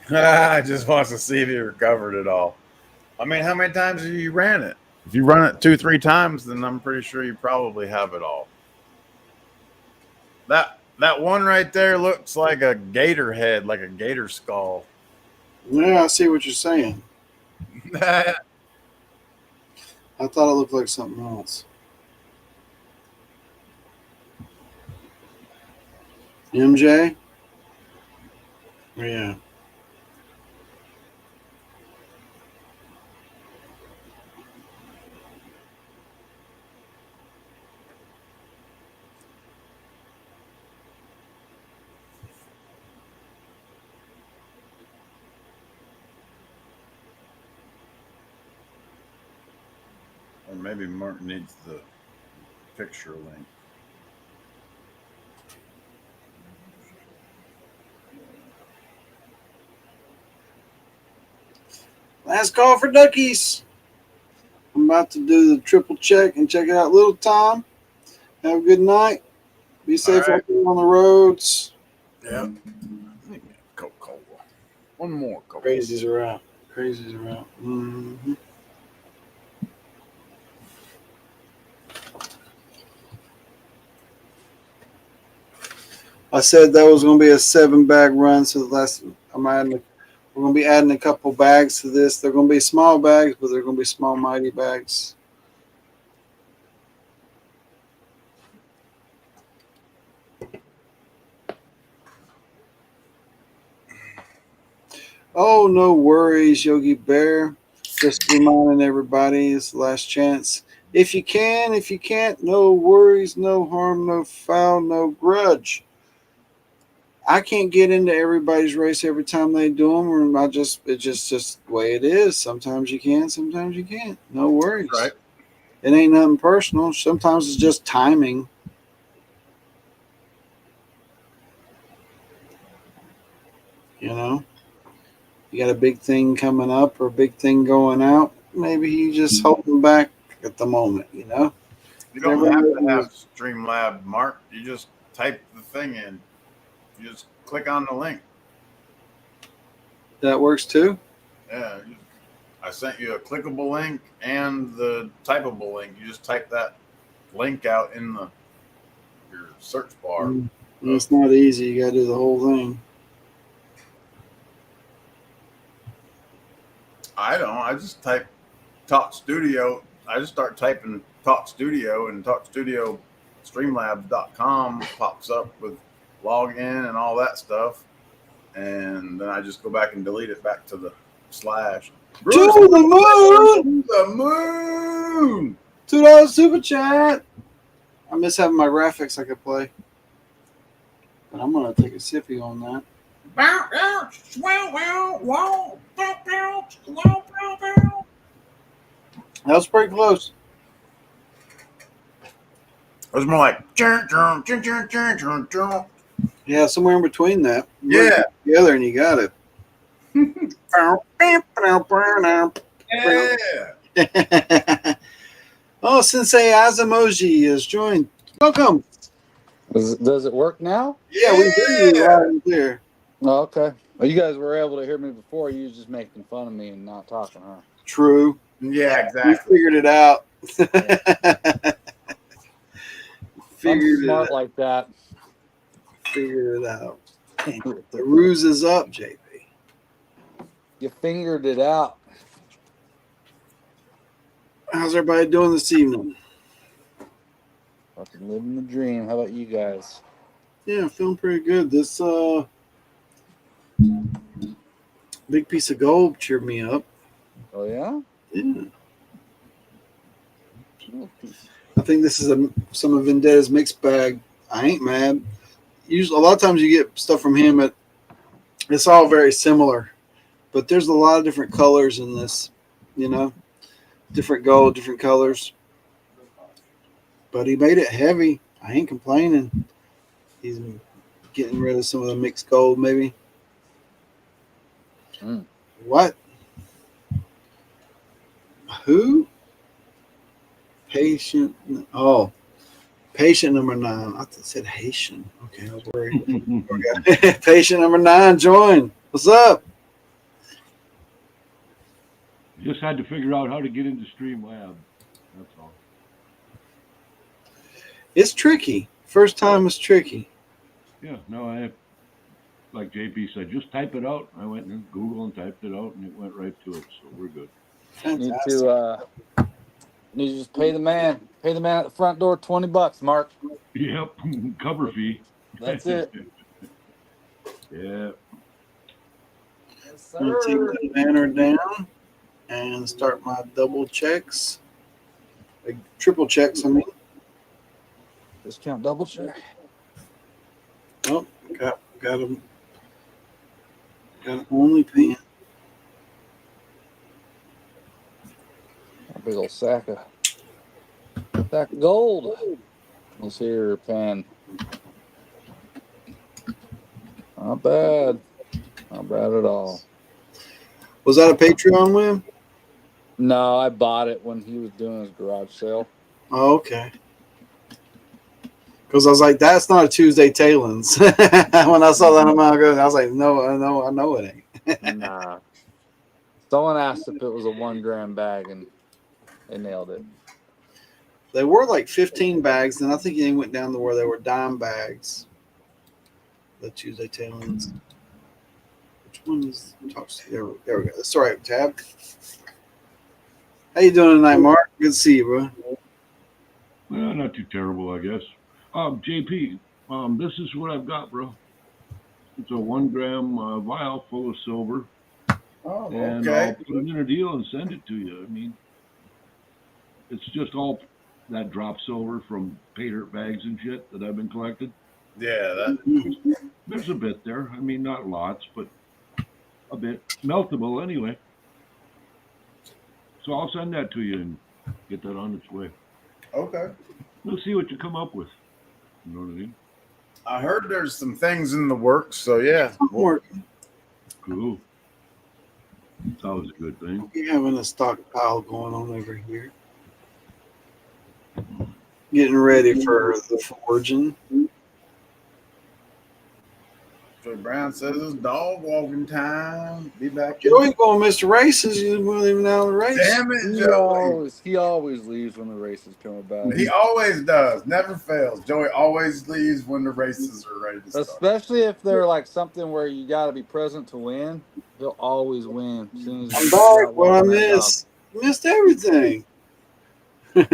I just wants to see if he recovered it all. I mean, how many times have you ran it? If you run it 2-3 times, then I'm pretty sure you probably have it all. That one right there looks like a gator head, like a gator skull. Yeah, I see what you're saying. Yeah. I thought it looked like something else. MJ? Yeah. Or maybe Mark needs the picture link. Last call for duckies. I'm about to do the triple check and check it out. Little Tom, have a good night. Be safe All right. out there on the roads. Yep. Coca-Cola. One more Coca-Cola. Crazies are out. Crazies are out. Mm-hmm. I said that was going to be a 7-bag run, so we're going to be adding a couple bags to this. They're going to be small bags, but they're going to be small, mighty bags. Oh, no worries, Yogi Bear. Just reminding everybody it's the last chance. If you can, if you can't, no worries, no harm, no foul, no grudge. I can't get into everybody's race every time they do them, or it's just the way it is. Sometimes you can, sometimes you can't. No worries. Right. It ain't nothing personal. Sometimes it's just timing. You know, you got a big thing coming up or a big thing going out. Maybe you just holding back at the moment. You know, You don't have to have Streamlab, Mark. You just type the thing in. You just click on the link. That works too. Yeah. I sent you a clickable link and the typable link. You just type that link out in your search bar. It's not easy. You got to do the whole thing. I don't. I just type Talk Studio. I just start typing Talk Studio, and Talk Studio Streamlabs.com pops up with login and all that stuff. And then I just go back and delete it back to the slash. To the moon! To the moon! $2 super chat. I miss having my graphics I could play. But I'm going to take a sippy on that. That was pretty close. It was more like Yeah, somewhere in between that. yeah. Together and you got it. Yeah. Oh, Sensei Azamoji has joined. Welcome. Does it work now? Yeah, we hear you loud and clear. Oh, okay. Well, you guys were able to hear me before. You was just making fun of me and not talking, huh? True. Yeah, We exactly. figured it out. I'm smart like that. Figured it out. The ruse is up, JP. You fingered it out. How's everybody doing this evening? Fucking living the dream. How about you guys? Yeah, feeling pretty good. This big piece of gold cheered me up. Oh, yeah? Yeah. I think this is some of Vendetta's mixed bag. I ain't mad. Usually, a lot of times you get stuff from him it's all very similar, but there's a lot of different colors in this, different gold, different colors. But he made it heavy. I ain't complaining. He's getting rid of some of the mixed gold, maybe. What? Who? Patient. Oh, patient number 9. I said Haitian. Okay, I was worried. Okay. Patient number 9, join. What's up? Just had to figure out how to get into Streamlab. That's all. It's tricky. First time is tricky. Yeah, no, like JP said, just type it out. I went in Google and typed it out, and it went right to it. So we're good. Fantastic. Need to just pay the man at the front door $20, Mark. Yep, cover fee. That's it. Yeah. Yes, I'm going to take the banner down and start my double checks. Triple checks, I mean. Discount double check. Oh, got them. Got an only pen. A big old sack of gold. Let's hear pen. Not bad. Not bad at all. Was that a Patreon win? No, I bought it when he was doing his garage sale. Oh, okay. Because I was like, that's not a Tuesday Tailings. When I saw that amount ago, I was like, no, I know it ain't. Nah. Someone asked if it was a 1 gram bag, and they nailed it. They were like 15 bags, and I think they went down to where they were dime bags. The Tuesday Tailings. Which one is there we go. That's all right, Tab. How you doing tonight, Mark? Good to see you, bro. Well, not too terrible, I guess. JP, this is what I've got, bro. It's a 1 gram vial full of silver. Oh, And okay. I'll put it in a deal and send it to you. I mean, it's just all that drop silver from pay dirt bags and shit that I've been collecting. Yeah, There's a bit there. I mean, not lots, but a bit. Meltable anyway. So I'll send that to you and get that on its way. okay. We'll see what you come up with. You know what I mean? I heard there's some things in the works, so yeah. Cool. It's always a good thing. We're having a stockpile going on over here. Getting ready for the forging. Joey Brown says it's dog walking time. Be back. Joey going to miss the races. You won't even know the race. Damn it, Joey. He always leaves when the races come about. He always does. Never fails. Joey always leaves when the races are ready to start. Especially if they're like something where you got to be present to win. He'll always win. As soon as I'm back. What I missed? Missed everything. You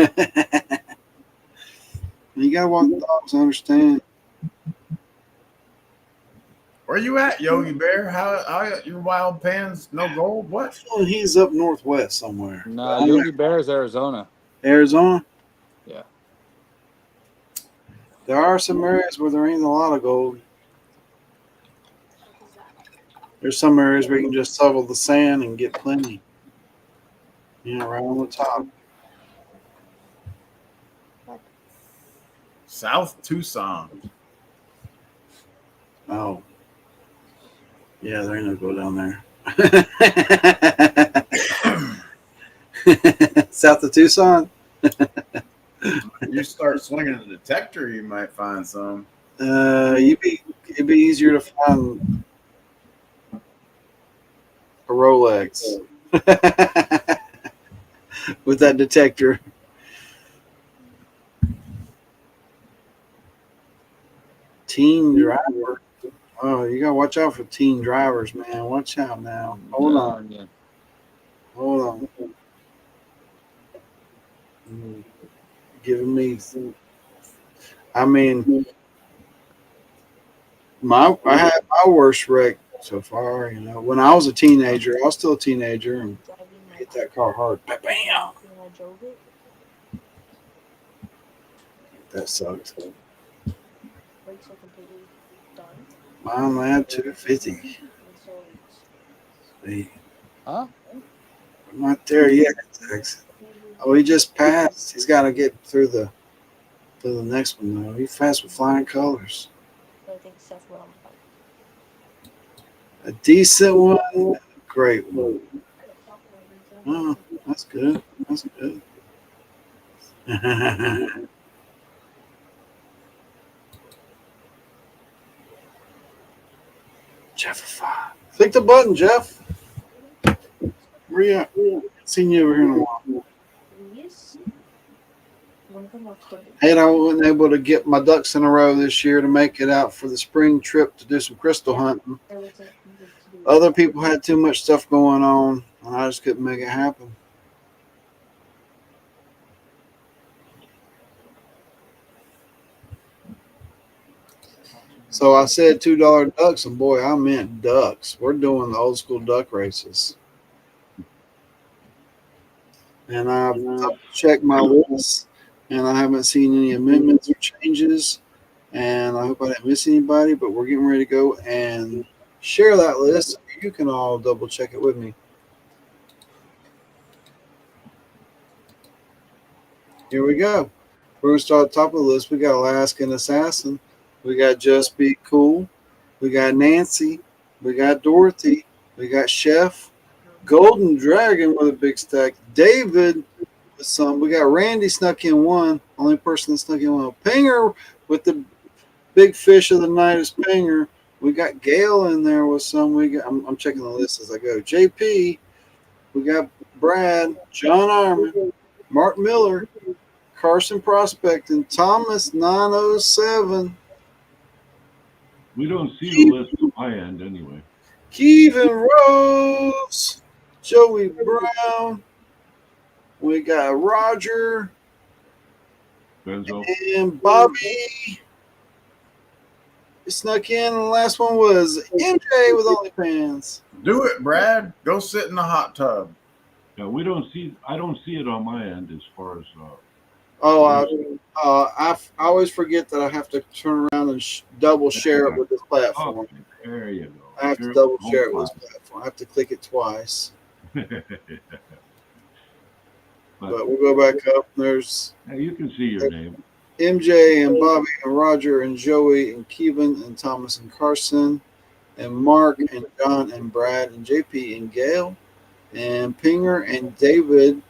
got to walk the dogs, I understand. Where you at, Yogi Bear? How your wild pans? No gold? What? Oh, he's up northwest somewhere. No, Yogi Bear is Arizona. Arizona? Yeah. There are some areas where there ain't a lot of gold. There's some areas where you can just shovel the sand and get plenty. Right on the top. South Tucson. Oh. Yeah, there ain't no gold down there. South of Tucson? You start swinging a detector, you might find some. It'd be easier to find a Rolex with that detector. Teen driver. Oh, you gotta watch out for teen drivers, man. Watch out now. Hold on. Giving me. I mean, I had my worst wreck so far. When I was a teenager, I was still a teenager and hit that car hard. Bam! That sucked. Like so completely done. Mine lab 250. And so Sweet. Huh? I'm not there yet, Tex. Oh, he just passed. He's got to get through the next one though. He's fast with flying colors. I think Seth went on the bike. A decent one, great one. Oh, that's good. That's good. Jeff, click the button, Jeff. Where you at? Seen you over here in a while. Yes. One of them left footed. Hey, I wasn't able to get my ducks in a row this year to make it out for the spring trip to do some crystal hunting. There wasn't anything to do. Other people had too much stuff going on, and I just couldn't make it happen. So I said $2 ducks, and boy, I meant ducks. We're doing the old school duck races. And I've checked my list, and I haven't seen any amendments or changes. And I hope I didn't miss anybody, but we're getting ready to go and share that list. You can all double check it with me. Here we go. We're going to start at the top of the list. We got Alaskan Assassin. We got Just Be Cool. We got Nancy. We got Dorothy. We got Chef. Golden Dragon with a big stack. David with some. We got Randy snuck in one. Only person that snuck in one. Pinger with the big fish of the night is Pinger. We got Gail in there with some. I'm checking the list as I go. JP. We got Brad. John Armin. Mark Miller. Carson Prospect and Thomas 907. We don't see the list on my end anyway. Kevin Rose. Joey Brown. We got Roger. Benzo. And Bobby snuck in. And the last one was MJ with OnlyFans. Do it, Brad. Go sit in the hot tub. Yeah, we don't see. I don't see it on my end as far as. I always forget that I have to turn around and double share it with this platform. Okay, there you go. I have to double share it with this platform. I have to click it twice. But we'll go back up. There's you can see your name. MJ and Bobby and Roger and Joey and Kevin and Thomas and Carson and Mark and John and Brad and JP and Gail and Pinger and David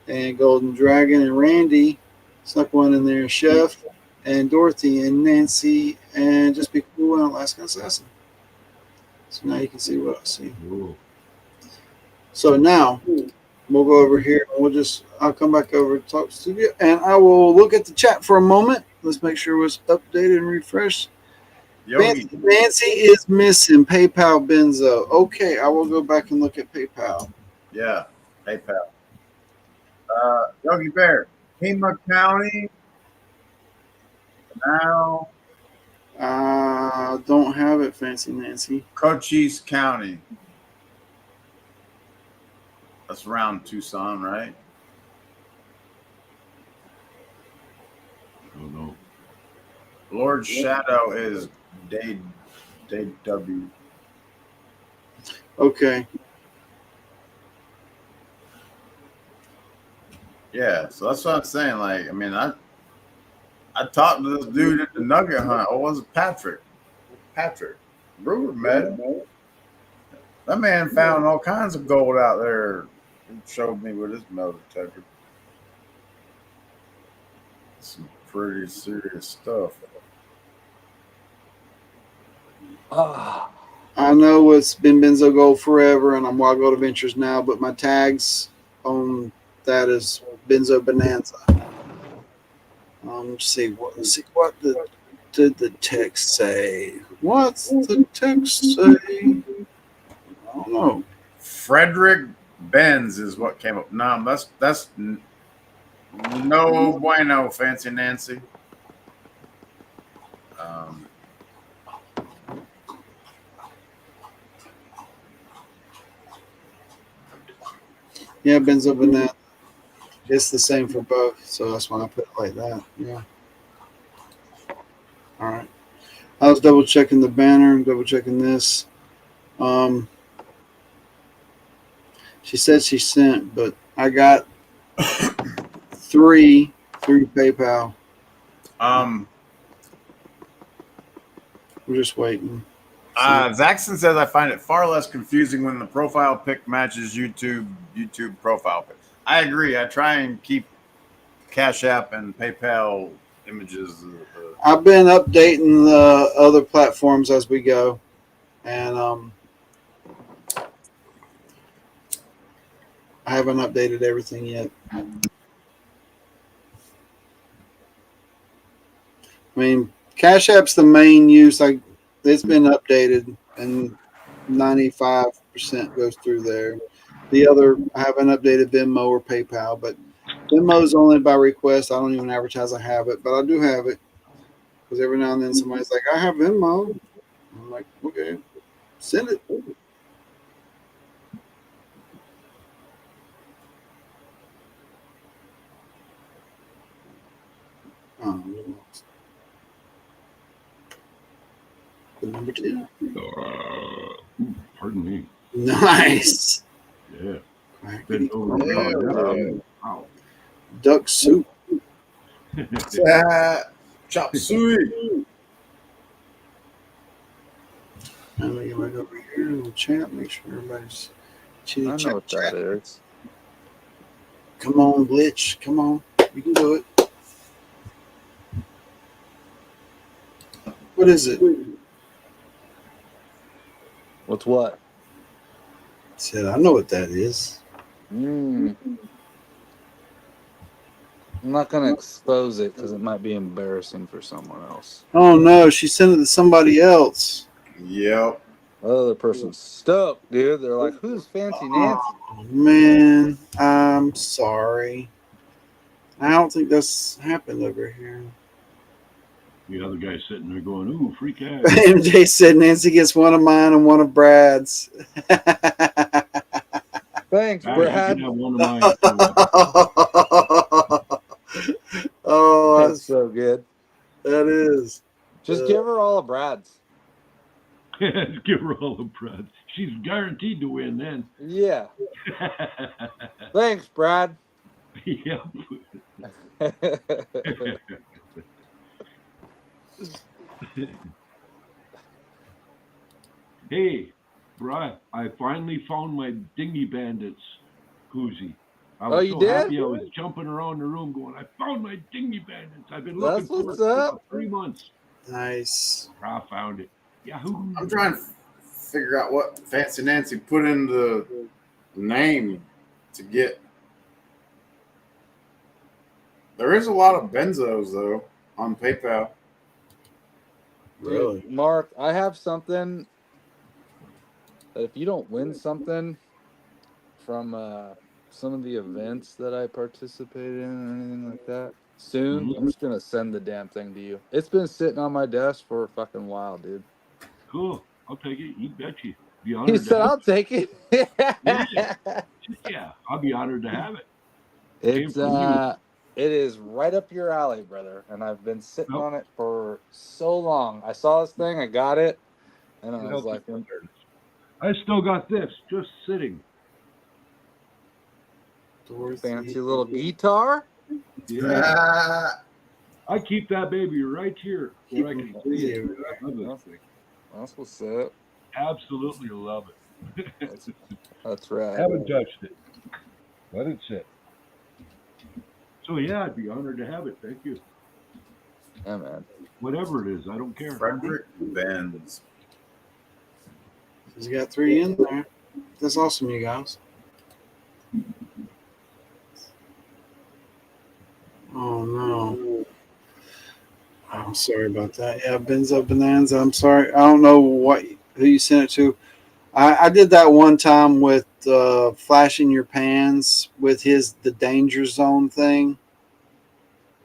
and Golden Dragon and Randy. Snuck one in there. Chef and Dorothy and Nancy and Just Be Cool and Alaskan Assassin. So now you can see what I see. Ooh. So now we'll go over here and I'll come back over to Talk Studio and I will look at the chat for a moment. Let's make sure it's updated and refreshed. Yogi. Nancy is missing PayPal Benzo. Okay, I will go back and look at PayPal. Yeah, PayPal. Yogi Bear. Pima County. Now. Don't have it, Fancy Nancy. Cochise County. That's around Tucson, right? I don't know. Lord Shadow is W. Okay. Yeah, so that's what I'm saying. Like, I mean, I talked to this dude at the nugget hunt. Oh, was it Patrick? Patrick. Brewer met him. That man found all kinds of gold out there. He showed me with his metal detector. Some pretty serious stuff. I know it's been BenzoGold forever, and I'm Wild Gold Adventures now, but my tags on that is BenzoBonanza. Let's see what did the text say? What's the text say? I don't know. Frederick Benz is what came up. No, that's no bueno, Fancy Nancy. Yeah, BenzoBonanza. It's the same for both, so that's why I put it like that. Yeah. I was double checking the banner and double checking this. She said she sent, but I got three through PayPal. We're just waiting. Zaxton says I find it far less confusing when the profile pic matches YouTube profile pic. I agree. I try and keep Cashapp and PayPal images. I've been updating the other platforms as we go, and I haven't updated everything yet. I mean, Cash App's the main use. Like, it's been updated, and 95% goes through there. The other, I haven't updated Venmo or PayPal, but Venmo is only by request. I don't even advertise I have it, but I do have it because every now and then somebody's like, "I have Venmo." I'm like, "Okay, send it." Number 2. Pardon me. Nice. Yeah. Crackety Bent over down. Wow. duck soup. Chop suey. I'm gonna get back over here in the chat. Make sure everybody's chitty I know what that is. Come on, Glitch. Come on. You can do it. What is it? What's what? I said, I know what that is. I'm not going to expose it because it might be embarrassing for someone else. Oh, no. She sent it to somebody else. Yep. Other person's stoked, dude. They're like, who's Fancy Nancy? Oh, man. I'm sorry. I don't think that's happened over here. The other guy's sitting there going, ooh, free cash. MJ said Nancy gets one of mine and one of Brad's. Thanks, Gosh, Brad. you can have one of mine too. Oh, That's so good. that is. Just give her all of Brad's. Give her all the bread. She's guaranteed to win then. Yeah. Thanks, Brad. Yep. Hey, Brad, I finally found my Dinghy Bandits koozie. I was so happy I was jumping around the room going, I found my Dinghy Bandits. I've been looking for it for about 3 months. Nice. I found it. Yahoo. I'm trying to figure out what Fancy Nancy put in the name to get. There is a lot of benzos, though, on PayPal. Really? Dude, Mark, I have something that if you don't win something from some of the events that I participated in or anything like that, soon, I'm just going to send the damn thing to you. It's been sitting on my desk for a fucking while, dude. Cool. I'll take it. You betcha. Be He honored said, I'll take it. Yeah, I'll be honored to have it. It's it is right up your alley, brother. And I've been sitting on it for so long. I saw this thing, I got it, and I was like, I still got this just sitting. Fancy little guitar. Yeah. I keep that baby right here where I can see it. I love this thing. That's what's up. Absolutely love it. That's right. Haven't touched it. Let it sit. So yeah, I'd be honored to have it. Thank you. Yeah, man. Whatever it is, I don't care. Frederick Benz. He's got 3 in there. That's awesome, you guys. Oh, no. I'm sorry about that. Yeah, BenzoBonanza. I'm sorry. I don't know who you sent it to. I did that one time with flashing your pans with the danger zone thing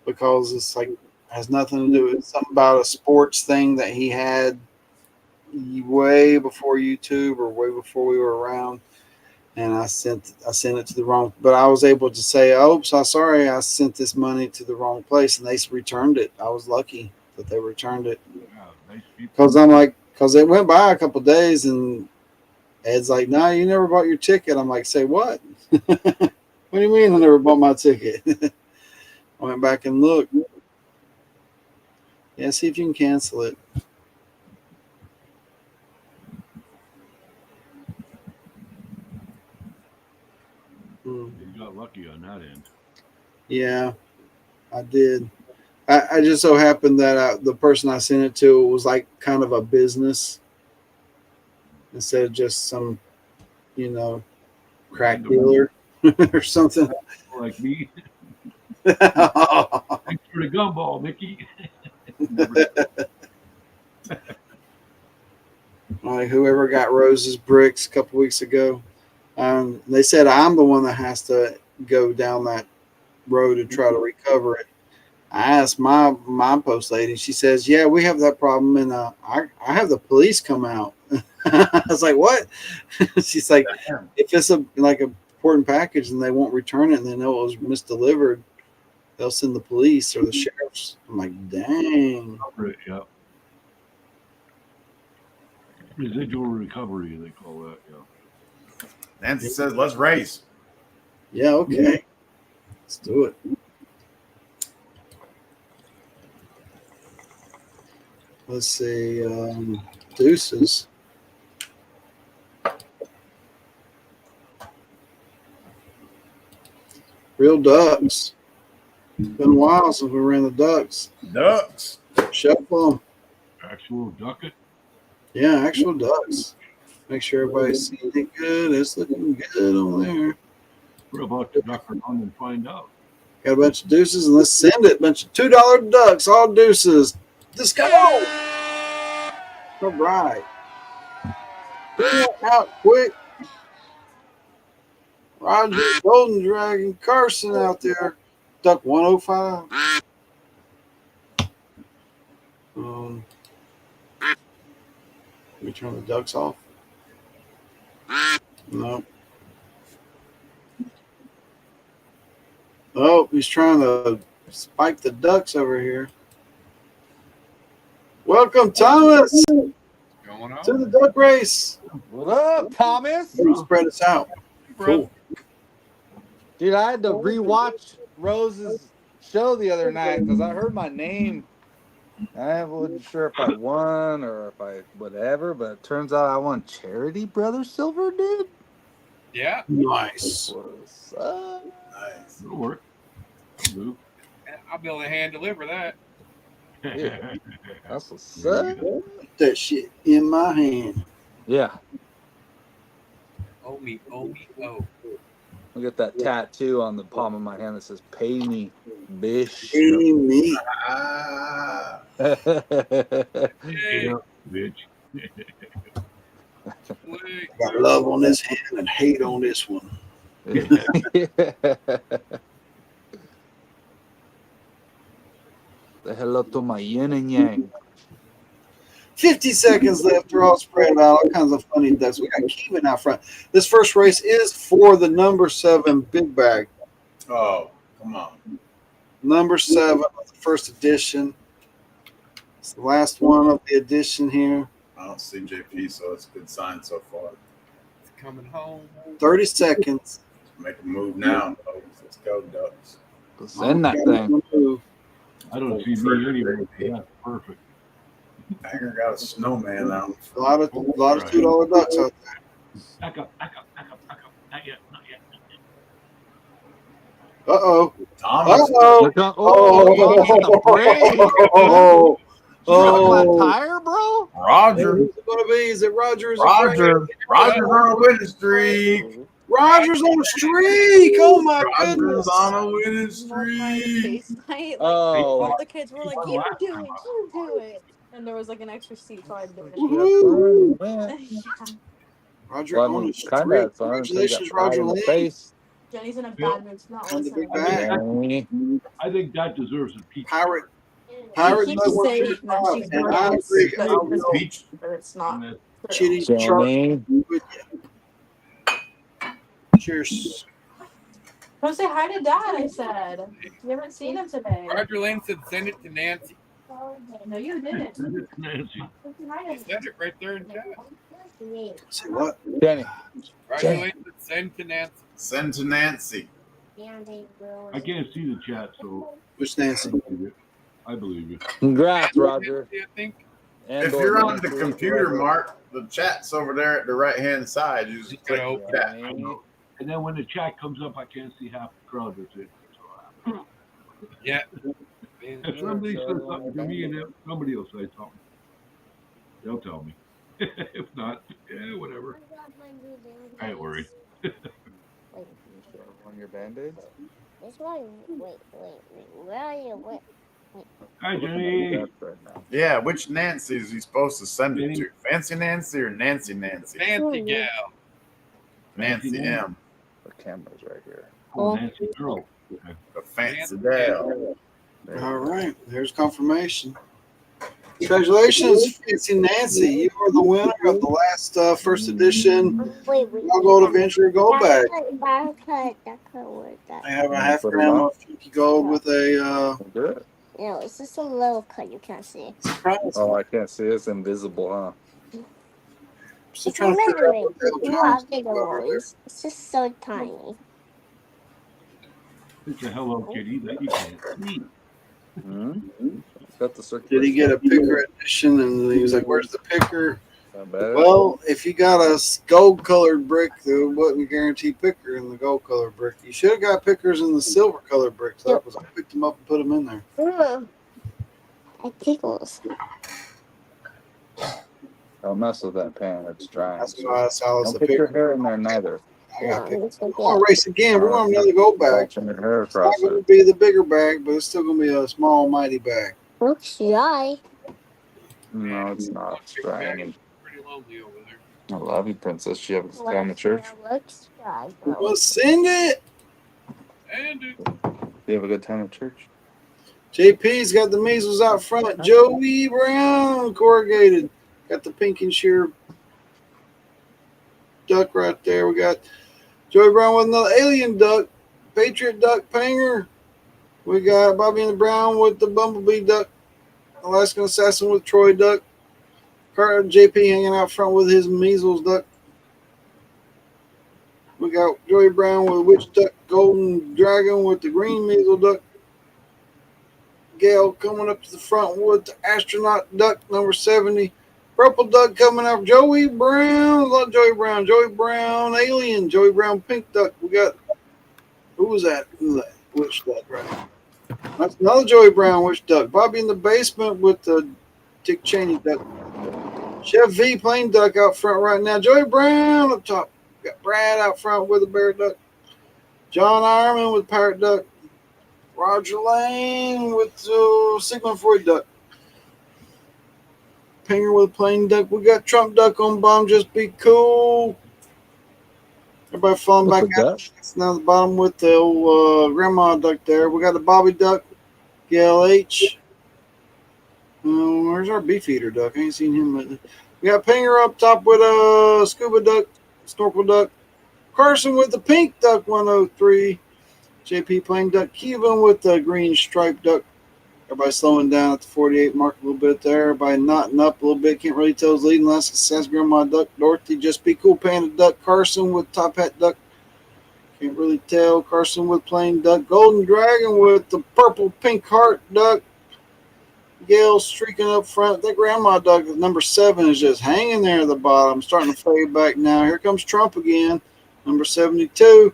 because it's like has nothing to do with something about a sports thing that he had way before YouTube or way before we were around. And I sent it to the wrong, but I was able to say, "Oh, so sorry, I sent this money to the wrong place," and they returned it. I was lucky that they returned it. Yeah, nice people. Because I'm like, because it went by a couple of days and Ed's like, "Nah, you never bought your ticket." I'm like, "Say what? What do you mean I never bought my ticket?" I went back and looked. Yeah, see if you can cancel it. You got lucky on that end. Yeah, I did. I just so happened that the person I sent it to was like kind of a business instead of just some, crack dealer or something. Like me. Thanks for the gumball, Mickey. Like whoever got Rose's bricks a couple weeks ago, they said I'm the one that has to go down that road to try to recover it. I asked my post lady. She says, "Yeah, we have that problem, and I have the police come out." I was like, "What?" She's like, "If it's a important package and they won't return it, and they know it was misdelivered, they'll send the police or the sheriffs." I'm like, "Dang." Yeah. Residual recovery, they call that. Yeah. Nancy says, "Let's race." Yeah. Okay. Let's do it. Let's see. Deuces. Real ducks. It's been a while since we ran the ducks. Ducks. Shuffle them. Actual ducket. Yeah, actual ducks. Make sure everybody's seeing it good. It's looking good on there. We're about to duck around and find out. Got a bunch of deuces, and let's send it. Bunch of $2 ducks, all deuces. Let's go. All right. Out quick. Roger, Golden Dragon, Carson out there. Duck 105. Let me turn the ducks off. No. Oh, he's trying to spike the ducks over here. Welcome, Thomas, Going on? to the duck race. What up, Thomas? Spread us out. Cool. Dude, I had to rewatch Rose's show the other night because I heard my name. I wasn't sure if I won or if I whatever, but it turns out I won Charity Brother Silver, dude. Yeah. Nice. What's up? Nice. It'll work. I'll be able to hand deliver that. Yeah. That's what's up. Put that shit in my hand. Yeah. Oh me. Look at that tattoo on the palm of my hand that says "Pay me, bitch." Hey, me. Ah. Hey, Yeah, bitch. wait. Got love on this hand and hate on this one. Say hello to my yin and yang. 50 seconds left. They're all spread out. All kinds of funny ducks. We got Kevin out front. This first race is for the number 7 big bag. Oh, come on. Number 7 of the first edition. It's the last one of the edition here. I don't see JP, so it's a good sign so far. It's coming home. 30 seconds. Make a move now, folks. Let's go, Ducks. Send that thing. I don't see me anywhere. That's perfect. Hanger got a snowman out. A lot of $2 ducks out there. Back up. Not yet. Uh-oh. Thomas. Oh, flat tire, bro. Roger. Who's it going to be? Is it Roger? Roger's on a winning streak. Roger's on a streak. Oh, my Roger's goodness. on a winning streak. All the kids were like, "You do it," and there was like an extra seat, so I did it. Yeah. Roger Well, on a kind streak. of fun. Congratulations, Roger Lane. Face. Jenny's in a bad mood. She's not On the listening. big bag. I think that deserves a peach. Pirate. She keeps saying that she's And I biased, agree. but it's not. Chitty Jenny. Charlie with you. Cheers. Come say hi to Dad, I said. You haven't seen him today. Roger Lane said send it to Nancy. No, you didn't. Nancy. You said it right there in chat. Say what? Jenny. Congratulations, send to Nancy. Send to Nancy. I can't see the chat, so Which Nancy? I believe you. Congrats, Roger. Nancy, I think. If you're on the computer, Mark, the chat's over there at the right-hand side. You just click the chat. I know. And then when the chat comes up, I can't see half the crowd that's in. So, Yeah. if somebody says something to me and then somebody will say something, they'll tell me. If not, yeah, whatever. I ain't worried. On your band-aids? This one. Wait. Where are you? Wait. Hi, Jenny. Yeah, which Nancy is he supposed to send it Jenny. to? Fancy Nancy or Nancy Nancy? Fancy gal. Nancy M. The camera's right here. Oh, Nancy girl. Okay. The fancy gal. All right, there's confirmation. Congratulations, Fancy Nancy. You are the winner of the last first edition BenzoGold Adventure Gold Bag. I have a half gram of Funky Gold with a No, it's just a little cut you can't see. surprise. Oh, I can't see. It's invisible, huh? Still trying to figure out what the hell You John's have bigger over there. ones. It's just so tiny. It's a Hello Kitty that you can't see. Got the Did he get a picker edition? And he was like, "Where's the picker?" Not bad. Well, if you got a gold-colored brick, there wasn't a guaranteed picker in the gold-colored brick. You should have got pickers in the silver-colored brick. So that was, I picked them up and put them in there. It tickles. Don't mess with that pan. It's dry. That's why I saw Don't the put your picker. hair in there neither. I got pickers. We're going to race again. We're going to have another gold bag. Watching your hair It's not across going it. to be the bigger bag, but it's still going to be a small, mighty bag. Looks dry. No, it's not. It's dry. Pretty lonely over there. I love you, Princess. You have a time at church? Looks dry. Well, send it. And You have a good time at church? JP's got the measles out front. Joey Brown, corrugated. Got the pink and sheer duck right there. We got Joey Brown with another alien duck. Patriot duck panger. We got Bobby and the Brown with the bumblebee duck. Alaskan assassin with Troy duck. Carter JP hanging out front with his measles duck. We got Joey Brown with witch duck. Golden dragon with the green measles duck. Gail coming up to the front with the astronaut duck number 70. Purple duck coming up. Joey Brown. Love Joey Brown. Joey Brown alien. Joey Brown pink duck. We got, who was that? Witch duck, right? That's another Joey Brown witch duck. Bobby in the basement with the Dick Cheney duck. Chef V plain duck out front right now. Joey Brown up top. Got Brad out front with a bear duck. John Ironman with parrot duck. Roger Lane with Sigmund Freud duck. Pinger with plain duck. We got Trump duck on bomb. Just be cool. Everybody falling back out. It's now the bottom with the old grandma duck there. We got the Bobby duck. Gail H. Where's our beef eater duck? I ain't seen him lately. We got Pinger up top with a scuba duck, snorkel duck. Carson with the pink duck 103. JP plain duck. Kevin with the green striped duck. Everybody slowing down at the 48 mark a little bit there. Everybody knotting up a little bit. Can't really tell who's leading unless it says grandma duck. Dorothy, just be cool, panda duck. Carson with top hat duck. Can't really tell. Carson with plain duck. Golden dragon with the purple pink heart duck. Gail streaking up front. That grandma duck number 7 is just hanging there at the bottom. Starting to fade back now. Here comes Trump again. Number 72.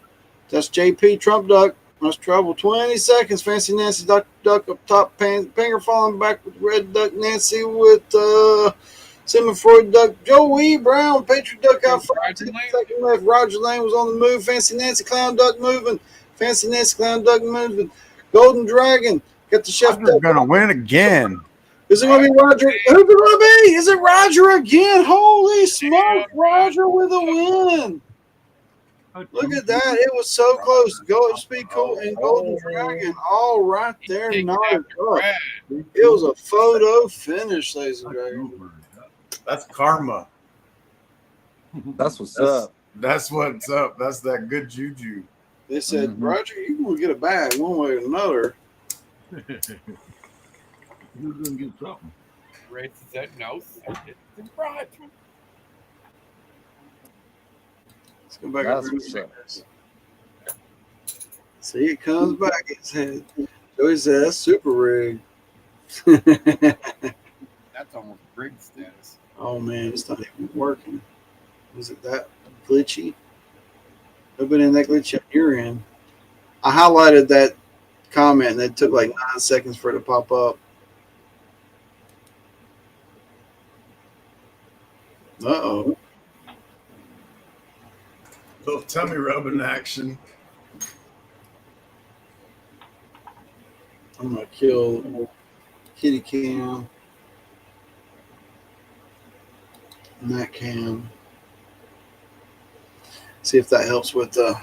That's JP Trump duck. Must travel 20 seconds. Fancy Nancy duck up top. Pinger falling back with red duck. Nancy with Sigmund Freud duck. Joey Brown. Patriot duck out front. 10 seconds left. Roger Lane was on the move. Fancy Nancy clown duck moving. Fancy Nancy clown duck moving. Golden dragon. Got the chef. Roger's gonna win again. Is it gonna be Roger? Who's it gonna be? Is it Roger again? Holy smoke! Roger with a win. Look at that. It was so close. Go Speed Cool and Golden Dragon all right there. Knotted up. It was a photo finish, ladies and gentlemen. That's karma. That's what's up. That's what's up. That's that good juju. They said, Roger, you're going to get a bag one way or another. You're gonna get something. Ray said no. Send it to Rod. Let's go back That's over and what's check up. this. See, it comes back. It said, Joey said, that's super rigged. That's almost rig status. Oh, man, it's not even working. Was it that glitchy? Open in that glitchy on your end. I highlighted that comment and it took like 9 seconds for it to pop up. Uh-oh. Little tummy rubbing action. I'm going to kill Kitty Cam. And that cam. See if that helps with the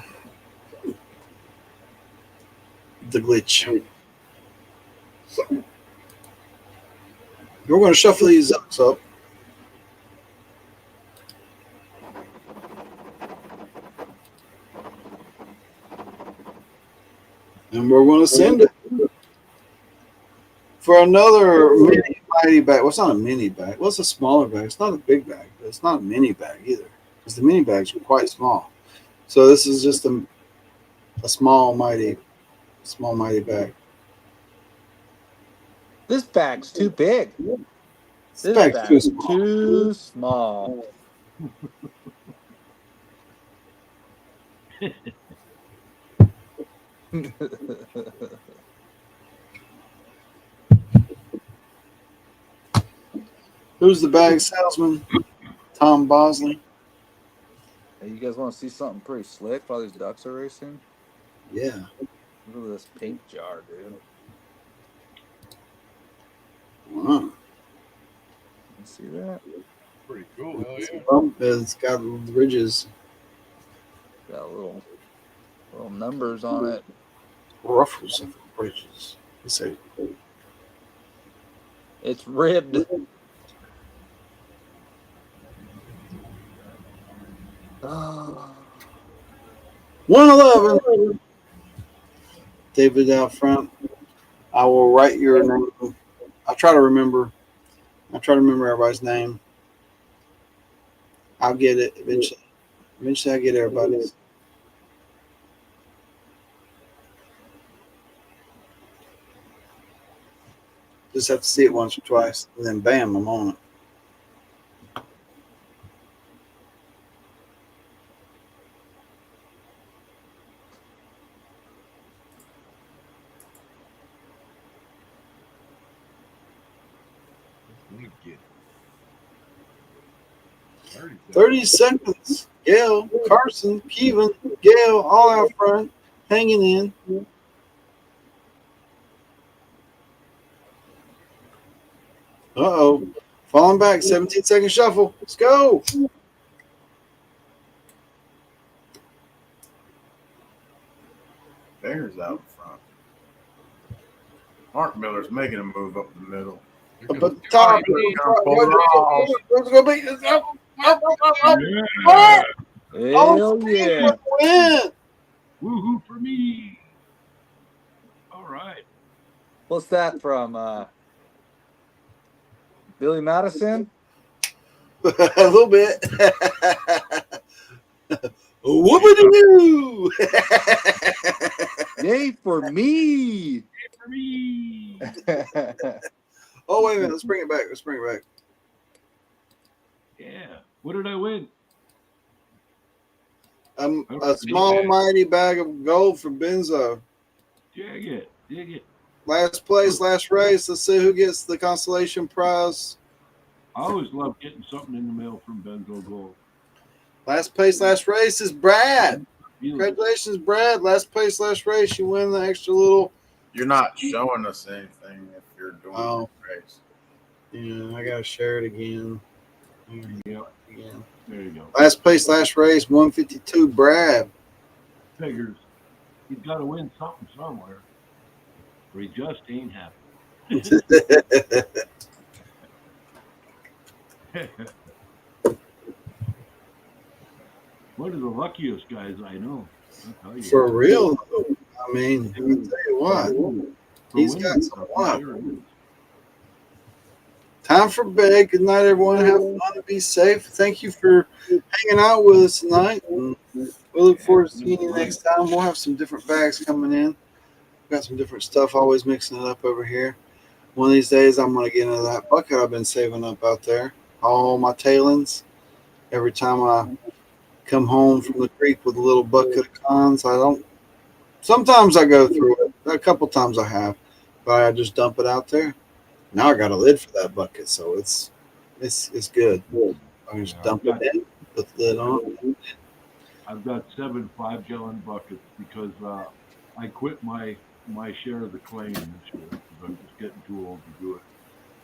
glitch. We're going to shuffle these ducks up. And we're going to send it for another mini mighty bag. Well, it's not a mini bag. Well, it's a smaller bag. It's not a big bag, but it's not a mini bag either. Because the mini bags are quite small. So this is just a small mighty bag. This bag's too big. This bag's bag's too small. Who's the bag salesman? Tom Bosley. Hey, you guys want to see something pretty slick while these ducks are racing? Yeah. Look at this paint jar, dude. Wow. You see that? Pretty cool. Hell yeah. It's got ridges. Got little numbers on it. Ruffles of ridges. Let's say. It's ribbed. 111. David out front. I will write your name. I'll try to remember everybody's name. I'll get it eventually. Eventually, I get everybody's. Just have to see it once or twice, and then bam, I'm on it. Let me get 30 seconds. Gail, Carson, Kevin, Gail, all out front, hanging in. Uh-oh. Falling back, 17-second shuffle. Let's go. Bears out front. Mark Miller's making a move up the middle. Up at the top. Let's go beat this up. Up. Hell yeah. Win. Woohoo for me. All right. What's that from? Billy Madison? A little bit. Whoopity-doo. Yay for me. Yay for me. Oh, wait a minute. Let's bring it back. Yeah. What did I win? A small, mighty bag of gold for Benzo. Dig it. Last place, last race. Let's see who gets the consolation prize. I always love getting something in the mail from BenzoGold. Last place, last race is Brad. Congratulations, Brad. Last place, last race. You win the extra little. You're not showing us anything if you're doing the race. Yeah, I got to share it again. Yep. There you go. Last place, last race, 152, Brad. Figures. He's got to win something somewhere. Or he just ain't happy. One of the luckiest guys I know. I'll tell you. For real, I mean, let me tell you what. He's got some luck. Time for bed. Good night, everyone. Have fun and be safe. Thank you for hanging out with us tonight. And we look forward to seeing you next time. We'll have some different bags coming in. We've got some different stuff, always mixing it up over here. One of these days, I'm going to get into that bucket I've been saving up out there. All my tailings. Every time I come home from the creek with a little bucket of cons, sometimes I go through it. A couple times I have. But I just dump it out there. Now I got a lid for that bucket, so it's good. I just dump it in, put the lid on. I've got 7 5-gallon buckets because I quit my share of the claim this year because I'm just getting too old to do it.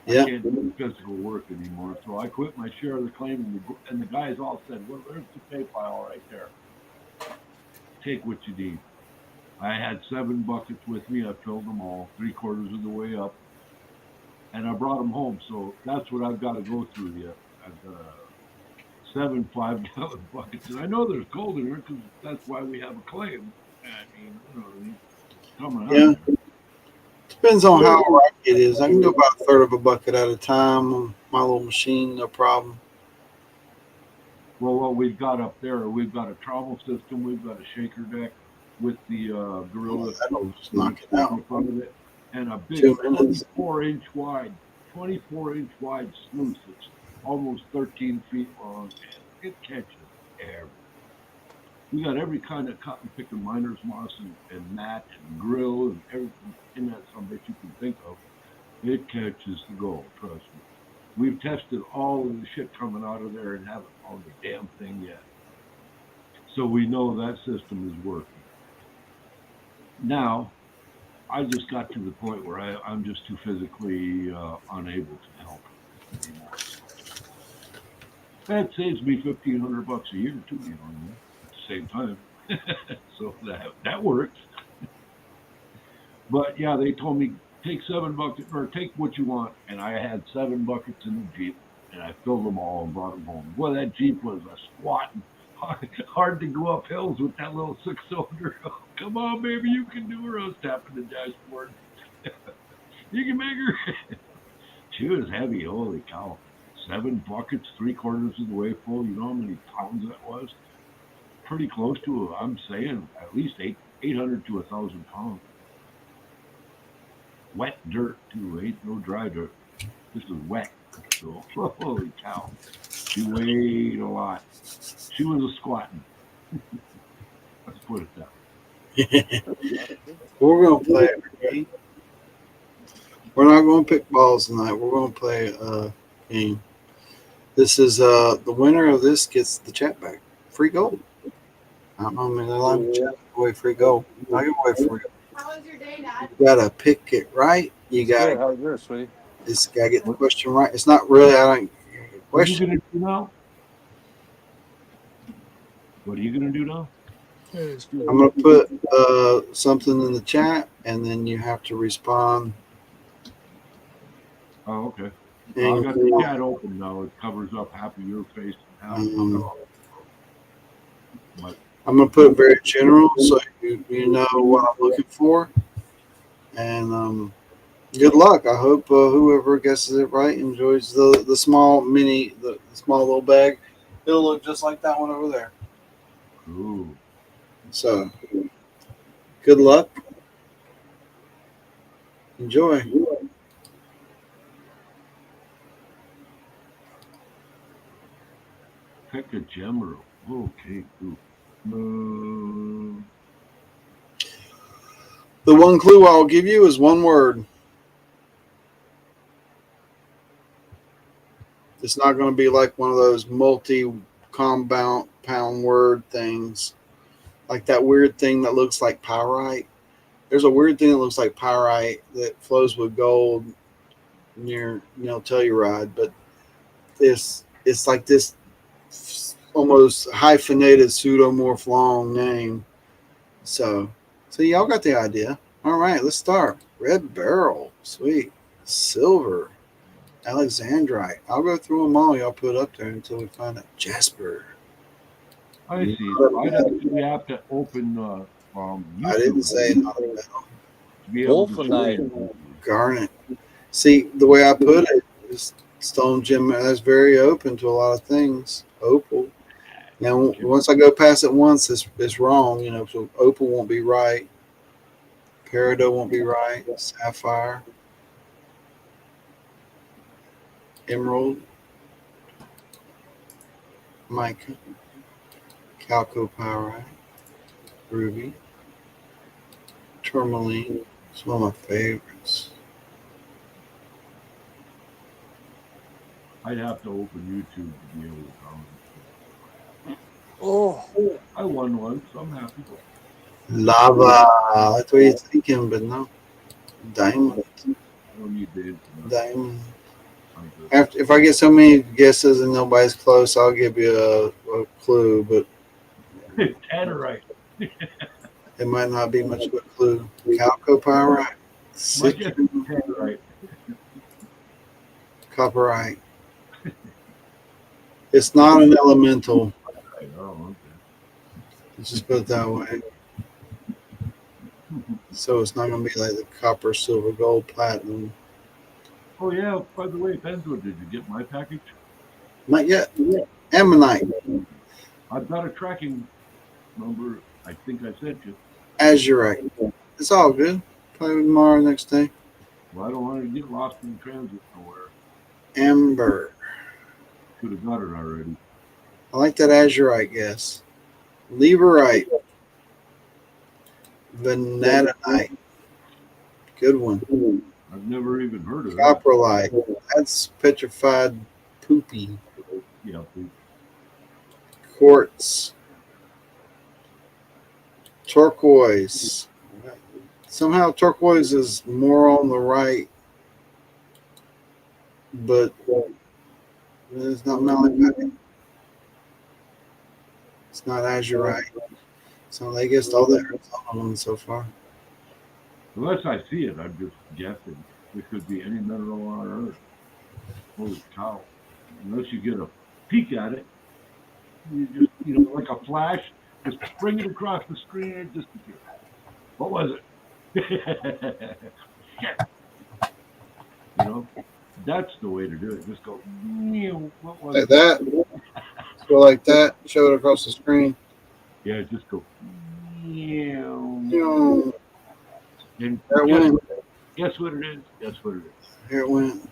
Yeah. I can't do physical work anymore, so I quit my share of the claim, and the guys all said, "Well, there's the pay pile right there. Take what you need." I had 7 buckets with me. I filled them all 3/4 of the way up, and I brought them home. So that's what I've got to go through yet. I've got 7 5-gallon buckets, and I know there's gold in there because that's why we have a claim. I mean, you know what I mean? It's coming out. Yeah. Depends on how rocky it is. I can do about a third of a bucket at a time on my little machine, no problem. Well, what we've got up there, we've got a trommel system, we've got a shaker deck with the gorilla That'll just knock it out. in front of it, and a big 2 minutes. 24-inch wide sluice that's almost 13 feet long, and it catches everything. We got every kind of cotton picking miner's moss and mat and grill and everything in that sumbitch you can think of. It catches the gold, trust me. We've tested all of the shit coming out of there and haven't found a damn thing yet. So we know that system is working. Now, I just got to the point where I'm just too physically unable to help anymore. That saves me $1,500 a year too, you know what I mean? At the same time. So that works. But yeah, they told me take 7 buckets or take what you want, and I had 7 buckets in the Jeep, and I filled them all and brought them home. Boy, that Jeep was a squatting. Hard to go up hills with that little 6-cylinder. Oh, come on, baby, you can do her. I was tapping the dashboard. You can make her. She was heavy. Holy cow. 7 buckets, 3/4 of the way full. You know how many pounds that was? Pretty close to, I'm saying, at least 800 to 1,000 pounds. Wet dirt, too. Ain't no dry dirt. This is wet. So, holy cow. She weighed a lot. She was a squatting. Let's put it that way. We're going to play a game. We're not going to pick balls tonight. We're going to play a game. This is the winner of this gets the chat back. Free gold. I don't know. I mean, they like to chat away free gold. I give away free gold. How was your day, Dad? You gotta pick it right. You gotta. How was yours, sweetie? This guy get the question right. It's not really. I don't. What are you gonna do now? What are you gonna do now? I'm gonna put something in the chat, and then you have to respond. Oh, okay. I got the chat open now. It covers up half of your face and half of I'm gonna put it very general, so you know what I'm looking for. And good luck. I hope whoever guesses it right enjoys the small the small little bag. It'll look just like that one over there. Ooh. So, good luck. Enjoy. Pick a gem or okay. Ooh. The one clue I'll give you is one word. It's not going to be like one of those multi-compound word things, like that weird thing that looks like pyrite. There's a weird thing that looks like pyrite that flows with gold near, Telluride, but it's like this almost hyphenated pseudomorph long name. So y'all got the idea. All right, let's start. Red beryl, sweet. Silver, alexandrite. I'll go through them all. Y'all put up there until we find out. Jasper. I see. I'd actually have to open I didn't say not a metal. Wolfenite. Garnet. See, the way I put it is Stone gem, that's very open to a lot of things. Opal. Now, once I go past it once, it's wrong, you know. So opal won't be right. Peridot won't be right. Sapphire, emerald, mica, chalcopyrite, ruby, tourmaline. It's one of my favorites. I'd have to open YouTube to be able to count it. Oh, I won once. I'm happy. Lava. That's what you're thinking, but no. Diamond. I don't need the internet. Diamond. I'm good. If I get so many guesses and nobody's close, I'll give you a clue, but Tannerite. it might not be much of a clue. Chalcopyrite, My guess is Tannerite. copperite. It's not an elemental. Oh, okay. Let's just put it that way. So it's not going to be like the copper, silver, gold, platinum. Oh yeah. By the way, Benzo, did you get my package? Not yet. Ammonite, I've got a tracking number. I think I sent you. azurite. It's all good. Play with tomorrow, next day. Well, I don't want to get lost in transit nowhere. Amber. Could have got it already. I like that azurite guess. Leverite. Vanadinite. Good one. I've never even heard of that. Coprolite. That's petrified poopy. Yeah, please. Quartz. Turquoise. Somehow turquoise is more on the right, but it's not malachite. It's not azurite. So I guess all the Arizona ones so far. Unless I see it, I'm just guessing. It could be any mineral on Earth. Holy cow. Unless you get a peek at it, you just, like a flash, just bring it across the screen and it disappears. What was it? Shit. That's the way to do it. Just go, what was Like it? that. Go like that. Show it across the screen. Yeah, just go, And and there it went. guess what it is? Guess what it is? Here it went.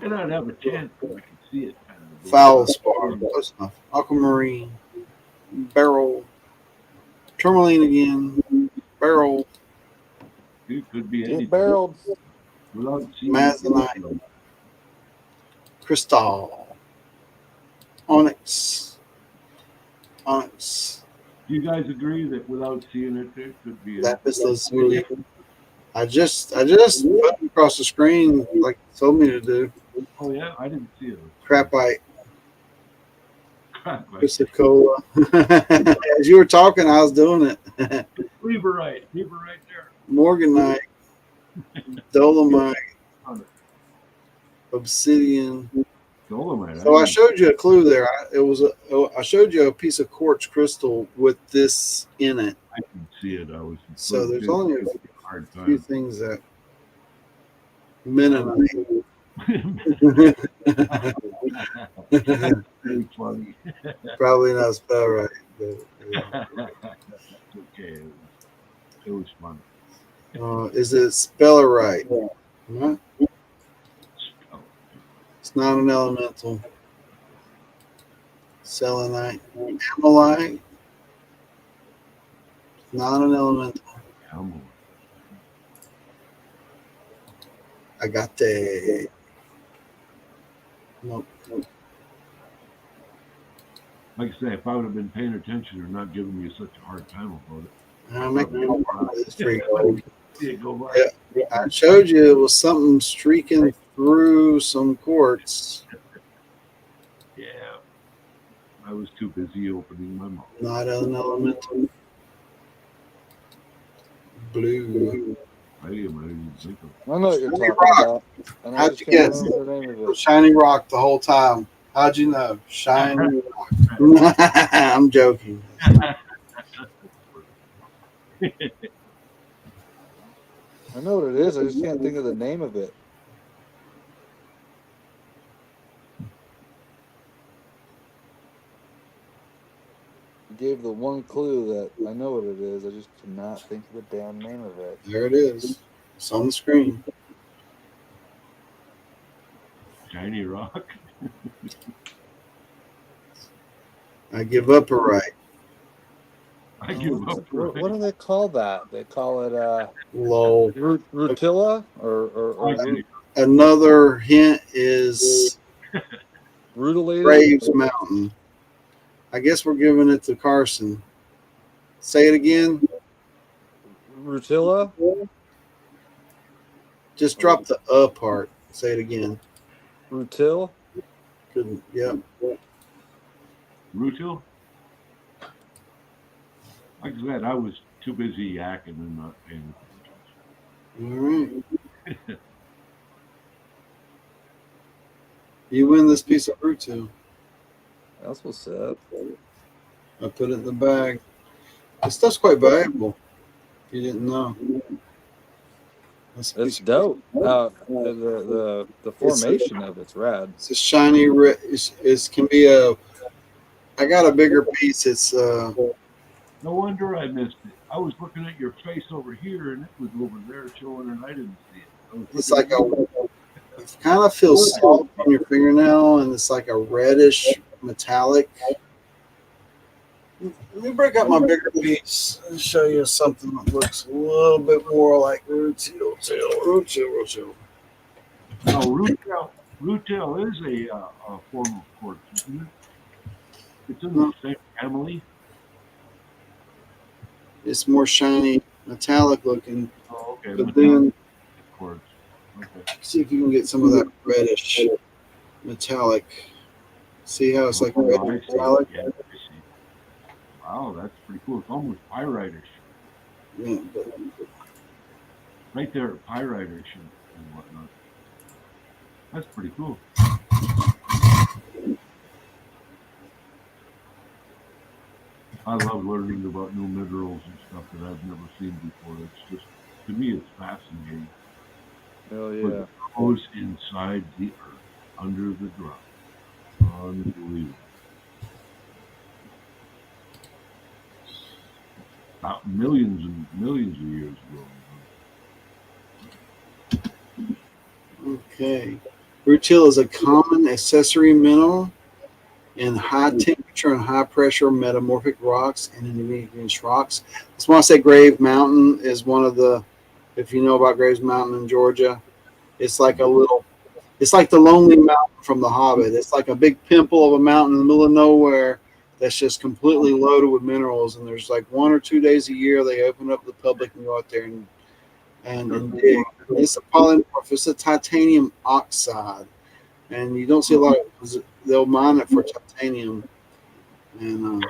And I'd have a chance if I could see it. Kind of Foul spar. Close enough. Aquamarine. Beryl. Tourmaline again. Beryl. It could be anything. get barreled. Without seeing Mazanite. Crystal. Onyx. Onyx. Do you guys agree that without seeing it, there could be Lapis lazuli. I just put it across the screen like you told me to do. Oh yeah, I didn't see it. Crapite. Crap, like Chrysocolla. As you were talking, I was doing it. Leverite there. Morganite. Dolomite. Obsidian. Dolomite. So I showed you a clue there. I showed you a piece of quartz crystal with this in it. I didn't see it. I was So there's only a hard few time. things that Mennonite. Really funny. Probably not spelled right. But, yeah. Okay, it was fun. Is it spellerite? No, it's not an elemental. Selenite. Amalite. Not an elemental. I got the. Nope. Like I say, if I would have been paying attention or not giving you such a hard time about it. I'll make this free gold. See it go by. Yeah, I showed you it was something streaking through some quartz. Yeah. I was too busy opening my mouth. Not an elemental. Blue. I didn't think of it. I know what you're Shiny talking rock. about. And I How'd just you can't guess? remember the name of it. Shiny rock the whole time. How'd you know? Shiny rock. I'm joking. I know what it is. I just can't think of the name of it. gave the one clue that I know what it is. I just cannot think of the damn name of it. There it is. It's on the screen. Shiny rock. I give up a right. I give up. What do they call that? They call it Lol. Rutilla or Another hint is Rutilated? Graves Mountain. I guess we're giving it to Carson. Say it again. Rutilla? Just drop the part. Say it again. Rutil? Couldn't. Yep. Rutil? Like I said, I was too busy yakking and not paying attention. All right. You win this piece of fruit too. That's what's up. I put it in the bag. This stuff's quite valuable. If you didn't know. That's dope. The formation of it's rad. It's a shiny red. It can be a. I got a bigger piece. It's No wonder I missed it. I was looking at your face over here, and it was over there showing, and I didn't see it. It's like it kind of feels soft on your fingernail, and it's like a reddish metallic. Let me break out my bigger piece and show you something that looks a little bit more like Rutil. No, Rutil is a form of quartz, isn't it? It's in the same family. It's more shiny, metallic looking. Oh, okay. But then, quartz. Okay. see if you can get some of that reddish metallic. See how it's like red metallic? Yeah, I see. Wow, that's pretty cool. It's almost pyrite-ish. Yeah, but right there, pyrite-ish and whatnot. That's pretty cool. I love learning about new minerals and stuff that I've never seen before. It's just, to me, it's fascinating. Hell yeah. What goes inside the earth, under the ground. Unbelievable. About millions and millions of years ago. okay. Rutil is a common accessory mineral in high temperature and high pressure metamorphic rocks and intermediate rocks. That's why I say Grave Mountain is one of the, if you know about Graves Mountain in Georgia, it's like it's like the Lonely Mountain from The Hobbit. It's like a big pimple of a mountain in the middle of nowhere that's just completely loaded with minerals. And there's like 1 or 2 days a year they open up to the public and go out there and dig. It's a polymorph. It's a titanium oxide. And you don't see a lot of, they'll mine it for titanium. And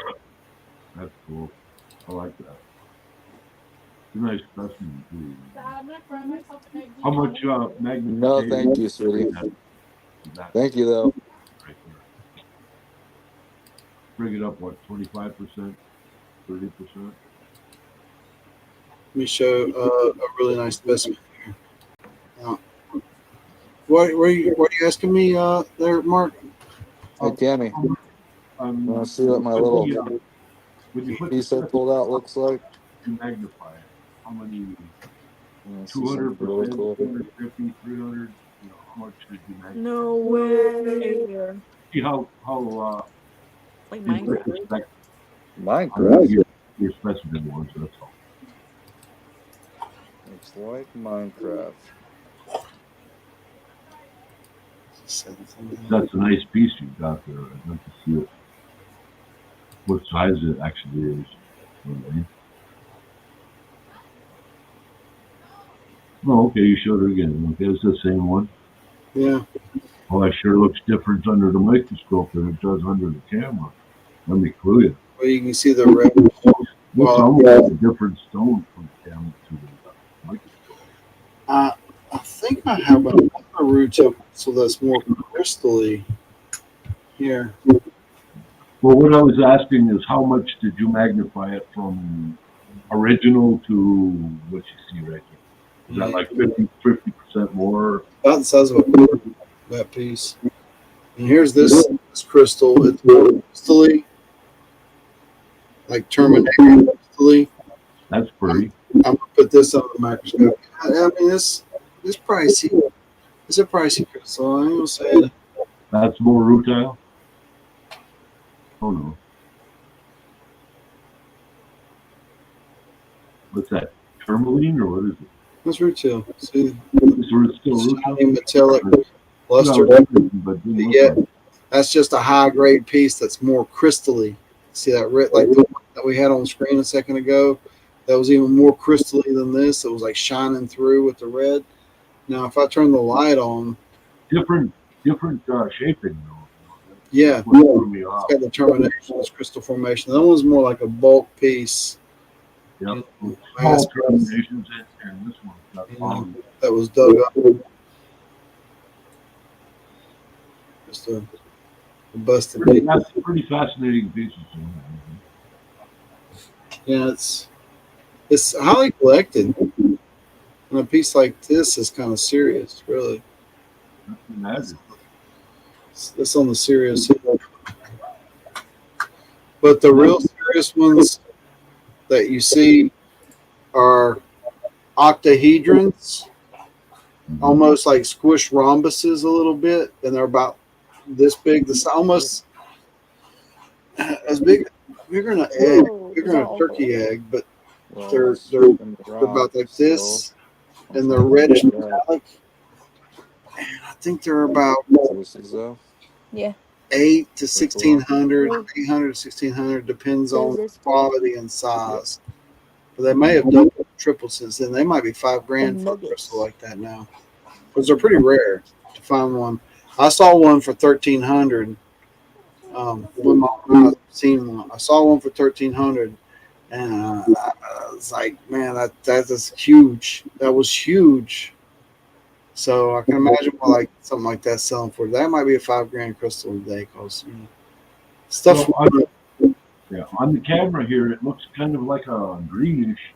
that's cool. I like that. It's a nice specimen too. How much magnification? No, thank you, sweetie. Thank you, though. Right there. Bring it up, what, 25%, 30%? let me show a really nice specimen here. What are you asking me there, Mark? Hey, Tammy. Want to see what my little piece I pulled out looks like? You magnify it. How many? 200%, really cool. 250, 300. You know, how much did you magnify? No way. See how Like Minecraft. Minecraft. Your specimen was. That's all. It's like Minecraft. That's a nice piece you got there. I'd like to see it. What size it actually is. Okay. Oh, okay. You showed it again. Okay, it's the same one. Yeah. Oh, it sure looks different under the microscope than it does under the camera. Let me clue you. Well, you can see the red. Looks almost like a different stone from the camera to the microscope. I think I have another Rutil, so that's more crystally here. Well, what I was asking is how much did you magnify it from original to what you see right here? Is that like 50% more? About the size of a quarter, that piece. And here's this crystal. It's more crystally, like terminator crystally. That's pretty. I'm gonna put this on the microscope. I mean, this pricey. It's a pricey crystal. I ain't gonna say it. That's more rutile. Oh no. What's that? Tourmaline or what is it? That's rutile. See, It's still shiny rutile. metallic luster. But Yeah, that's just a high grade piece that's more crystally. See that red, like the one that we had on screen a second ago? That was even more crystally than this. It was like shining through with the red. Now, if I turn the light on, different shaping though. yeah, That's what threw me off. it's got the termination, this crystal formation. That one's more like a bulk piece. Yep. Mass Small terminations and this one's got that was dug up. Just a busted piece. That's pretty fascinating pieces. Yeah, it's highly collected. And a piece like this is kind of serious, really. Imagine. It's on the serious end. But the real serious ones that you see are octahedrons, almost like squished rhombuses a little bit, and they're about this big. This almost as big, bigger than an egg, bigger than a turkey egg, but they're about like this, and they're reddish metallic. And I think they're about Yeah. 8 to 1600, 800 to 1600, depends on quality and size. But they may have doubled, tripled since then. They might be $5,000 for a crystal like that now, because they're pretty rare to find one. I saw one for 1,300. When I seen one, I saw one for 1,300, and I was like, man, that is huge. That was huge. So I can imagine what like something like that selling for. That might be a $5,000 crystal today, because stuff. Yeah, on the camera here, it looks kind of like a greenish.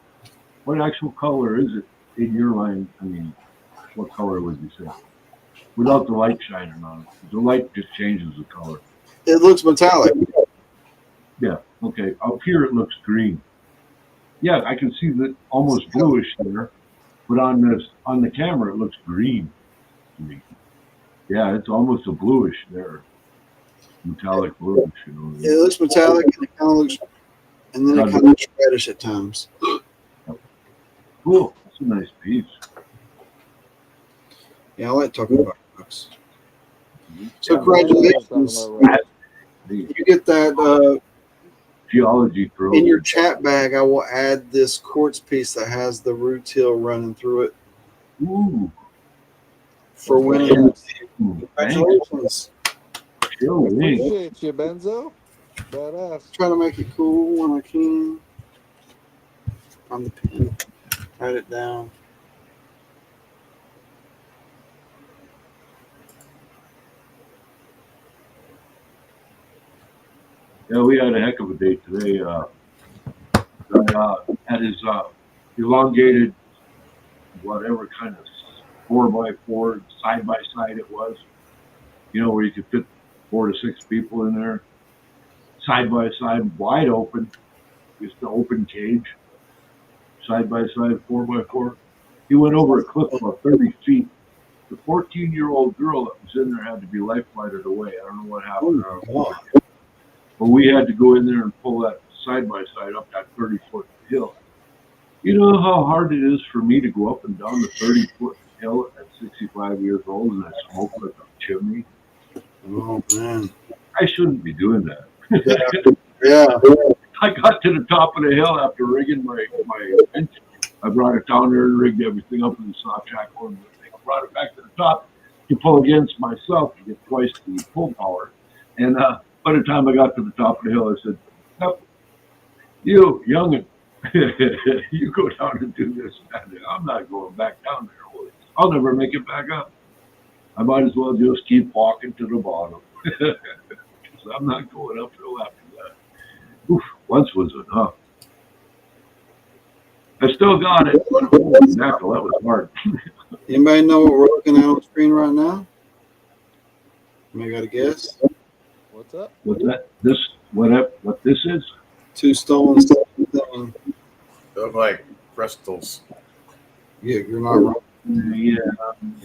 What actual color is it in your line? I mean, what color would you say? Without the light shining on it, the light just changes the color. It looks metallic. Yeah. Okay. Up here it looks green. Yeah, I can see that almost bluish there, but on the camera it looks green to me. Yeah, it's almost a bluish there, metallic bluish. You know. It looks metallic, and it kind of looks, and then it kind of looks reddish at times. Cool. That's a nice piece. Yeah, I like talking about books. So congratulations. You get that geology throw. In your chat bag. I will add this quartz piece that has the rutile running through it. Ooh. For winning. Congratulations. Appreciate you, Benzo. Badass. Try to make it cool when I can. On the pen. Write it down. Yeah, we had a heck of a day today. At his elongated, whatever kind of 4x4 side by side it was, you know, where you could fit 4 to 6 people in there, side by side, wide open, just an open cage, side by side, 4x4. He went over a cliff about 30 feet. The 14-year-old girl that was in there had to be life flighted away. I don't know what happened. But we had to go in there and pull that side by side up that 30-foot hill. You know how hard it is for me to go up and down the 30-foot hill at 65 years old and I smoke like a chimney? Oh, man. I shouldn't be doing that. Yeah. I got to the top of the hill after rigging my bench. I brought it down there and rigged everything up in the soft shackle and I brought it back to the top to pull against myself to get twice the pull power. And by the time I got to the top of the hill, I said, nope, you youngin', you go down and do this. I'm not going back down there. I'll never make it back up. I might as well just keep walking to the bottom. Because I'm not going uphill after that. Oof, once was enough. I still got it. Exactly, that was hard. Anybody know what we're looking at on the screen right now? Anybody got a guess? What's up? What's that? What this is? 2 stones. Thing. They look like crystals. Yeah, you're not wrong. Yeah,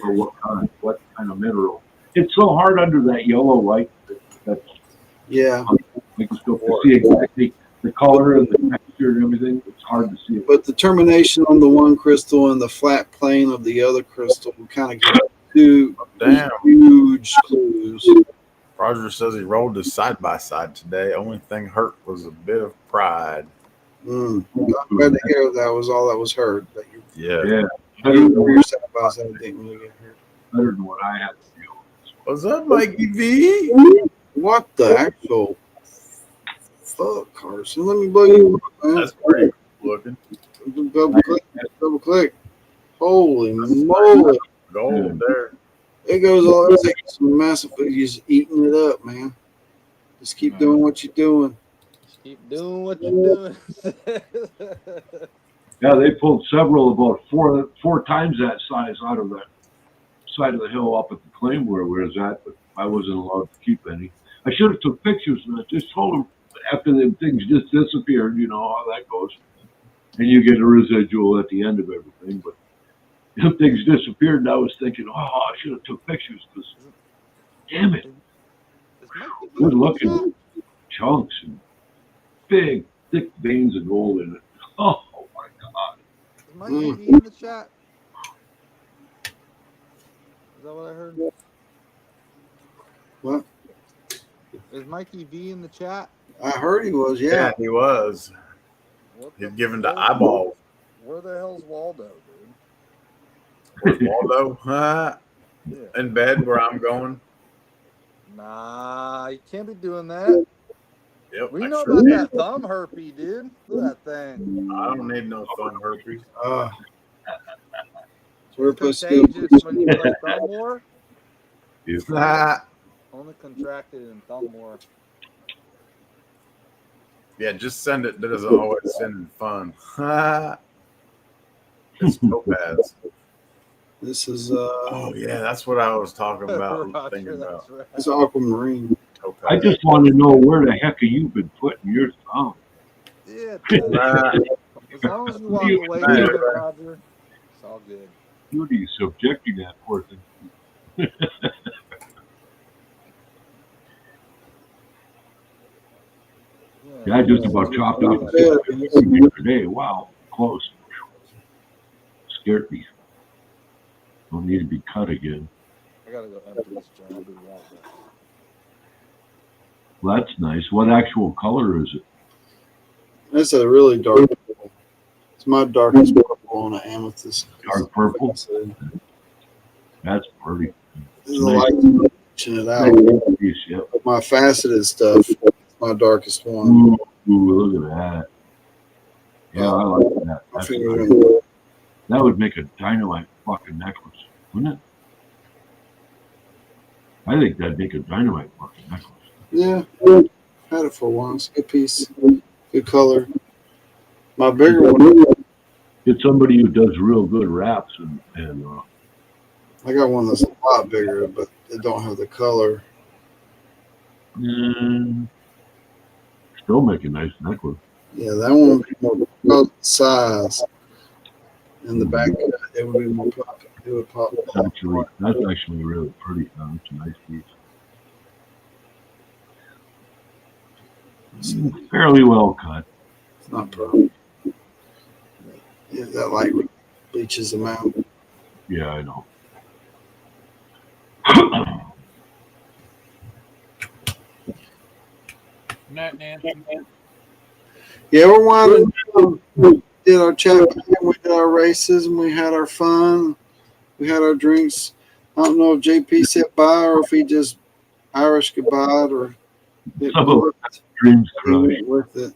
or what kind of mineral? It's so hard under that yellow light. That's Yeah, microscope to see exactly the color and the texture and everything. It's hard to see it. but the termination on the one crystal and the flat plane of the other crystal will kind of give 2 huge clues. Roger says he rolled his side by side today. Only thing hurt was a bit of pride. I'm glad to hear that was all that was heard. That Yeah. your side by side didn't really get hurt. Better than what I had to feel. What's up, Mikey V? What the actual fuck, Carson? Let me blow you up, man. That's pretty cool looking. Double click. Holy moly. Gold there. It goes all, it's like some massive, you're just eating it up, man. Just keep doing what you're doing. Just keep doing what you're doing. Yeah, they pulled several about four times that size out of that side of the hill up at the claim where we was at, but I wasn't allowed to keep any. I should have took pictures and I just told them after the things just disappeared, you know how that goes. And you get a residual at the end of everything, but if things disappeared and I was thinking, oh, I should have took pictures because damn it. Good looking chunks and big, thick veins of gold in it. Oh my God. Is Mikey V in the chat? Is that what I heard? What? Is Mikey V in the chat? I heard he was, Yeah, he was. He's given to eyeballs. Where the hell's Waldo, dude? Where's Waldo? In bed where I'm going. Nah, you can't be doing that. Yep, We know about that thumb herpy, dude. Look at that thing. I don't need no thumb herpes. It's contagious when you play thumb war. Only contracted in thumb war. Yeah, just send it. That doesn't always send fun. It's topaz. This is oh yeah, that's what I was talking about. Roger, thinking about. Right. It's aquamarine. Topaz. I just want to know where the heck have you been putting your thumb? Yeah, as long as you walk away from it, Roger, it's all good. What are you subjecting that poor thing? Yeah, I just about chopped off the today. Wow, close. Scared me. Don't need to be cut again. I gotta go empty this jar. I'll be right back. Well, that's nice. What actual color is it? It's a really dark purple. It's my darkest purple on an amethyst. Dark purple? That's pretty. This is the light pushing it out. Yep. My faceted stuff, my darkest one. Ooh, look at that. Yeah, I like that. That would make a dynamite fucking necklace, wouldn't it? I think that'd make a dynamite fucking necklace. Yeah, had it for once. Good piece, good color. My bigger one. Get somebody who does real good wraps and I got one that's a lot bigger, but it don't have the color. Still make a nice necklace. Yeah, that one would be more size. In the back, it would be more pop. It would pop. That's actually really pretty. It's a nice piece. Fairly well cut. It's not problem. Yeah, that light bleaches them out. Yeah, I know. Night, Nancy. Yeah, we're winding down. We did our chat, we did our races, and we had our fun. We had our drinks. I don't know if JP said bye or if he just Irish goodbye or dreams crushed. Worth it.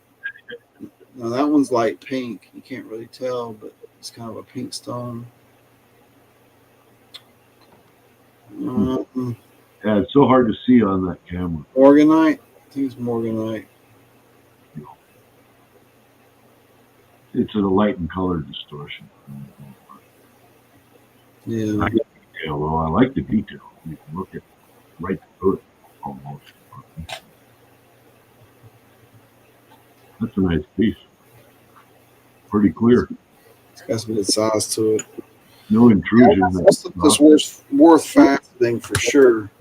No, that one's light pink. You can't really tell, but it's kind of a pink stone. Yeah, it's so hard to see on that camera. Morganite? I think it's Morganite. It's a light and color distortion. Yeah. I like the detail, though. I like the detail. You can look at right through it almost. That's a nice piece. Pretty clear. It's got some good size to it. No intrusion. This worth faceting for sure.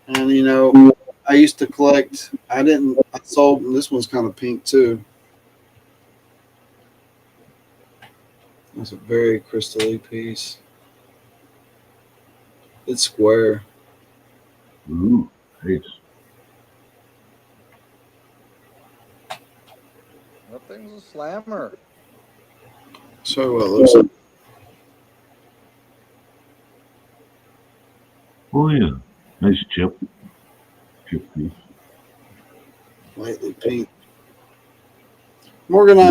And you know, I used to collect. I sold. And this one's kind of pink too. That's a very crystal-y piece. It's square. Ooh, nice. That thing's a slammer. So what it looks like. Oh yeah, nice chip piece. Lightly pink. Morgan, I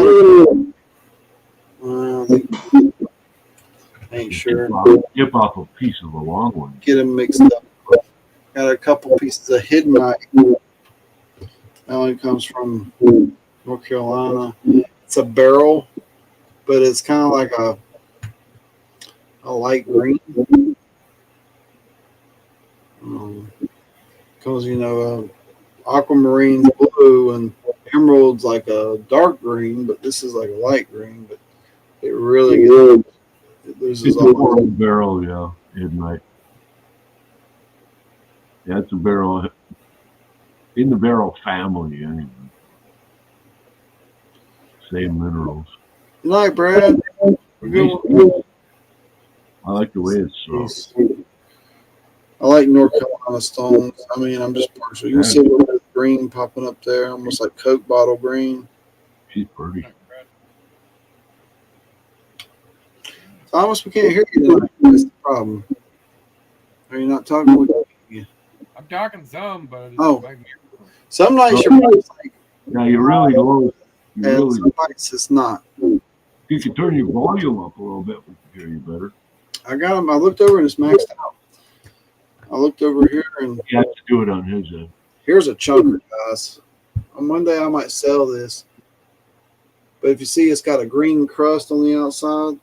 ain't sure. Chip off a piece of a long one. Get them mixed up. Got a couple pieces of Hiddenite. That one comes from North Carolina. It's a barrel, but it's kind of like a light green. Because aquamarine's blue and emerald's like a dark green, but this is like a light green. But it really it loses all. It's a barrel, yeah, Hiddenite. Yeah, it's a barrel in the barrel family anyway. Same minerals. Good night, Brad. Nice. I like the way it's so. I like North Carolina stones. I mean, I'm just partial. You can see a little bit of green popping up there, almost like Coke bottle green. She's pretty. Thomas, we can't hear you tonight. That's the problem. Are you not talking with me? I'm talking some, but some nights your mic's like. Yeah, you're really low. And some nights it's not. You can turn your volume up a little bit. We can hear you better. I got him. I looked over and it's maxed out. I looked over here and he has to do it on his end. Here's a chunker, guys. On one day I might sell this. But if you see, it's got a green crust on the outside,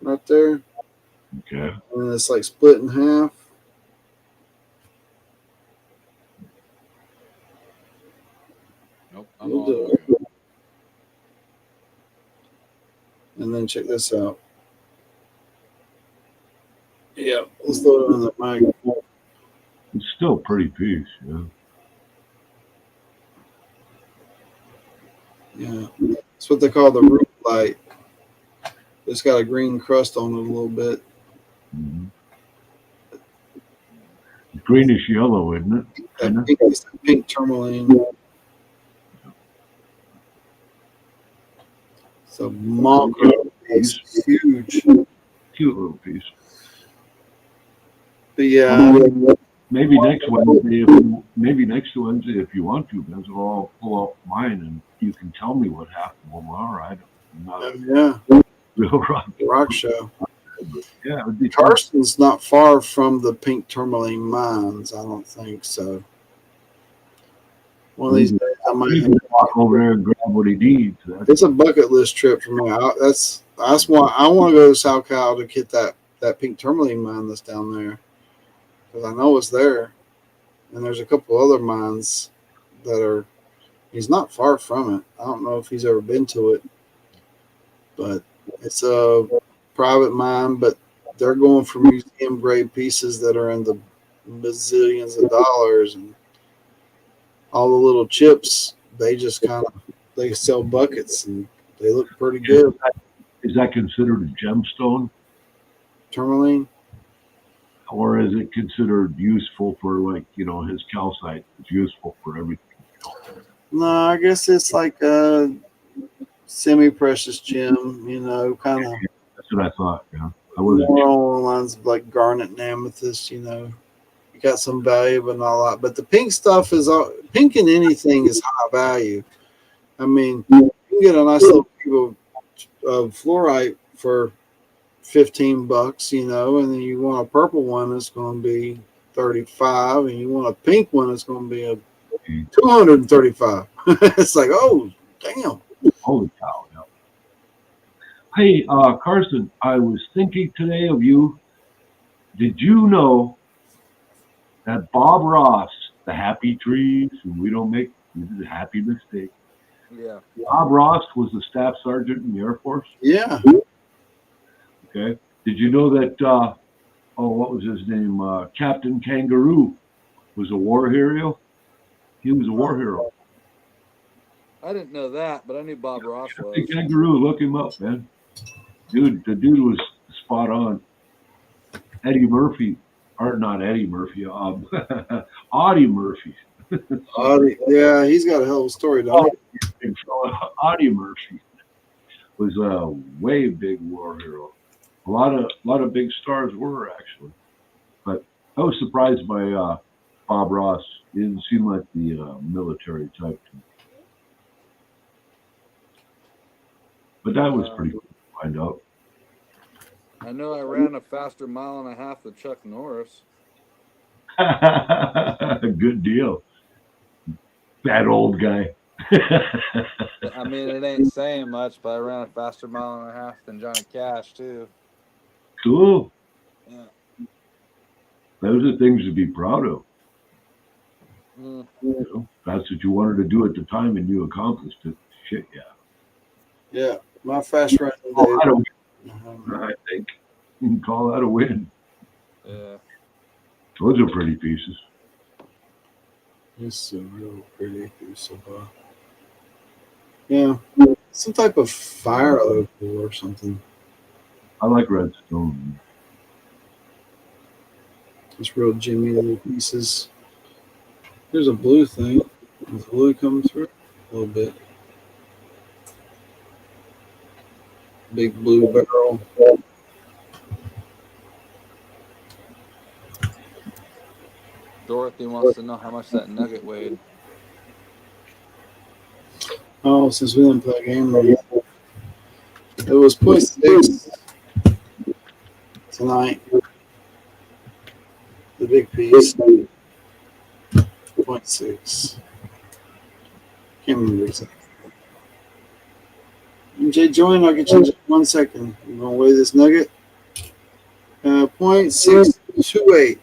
right there. Okay. And it's like split in half. Nope. We'll do it. And then check this out. Yeah, let's throw it on the mic. It's still a pretty piece, yeah. Yeah, that's what they call the root light. It's got a green crust on it a little bit. Mm-hmm. Greenish yellow, isn't it? It's pink tourmaline. It's a mongrel piece. It's huge. Cute little piece. But yeah. Maybe next Wednesday, if you want to, Benzo, I'll pull up mine and you can tell me what happened. Well, all right. Real rock show. Yeah, it would be Carson's not far from the pink tourmaline mines. I don't think so. One of these days, I might walk over there and grab what he needs. It's a bucket list trip for me. That's why I want to go to South Cal to get that pink tourmaline mine that's down there, because I know it's there, and there's a couple other mines that are. He's not far from it. I don't know if he's ever been to it, but it's a private mine. But they're going for museum grade pieces that are in the bazillions of dollars, and all the little chips. They just they sell buckets, and they look pretty good. Is that considered a gemstone? Tourmaline? Or is it considered useful for, like, his calcite? It's useful for everything. No, I guess it's like a semi-precious gem, kind of. That's what I thought, yeah. More along the lines of like garnet and amethyst, You got some value, but not a lot. But the pink stuff pink in anything is high value. I mean, you can get a nice little cube of fluorite for $15, and then you want a purple one that's going to be $35, and you want a pink one that's going to be $235. It's like, oh, damn! Holy cow! Yeah. Hey, Carson, I was thinking today of you. Did you know that Bob Ross, the Happy Trees, and we don't make this is a happy mistake. Yeah. Bob Ross was the staff sergeant in the Air Force. Yeah. Okay. Did you know that? What was his name? Captain Kangaroo was a war hero. He was a war hero. I didn't know that, but I knew Bob Ross Captain was. Kangaroo, look him up, man. Dude, the dude was spot on. Eddie Murphy, or not Eddie Murphy, Audie Murphy. Yeah, he's got a hell of a story, don't he? Audie Murphy was a way big war hero. A lot of big stars were actually, but I was surprised by Bob Ross. He didn't seem like the military type to me. But that was pretty cool to find out. I know I ran a faster mile and a half than Chuck Norris. Good deal. That old guy. I mean, it ain't saying much, but I ran a faster mile and a half than Johnny Cash, too. Cool. Yeah. Those are things to be proud of. Mm. You know, that's what you wanted to do at the time, and you accomplished it. Shit, yeah. Yeah, my fast running I days. think you can call that a win. Yeah. Those are pretty pieces. It's a real pretty piece of yeah, some type of fire opal or something. I like redstone. It's real Jimmy little pieces. Here's a blue thing. Is the blue coming through? A little bit. Big blue barrel. Dorothy wants to know how much that nugget weighed. Oh, since we didn't play a game yet. It was 0.6 tonight. The big piece. 0.6. Can't remember exactly. MJ, join. I'll get you in 1 second. You want to weigh this nugget? 0.628.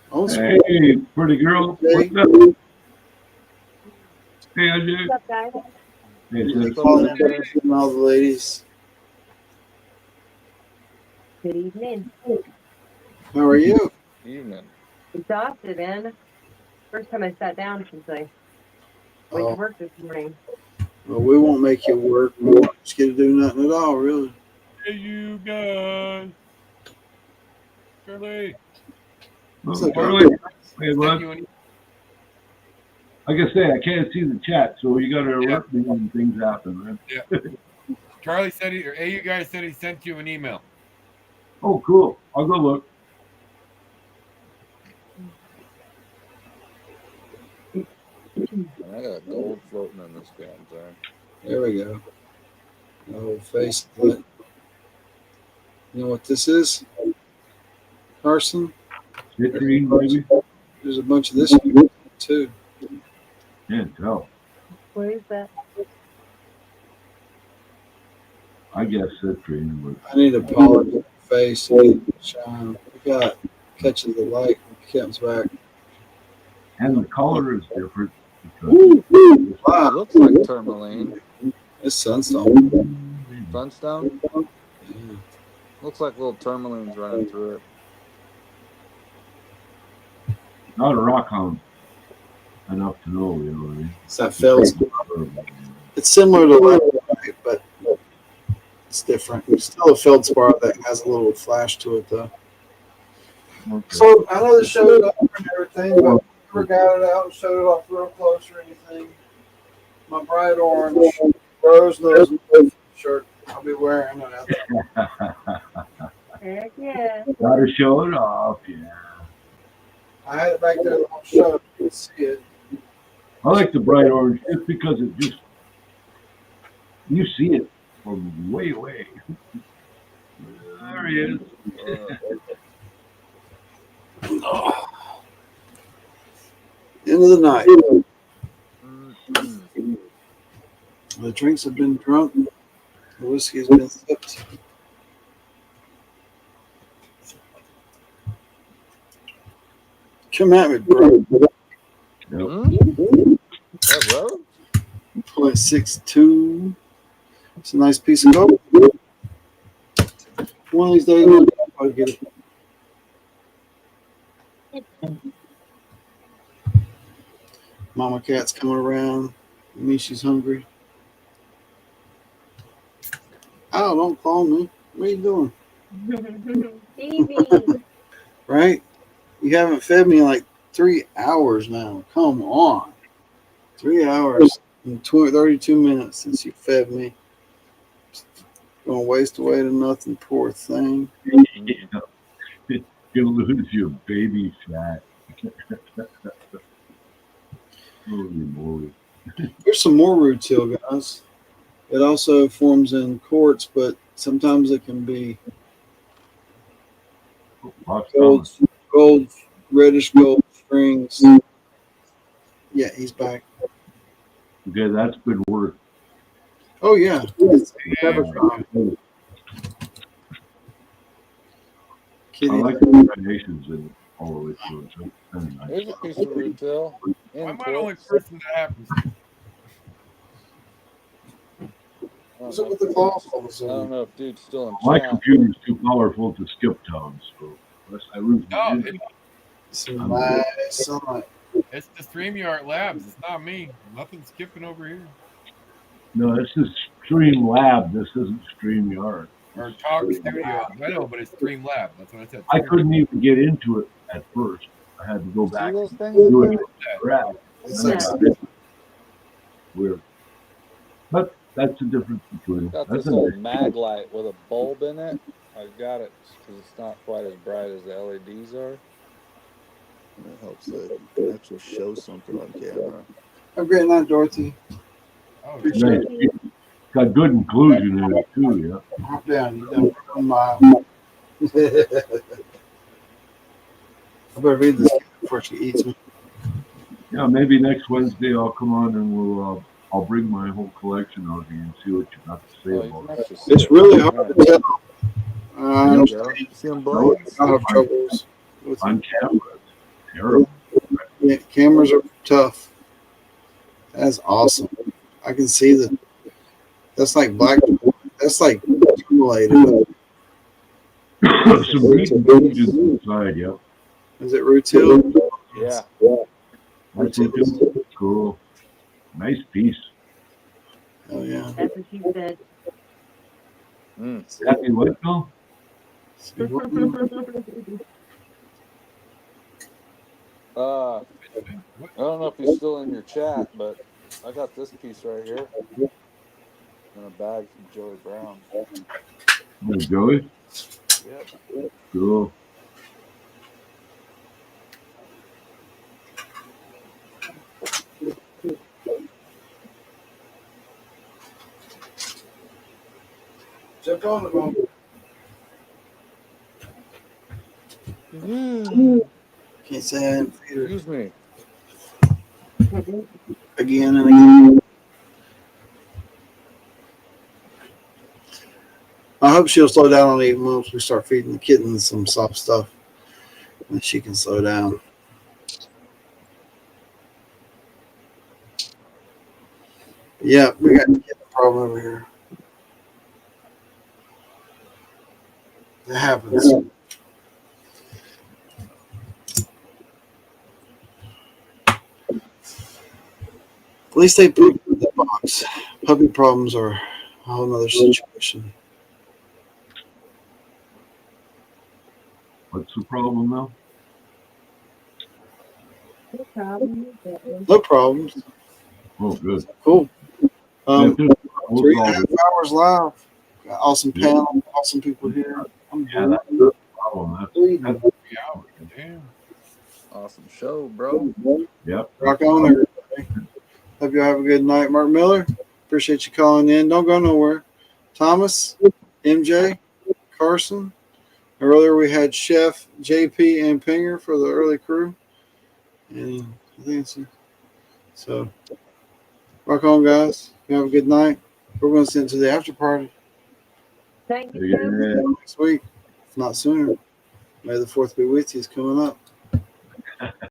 Oh, hey, pretty girl. What's up? Hey, Ajay. What's up, guys? Hey, all the ladies. Good evening. How are you? Evening. Exhausted, man. First time I sat down since I went to work this morning. Well, we won't make you work. We won't just get to do nothing at all, really. Hey, you guys. Shirley. What's up, Charlie? Hey, Sent bud. you an Like I say, I can't see the chat, so you got to alert me when things happen, man. Yeah. Charlie said or you guys said he sent you an email. Oh, cool. I'll go look. I got gold floating in this damn thing. There we go. The whole face. You know what this is, Carson? Citrine, maybe? There's a bunch of this too. Can't tell. What is that? I guess citrine was. I need to polish the face and shine. We got catches the light and comes back. And the color is different. Wow. It looks like tourmaline. It's sunstone. Sunstone? Yeah. Looks like little tourmalines running through it. Not a rock hound enough to know, you know what I mean? It's that feldspar. It's similar to light, but it's different. It's still a feldspar that has a little flash to it, though. Okay. So I know the show's up and everything, but we never got it out and showed it off real close or anything. My bright orange rose nose shirt. I'll be wearing it out there. Heck yeah. Gotta show it off, yeah. I had it back there the whole show. You can see it. I like the bright orange just because it just, you see it from way away. There he is. End of the night. The drinks have been drunk. The whiskey's been sipped. Come at me, bro. That road? 0.62. It's a nice piece of gold. One of these days, I'll get it. Mama cat's coming around. Me, she's hungry. Oh, don't call me. What are you doing? Right? You haven't fed me in like 3 hours now. Come on. 3 hours and 32 minutes since you fed me. Gonna waste away to nothing, poor thing. You'll lose your baby fat. Holy moly. There's some more rutile, guys. It also forms in quartz, but sometimes it can be gold, reddish gold strings. Yeah, he's back. Okay, that's good work. Oh, yeah. I like the gradations in all the way through. So nice. There's a piece of rutile. I'm not the only person that happens to. I don't know if dude's still in My chat. computer's too powerful to skip towns, so unless I lose my internet. It's the StreamYard Labs. It's not me. Nothing's skipping over here. No, this is Stream Lab. This isn't StreamYard. Or Talk Studio. I know, but it's Stream Lab. That's what I said. I couldn't even get into it at first. I had to go back those and things do it. Weird. But that's the difference between Got this old mag light with a bulb in it. I got it because it's not quite as bright as the LEDs are. It helps that you can actually show something on camera. Have a great night, Dorothy. Oh, nice. Got good inclusion in it too, yeah. Hop down. You done 1 mile. I better read this before she eats me. Yeah, maybe next Wednesday I'll come on and I'll bring my whole collection out here and see what you got to say about it. It's really hard to tell. I have troubles with on camera. It's terrible. Yeah, cameras are tough. That's awesome. I can see that. That's like black. That's like accumulated. Some decent inside, yeah. Is it rutile? Yeah. That's rutile. Cool. Nice piece. Oh yeah. That's what she said. Happy what though? I don't know if he's still in your chat, but I got this piece right here in a bag from Joey Brown. Hey, Joey? Yep. Cool. Jump on the phone. Can't say I didn't feed her. Excuse me. Again and again. I hope she'll slow down on eating once we start feeding the kittens some soft stuff. And she can slow down. Yeah, we got a kitten problem over here. It happens. At least they poop in the box. Puppy problems are a whole other situation. What's the problem now? No problems. Oh, good. Cool. 3.5 Oh, hours live. Got awesome panel, awesome people here. Yeah, that's the problem. That's 3 hours. Damn. awesome show, bro. Yep. Rock on, everybody. Hope you have a good night. Mark Miller, appreciate you calling in. Don't go nowhere. Thomas, MJ, Carson. Earlier we had Chef, JP, and Pinger for the early crew. And I think it's so. Rock on, guys. You have a good night. We're going to send to the after party. Thank you. Next week, if not sooner. May the 4th be with you. It's coming up.